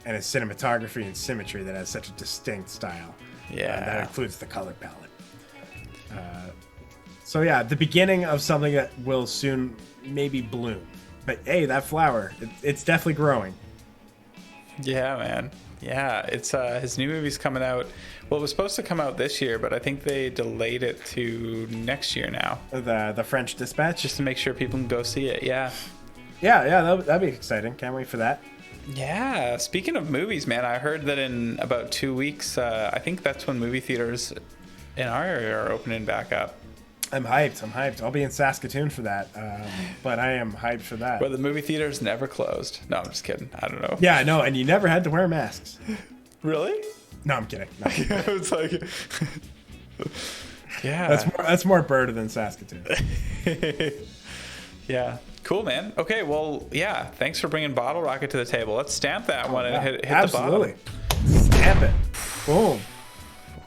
and it's cinematography and symmetry that has such a distinct style. Yeah. That includes the color palette. The beginning of something that will soon maybe bloom. But hey, that flower, it's definitely growing. Yeah, man. Yeah, it's his new movie's coming out. Well, it was supposed to come out this year, but I think they delayed it to next year now. The French Dispatch? Just to make sure people can go see it, yeah. Yeah, that'd be exciting. Can't wait for that. Yeah, speaking of movies, man, I heard that in about 2 weeks, I think that's when movie theaters in our area are opening back up. I'm hyped. I'll be in Saskatoon for that, but I am hyped for that. Where the movie theaters never closed. No, I'm just kidding. I don't know. Yeah, no, and you never had to wear masks. Really? No, I'm kidding. No. It's like, yeah. That's more Berta than Saskatoon. Yeah. Cool, man. Okay, well, yeah. Thanks for bringing Bottle Rocket to the table. Let's stamp that one and hit the bottom. Absolutely. Stamp it. Boom.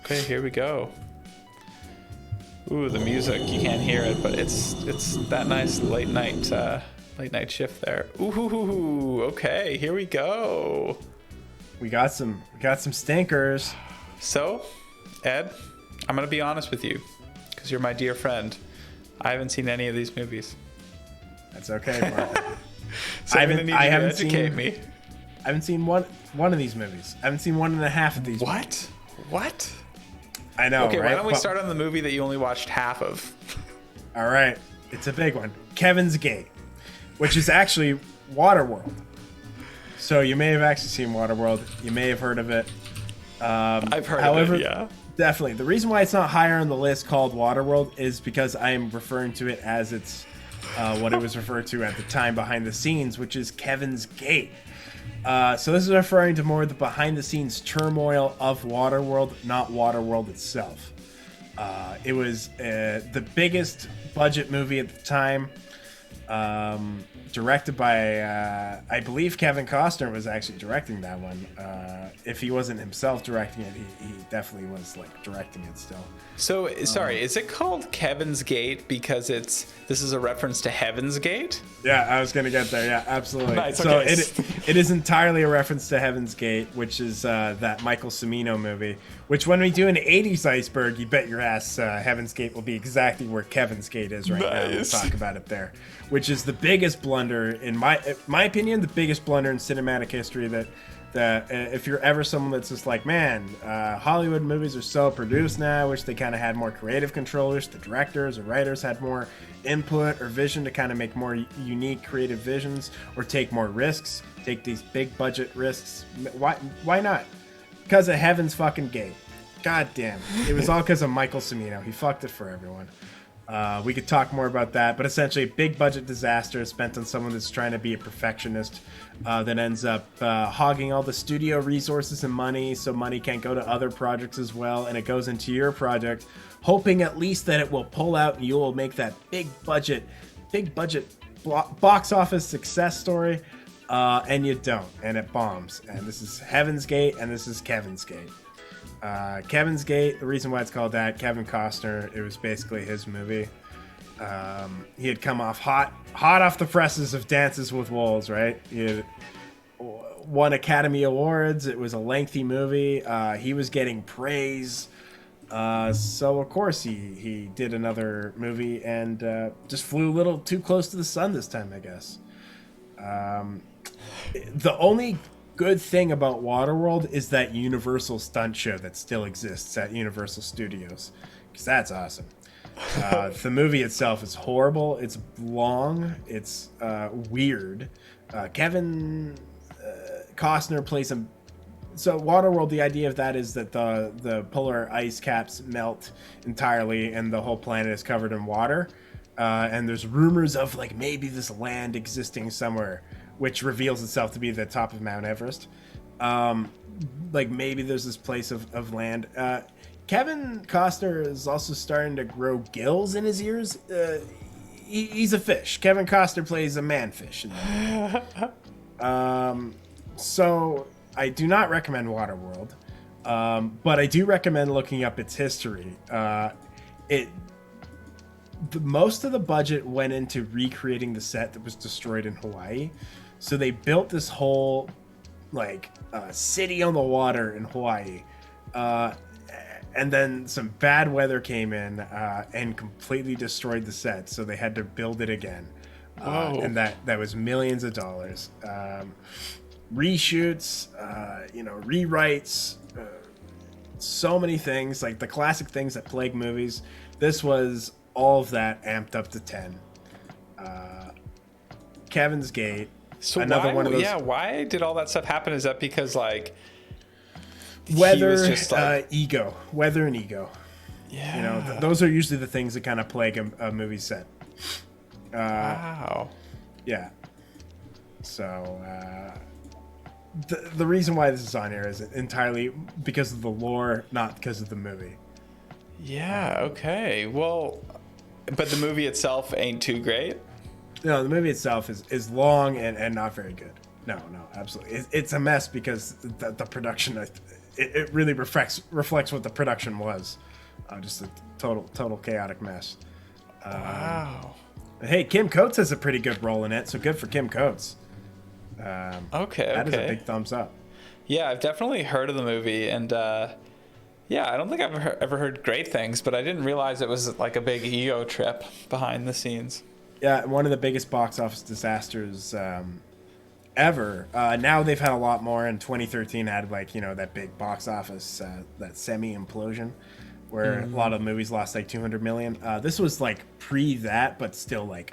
Okay, here we go. Ooh, the music, you can't hear it, but it's that nice late night shift there. Ooh, okay, here we go. We got some stinkers. So, Ed, I'm gonna be honest with you, because you're my dear friend. I haven't seen any of these movies. That's okay, Mark. So I'm gonna need you to educate me. I haven't seen one of these movies. I haven't seen 1.5 of these. What? I know. Okay, right? why don't we start on the movie that you only watched half of? All right. It's a big one. Kevin's Gate, which is actually Waterworld. So you may have actually seen Waterworld. You may have heard of it. I've heard of it, yeah. Definitely. The reason why it's not higher on the list called Waterworld is because I am referring to it as it's what it was referred to at the time behind the scenes, which is Kevin's Gate. So this is referring to more the behind the scenes turmoil of Waterworld, not Waterworld itself. It was the biggest budget movie at the time. Directed by, I believe Kevin Costner was actually directing that one. If he wasn't himself directing it, he definitely was like directing it still. So, sorry, is it called Kevin's Gate because this is a reference to Heaven's Gate? Yeah, I was gonna get there. Yeah, absolutely. Nice, so okay. it is entirely a reference to Heaven's Gate, which is that Michael Cimino movie. Which when we do an '80s Iceberg, you bet your ass Heaven's Gate will be exactly where Kevin's Gate is right now. We'll talk about it there, which is the biggest blunder in my opinion, the biggest blunder in cinematic history. That if you're ever someone that's just like, man, Hollywood movies are so produced now, I wish they kind of had more creative controllers, the directors or writers had more input or vision to kind of make more unique creative visions or take more risks, take these big budget risks. Why not? Because of Heaven's fucking Gate. God damn. It was all because of Michael Cimino. He fucked it for everyone. We could talk more about that, but essentially a big budget disaster spent on someone that's trying to be a perfectionist that ends up hogging all the studio resources and money, so money can't go to other projects as well, and it goes into your project, hoping at least that it will pull out and you will make that big budget box office success story, and you don't, and it bombs. And this is Heaven's Gate, and this is Kevin's Gate. Kevin's Gate, the reason why it's called that, Kevin Costner, it was basically his movie. He had come off hot off the presses of Dances with Wolves, right? He had won Academy Awards. It was a lengthy movie. He was getting praise. So of course he did another movie and just flew a little too close to the sun this time, I guess. The only good thing about Waterworld is that Universal stunt show that still exists at Universal Studios, because that's awesome. The movie itself is horrible. It's long. It's weird. Kevin Costner plays him. So Waterworld, the idea of that is that the polar ice caps melt entirely and the whole planet is covered in water. And there's rumors of like maybe this land existing somewhere, which reveals itself to be the top of Mount Everest. Like maybe there's this place of land. Kevin Costner is also starting to grow gills in his ears. He's a fish. Kevin Costner plays a manfish in that movie. So I do not recommend Waterworld, but I do recommend looking up its history. Most of the budget went into recreating the set that was destroyed in Hawaii. So they built this whole city on the water in Hawaii. And then some bad weather came in and completely destroyed the set. So they had to build it again. And that was millions of dollars. Reshoots, rewrites, so many things, like the classic things that plague movies. This was all of that amped up to 10. Kevin's Gate. So one of those. Yeah, why did all that stuff happen? Is that because weather, ego, weather and ego? Yeah, those are usually the things that kind of plague a movie set. Wow. Yeah. So the reason why this is on here is entirely because of the lore, not because of the movie. Yeah. Okay. Well, but the movie itself ain't too great. No, the movie itself is long and not very good. No, absolutely. It's a mess because the production, it really reflects what the production was. Just a total chaotic mess. Wow. Hey, Kim Coates has a pretty good role in it, so good for Kim Coates. Okay. That is a big thumbs up. Yeah, I've definitely heard of the movie, and yeah, I don't think I've ever heard great things, but I didn't realize it was like a big ego trip behind the scenes. Yeah, one of the biggest box office disasters ever. Now they've had a lot more. In 2013 had that big box office, that semi-implosion. where a lot of movies lost like 200 million. This was like pre that, but still like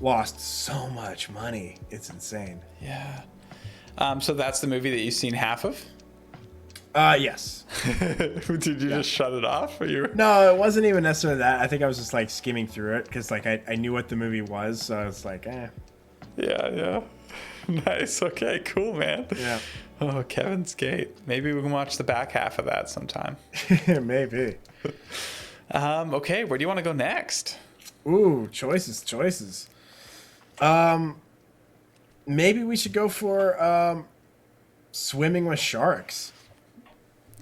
lost so much money. It's insane. Yeah. So that's the movie that you've seen half of? Yes. Did you just shut it off? Or you were... No, it wasn't even necessarily that. I think I was just like skimming through it because like I knew what the movie was, so I was like, eh. Yeah. Nice. Okay, cool, man. Yeah. Oh, Kevin's Gate. Maybe we can watch the back half of that sometime. Maybe. Okay, where do you want to go next? Ooh, choices. Maybe we should go for Swimming with Sharks.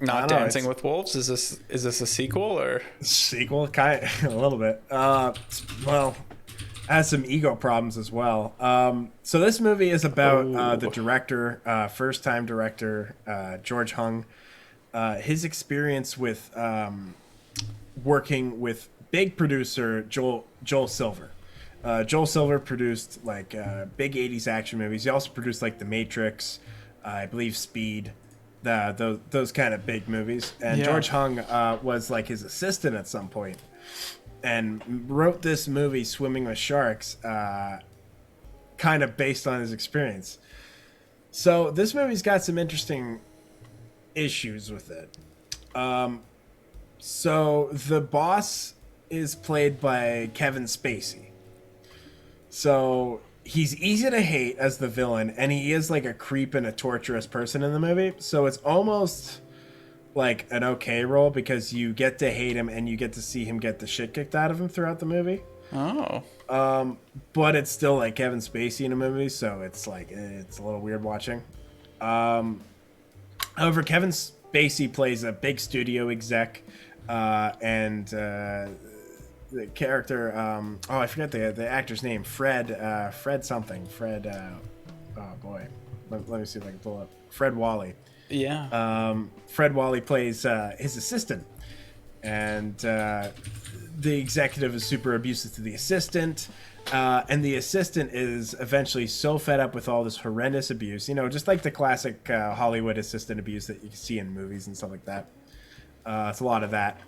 Not Dancing with Wolves? Is this a sequel or sequel? Kind of, a little bit. Well, has some ego problems as well. So this movie is about the director, first-time director, George Hung. His experience with working with big producer Joel Silver. Joel Silver produced like big 80s action movies. He also produced like The Matrix, I believe Speed, those kind of big movies. And George Hung was like his assistant at some point and wrote this movie, Swimming with Sharks, kind of based on his experience. So this movie's got some interesting issues with it. So the boss is played by Kevin Spacey. So he's easy to hate as the villain, and he is like a creep and a torturous person in the movie. So it's almost like an okay role because you get to hate him and you get to see him get the shit kicked out of him throughout the movie. Oh. But it's still like Kevin Spacey in a movie, so it's like it's a little weird watching. However, Kevin Spacey plays a big studio exec, and the character, I forget the actor's name, Fred something. Oh boy, let me see if I can pull up. Fred Wally. Yeah. Fred Wally plays his assistant, and the executive is super abusive to the assistant, and the assistant is eventually so fed up with all this horrendous abuse, just like the classic Hollywood assistant abuse that you can see in movies and stuff like that. It's a lot of that.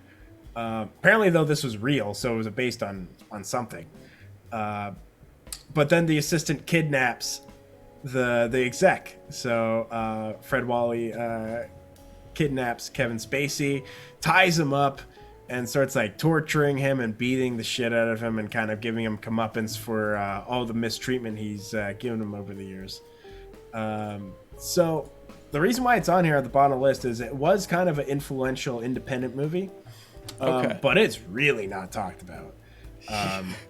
Apparently, though, this was real, so it was based on something. But then the assistant kidnaps the exec. So Fred Wally kidnaps Kevin Spacey, ties him up, and starts like torturing him and beating the shit out of him and kind of giving him comeuppance for all the mistreatment he's given him over the years. So the reason why it's on here at the bottom of the list is it was kind of an influential independent movie. But it's really not talked about.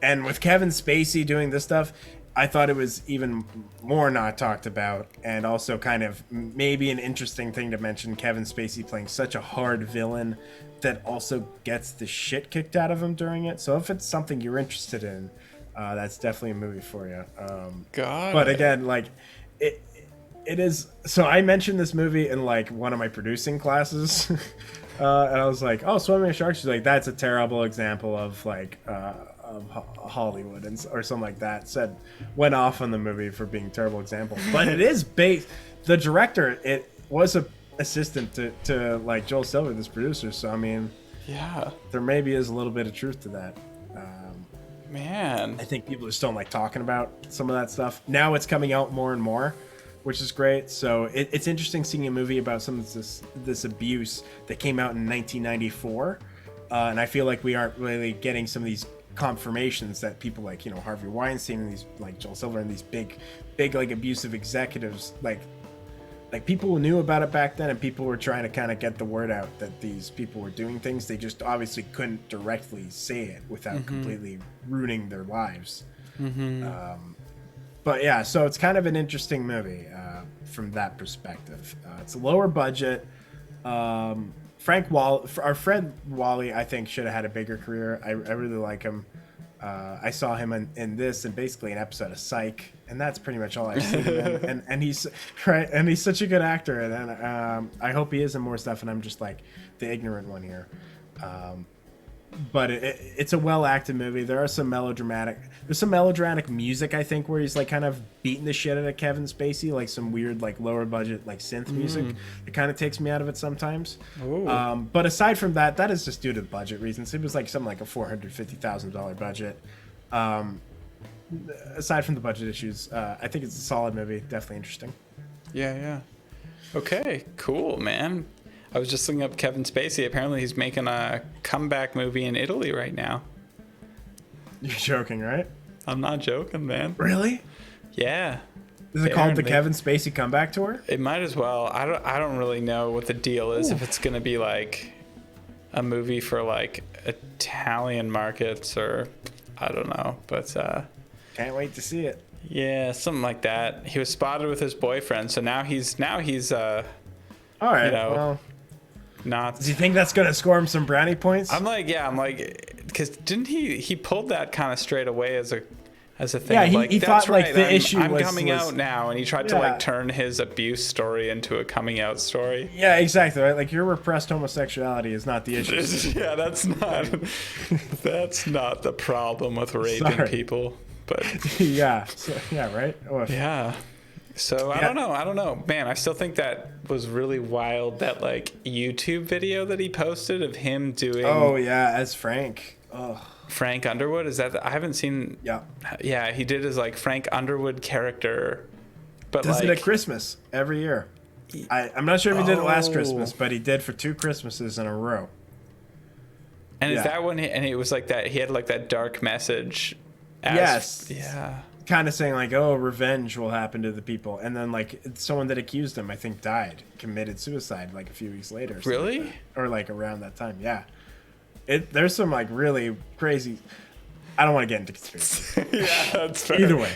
And with Kevin Spacey doing this stuff, I thought it was even more not talked about, and also kind of maybe an interesting thing to mention, Kevin Spacey playing such a hard villain that also gets the shit kicked out of him during it. So if it's something you're interested in, that's definitely a movie for you. But again, like it is. So I mentioned this movie in like one of my producing classes. And I was like, "Oh, Swimming with Sharks." She's like, "That's a terrible example of like of Hollywood or something like that." Went off on the movie for being a terrible example, but it is based. The director, it was a assistant to like Joel Silver, this producer. So I mean, yeah, there maybe is a little bit of truth to that. Man, I think people just don't like talking about some of that stuff. Now it's coming out more and more, which is great. So it's interesting seeing a movie about some of this abuse that came out in 1994, and I feel like we aren't really getting some of these confirmations that people like Harvey Weinstein and these like Joel Silver and these big like abusive executives like people knew about it back then, and people were trying to kind of get the word out that these people were doing things. They just obviously couldn't directly say it without completely ruining their lives. But yeah, so it's kind of an interesting movie from that perspective. It's a lower budget. Fred Wally, I think, should have had a bigger career. I really like him. I saw him in this and basically an episode of Psych, and that's pretty much all I've seen him in. And he's right, and he's such a good actor. And I hope he is in more stuff. And I'm just like the ignorant one here. but it's a well acted movie. There's some melodramatic music, I think, where he's like kind of beating the shit out of Kevin Spacey, like some weird like lower budget like synth music. It kind of takes me out of it sometimes. But aside from that, that is just due to budget reasons. It was like something like a $450,000 budget. Aside from the budget issues, I think it's a solid movie. Definitely interesting. Yeah. Okay, cool, man. I was just looking up Kevin Spacey. Apparently he's making a comeback movie in Italy right now. You're joking, right? I'm not joking, man. Really? Yeah. Is it called the Kevin Spacey Comeback Tour? It might as well. I don't really know what the deal is. If it's going to be like a movie for like Italian markets or I don't know. But can't wait to see it. Yeah, something like that. He was spotted with his boyfriend, so now he's all right. Well, not. Do you think that's gonna score him some brownie points? I'm like, because didn't he pulled that kind of straight away as a thing? Yeah, like, he that's thought like right, the issue I'm was coming out now, and he tried to Yeah. like turn his abuse story into a coming out story. Yeah, exactly. Right. Like your repressed homosexuality is not the issue. Yeah, that's not the problem with raping people. But yeah, right. Yeah. So I don't know, man. I still think that was really wild. That like YouTube video that he posted of him doing. Oh yeah, as Frank. Oh. Frank Underwood, is that? I haven't seen. Yeah. Yeah, he did his like Frank Underwood character, but does like it at Christmas every year. I'm not sure if he did it last Christmas, but he did for 2 Christmases in a row. And is that when and it was like that? He had like that dark message. Yes. Yeah. Kind of saying like, oh, revenge will happen to the people, and then like someone that accused him, I think, died, committed suicide like a few weeks later. Really? Or like around that time. Yeah. There's some like really crazy. I don't want to get into conspiracy. Yeah, that's fair. Either way,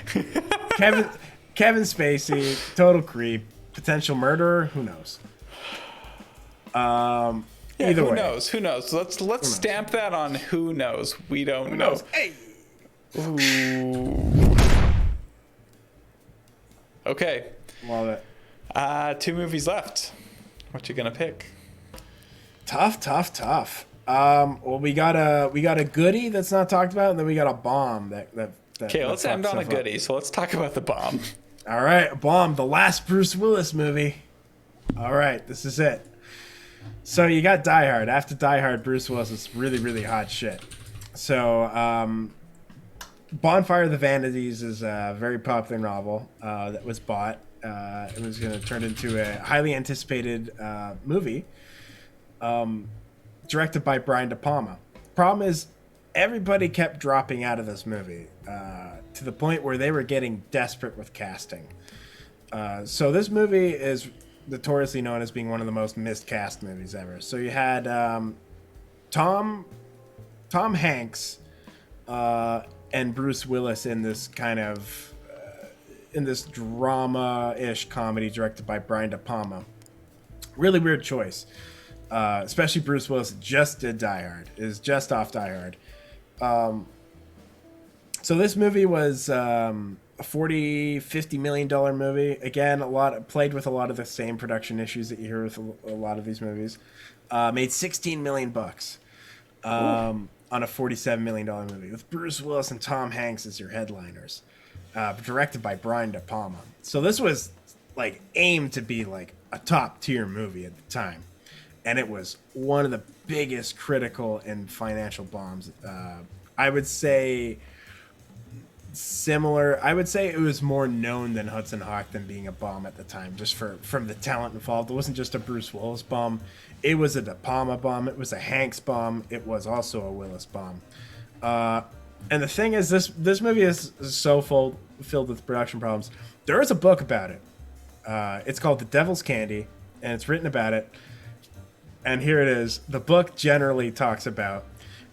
Kevin Spacey, total creep, potential murderer. Who knows? Yeah, either way. Who knows? Let's stamp that on who knows. We don't know. Hey. Ooh. Okay. Love it. 2 movies left. What you gonna pick? Tough. Well, we got a goodie that's not talked about, and then we got a bomb that. Okay, let's end on a goodie. So let's talk about the bomb. All right, bomb, the last Bruce Willis movie. All right, this is it. So you got Die Hard. After Die Hard, Bruce Willis is really, really hot shit. So, Bonfire of the Vanities is a very popular novel that was bought. It was going to turn into a highly anticipated movie directed by Brian De Palma. Problem is, everybody kept dropping out of this movie to the point where they were getting desperate with casting. So this movie is notoriously known as being one of the most miscast movies ever. So you had Tom Hanks and Bruce Willis in this kind of in this drama-ish comedy directed by Brian De Palma. Really weird choice, especially Bruce Willis just did Die Hard, is just off Die Hard. So this movie was a $40-50 million movie. Again, played with a lot of the same production issues that you hear with a lot of these movies. Made $16 million on a $47 million movie with Bruce Willis and Tom Hanks as your headliners. Directed by Brian De Palma. So this was like aimed to be like a top tier movie at the time, and it was one of the biggest critical and financial bombs. I would say similar. I would say it was more known than Hudson Hawk than being a bomb at the time, just from the talent involved. It wasn't just a Bruce Willis bomb. It was a De Palma bomb. It was a Hanks bomb. It was also a Willis bomb. And the thing is, this movie is so filled with production problems. There is a book about it. It's called The Devil's Candy, and it's written about it. And here it is. The book generally talks about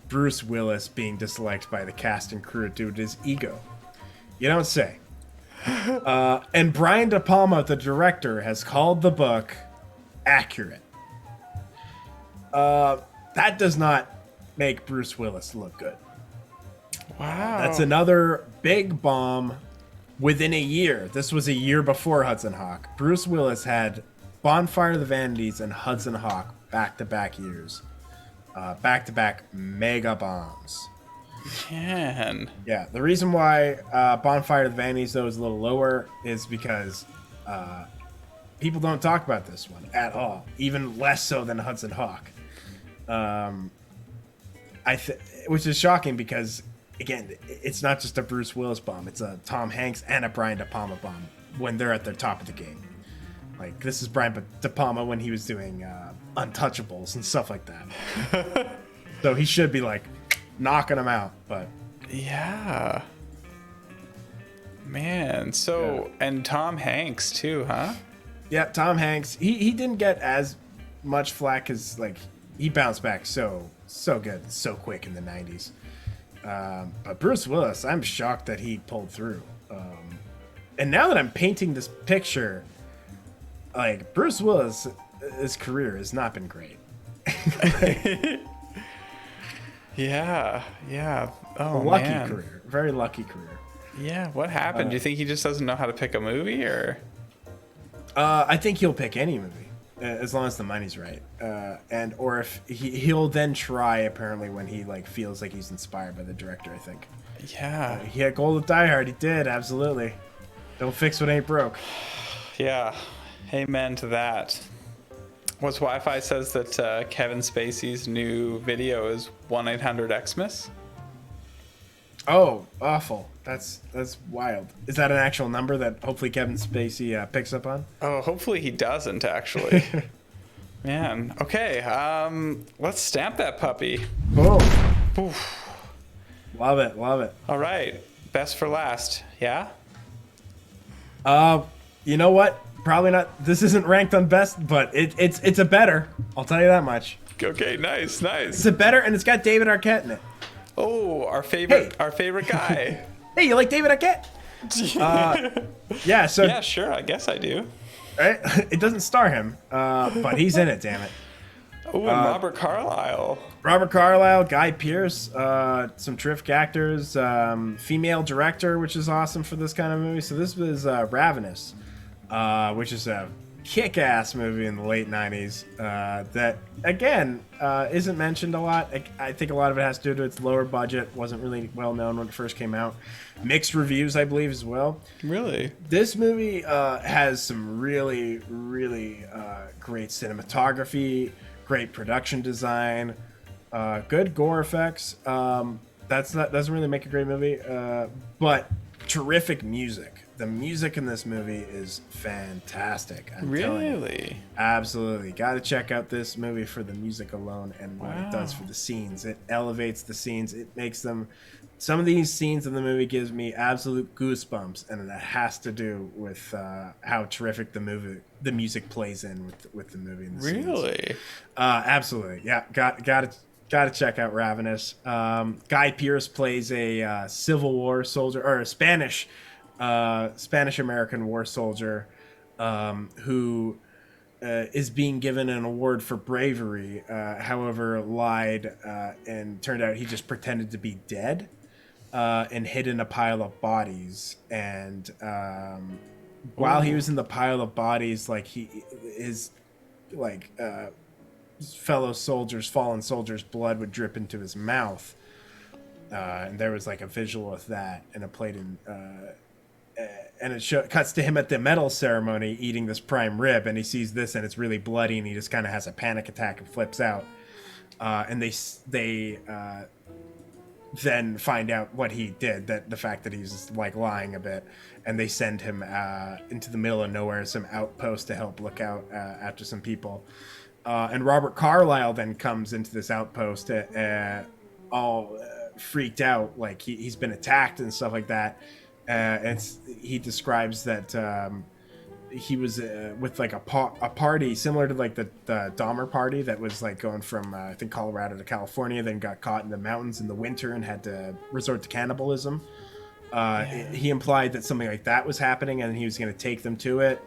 Bruce Willis being disliked by the cast and crew due to his ego. You don't say. And Brian De Palma, the director, has called the book accurate. That does not make Bruce Willis look good. Wow. That's another big bomb within a year. This was a year before Hudson Hawk. Bruce Willis had Bonfire of the Vanities and Hudson Hawk back-to-back years. back-to-back mega bombs. Man. Yeah, the reason why Bonfire of the Vanities, though, is a little lower is because people don't talk about this one at all, even less so than Hudson Hawk. Which is shocking because, again, it's not just a Bruce Willis bomb. It's a Tom Hanks and a Brian De Palma bomb when they're at their top of the game. Like, this is Brian De Palma when he was doing Untouchables and stuff like that. So he should be, like, knocking them out, but... Yeah. Man, so... Yeah. And Tom Hanks, too, huh? Yeah, Tom Hanks. He didn't get as much flack as, like, he bounced back so good, so quick in the 90s. But Bruce Willis, I'm shocked that he pulled through. And now that I'm painting this picture, like, Bruce Willis, his career has not been great. Yeah. Oh, lucky man. Career. Very lucky career. Yeah, what happened? Do you think he just doesn't know how to pick a movie, or? I think he'll pick any movie, as long as the money's right. Or if he'll then try, apparently, when he, like, feels like he's inspired by the director, I think. Yeah. He had gold with Die Hard. He did, absolutely. Don't fix what ain't broke. Yeah. Amen to that. What's Wi-Fi says that Kevin Spacey's new video is 1-800-XMIS? Oh, awful. That's wild. Is that an actual number that hopefully Kevin Spacey picks up on? Oh, hopefully he doesn't, actually. Man. Okay, let's stamp that puppy. Boom. Oof. Love it. All right. Best for last. Yeah? You know what? Probably not. This isn't ranked on best, but it's a better. I'll tell you that much. Okay, nice. It's a better, and it's got David Arquette in it. Oh, our favorite guy. Hey, you like David Arquette? Yeah. So yeah, sure. I guess I do. Right? It doesn't star him, but he's in it. Damn it. Oh, and Robert Carlyle. Guy Pearce, some terrific actors, female director, which is awesome for this kind of movie. So this was Ravenous. Which is a kick-ass movie in the late 90s that, again, isn't mentioned a lot. I think a lot of it has to do with its lower budget. Wasn't really well-known when it first came out. Mixed reviews, I believe, as well. Really? This movie has some really, really great cinematography, great production design, good gore effects. That doesn't really make a great movie, but terrific music. The music in this movie is fantastic. I'm really? Absolutely. Got to check out this movie for the music alone and what it does for the scenes. It elevates the scenes. It makes them... Some of these scenes in the movie gives me absolute goosebumps, and that has to do with how terrific the music plays in with the movie and the really? Scenes. Absolutely. Yeah, got to check out Ravenous. Guy Pearce plays a Civil War soldier, or a Spanish-American war soldier who is being given an award for bravery, however lied and turned out he just pretended to be dead and hid in a pile of bodies. And while he was in the pile of bodies, like his fellow soldiers, fallen soldiers' blood would drip into his mouth. And there was like a visual of that, and it played in... and it cuts to him at the medal ceremony eating this prime rib, and he sees this and it's really bloody, and he just kind of has a panic attack and flips out. And they then find out what he did, that the fact that he's like lying a bit, and they send him into the middle of nowhere, some outpost to help look out after some people. And Robert Carlyle then comes into this outpost all freaked out, like he's been attacked and stuff like that. He describes that he was with like a party similar to like the Dahmer party that was like going from I think Colorado to California, then got caught in the mountains in the winter and had to resort to cannibalism. He implied that something like that was happening, and he was going to take them to it.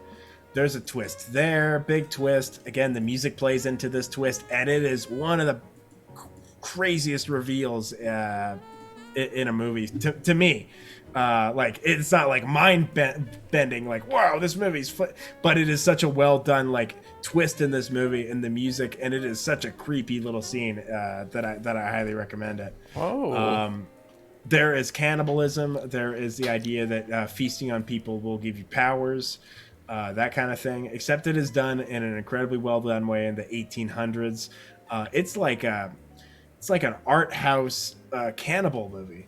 There's a twist there, big twist. Again, the music plays into this twist, and it is one of the craziest reveals in a movie to me. Like it's not like bending, like wow, this but it is such a well done like twist in this movie and the music, and it is such a creepy little scene that I highly recommend it. Oh. There is cannibalism. There is the idea that feasting on people will give you powers, that kind of thing. Except it is done in an incredibly well done way in the 1800s. It's like an art house cannibal movie.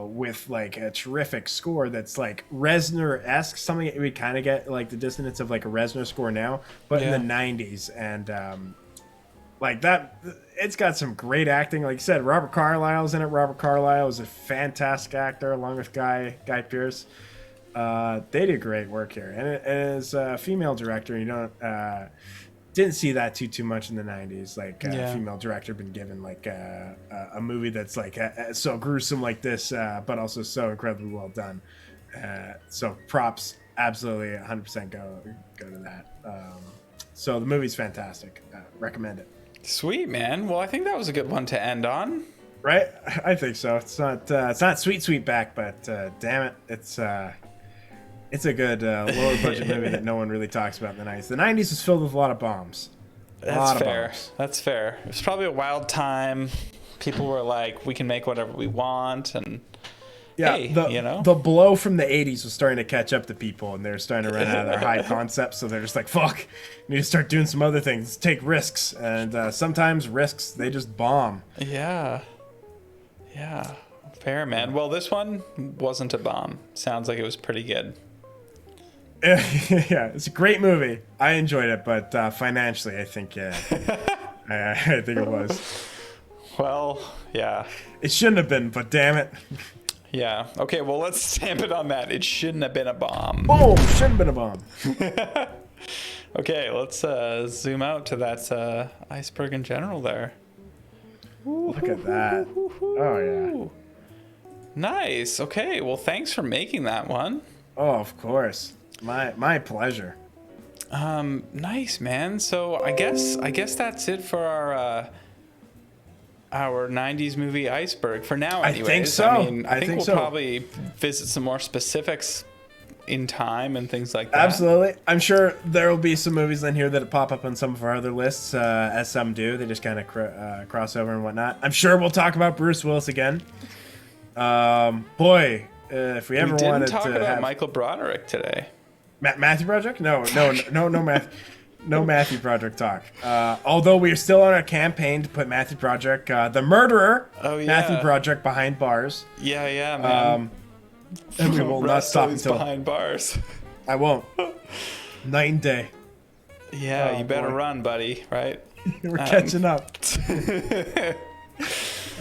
With like a terrific score that's like Reznor-esque, something that we kind of get like the dissonance of like a Reznor score now, but in the 90s. And like that, it's got some great acting. Like you said, Robert Carlyle's in it. Robert Carlyle is a fantastic actor along with Guy Pearce. They did great work here. And as a female director, you don't didn't see that too much in the 90s. Like a female director been given like a movie that's like so gruesome like this, but also so incredibly well done. So props, absolutely 100% go to that. So the movie's fantastic. Recommend it. Sweet, man. Well, I think that was a good one to end on. Right? I think so. It's not sweet back, but damn it, it's a good lower budget movie that no one really talks about in the 90s. The 90s was filled with a lot of bombs. That's fair. That's fair. It was probably a wild time. People were like, we can make whatever we want, and hey, the blow from the 80s was starting to catch up to people, and they're starting to run out of their high concepts, so they're just like, fuck, we need to start doing some other things, take risks, and sometimes risks, they just bomb. Yeah. Fair, man. Well, this one wasn't a bomb. Sounds like it was pretty good. Yeah, it's a great movie. I enjoyed it, but financially, I think I think it was. Well, yeah. It shouldn't have been, but damn it. Yeah. Okay, well, let's stamp it on that. It shouldn't have been a bomb. Boom! Shouldn't have been a bomb. Okay, let's zoom out to that iceberg in general there. Look at that. Oh, yeah. Nice. Okay, well, thanks for making that one. Oh, of course. My pleasure. Nice, man. So I guess that's it for our 90s movie Iceberg for now, anyways. I think so. I think we'll probably visit some more specifics in time and things like that. Absolutely. I'm sure there will be some movies in here that pop up on some of our other lists, as some do. They just kind of cross over and whatnot. I'm sure we'll talk about Bruce Willis again. Boy, if we ever wanted to... We didn't talk about Michael Broderick today. Matthew Broderick? No, Matthew Broderick talk. Although we are still on our campaign to put Matthew Broderick, the murderer, Matthew Broderick, behind bars. Yeah, man. And we will not stop until behind bars. I won't. Night and day. Yeah, you better run, buddy. Right? We're catching up.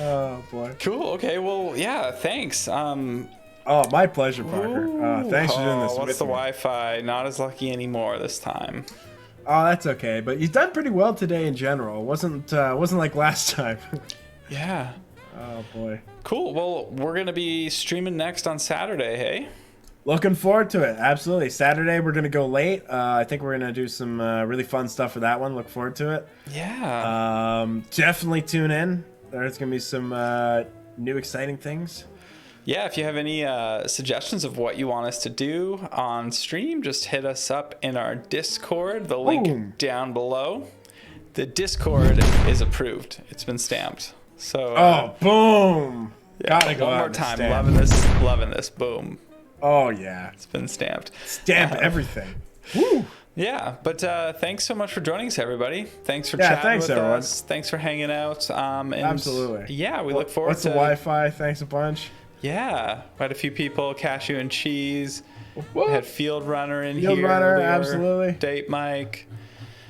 Oh boy. Cool. Okay. Well, yeah. Thanks. Oh, my pleasure, Parker. Thanks for doing this. What's the Wi-Fi? Not as lucky anymore this time. Oh, that's okay. But you've done pretty well today in general. It wasn't like last time. Yeah. Oh boy. Cool. Well, we're gonna be streaming next on Saturday. Hey. Looking forward to it. Absolutely. Saturday we're gonna go late. I think we're gonna do some really fun stuff for that one. Look forward to it. Yeah. Definitely tune in. There's gonna be some new exciting things. Yeah, if you have any suggestions of what you want us to do on stream, just hit us up in our Discord. The link down below. The Discord is approved. It's been stamped. So. Boom! Yeah, gotta go one more time. Loving this. Boom. Oh yeah. It's been stamped. Stamp everything. Woo! Yeah, but thanks so much for joining us, everybody. Thanks for chatting with everyone. us. Thanks for hanging out. And absolutely. Yeah, we look forward to... What's the Wi-Fi? Thanks a bunch. Yeah, we had a few people, Cashew and Cheese. We had Field Runner in here. Field Runner, absolutely. Date Mike.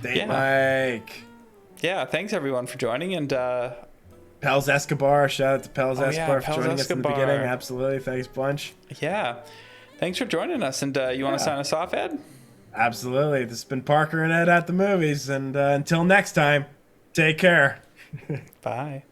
Mike. Yeah, thanks everyone for joining. And Pels Escobar. Shout out to Pels Escobar for joining us in the beginning. Absolutely. Thanks, bunch. Yeah. Thanks for joining us. And you want to sign us off, Ed? Absolutely. This has been Parker and Ed at the movies. And until next time, take care. Bye.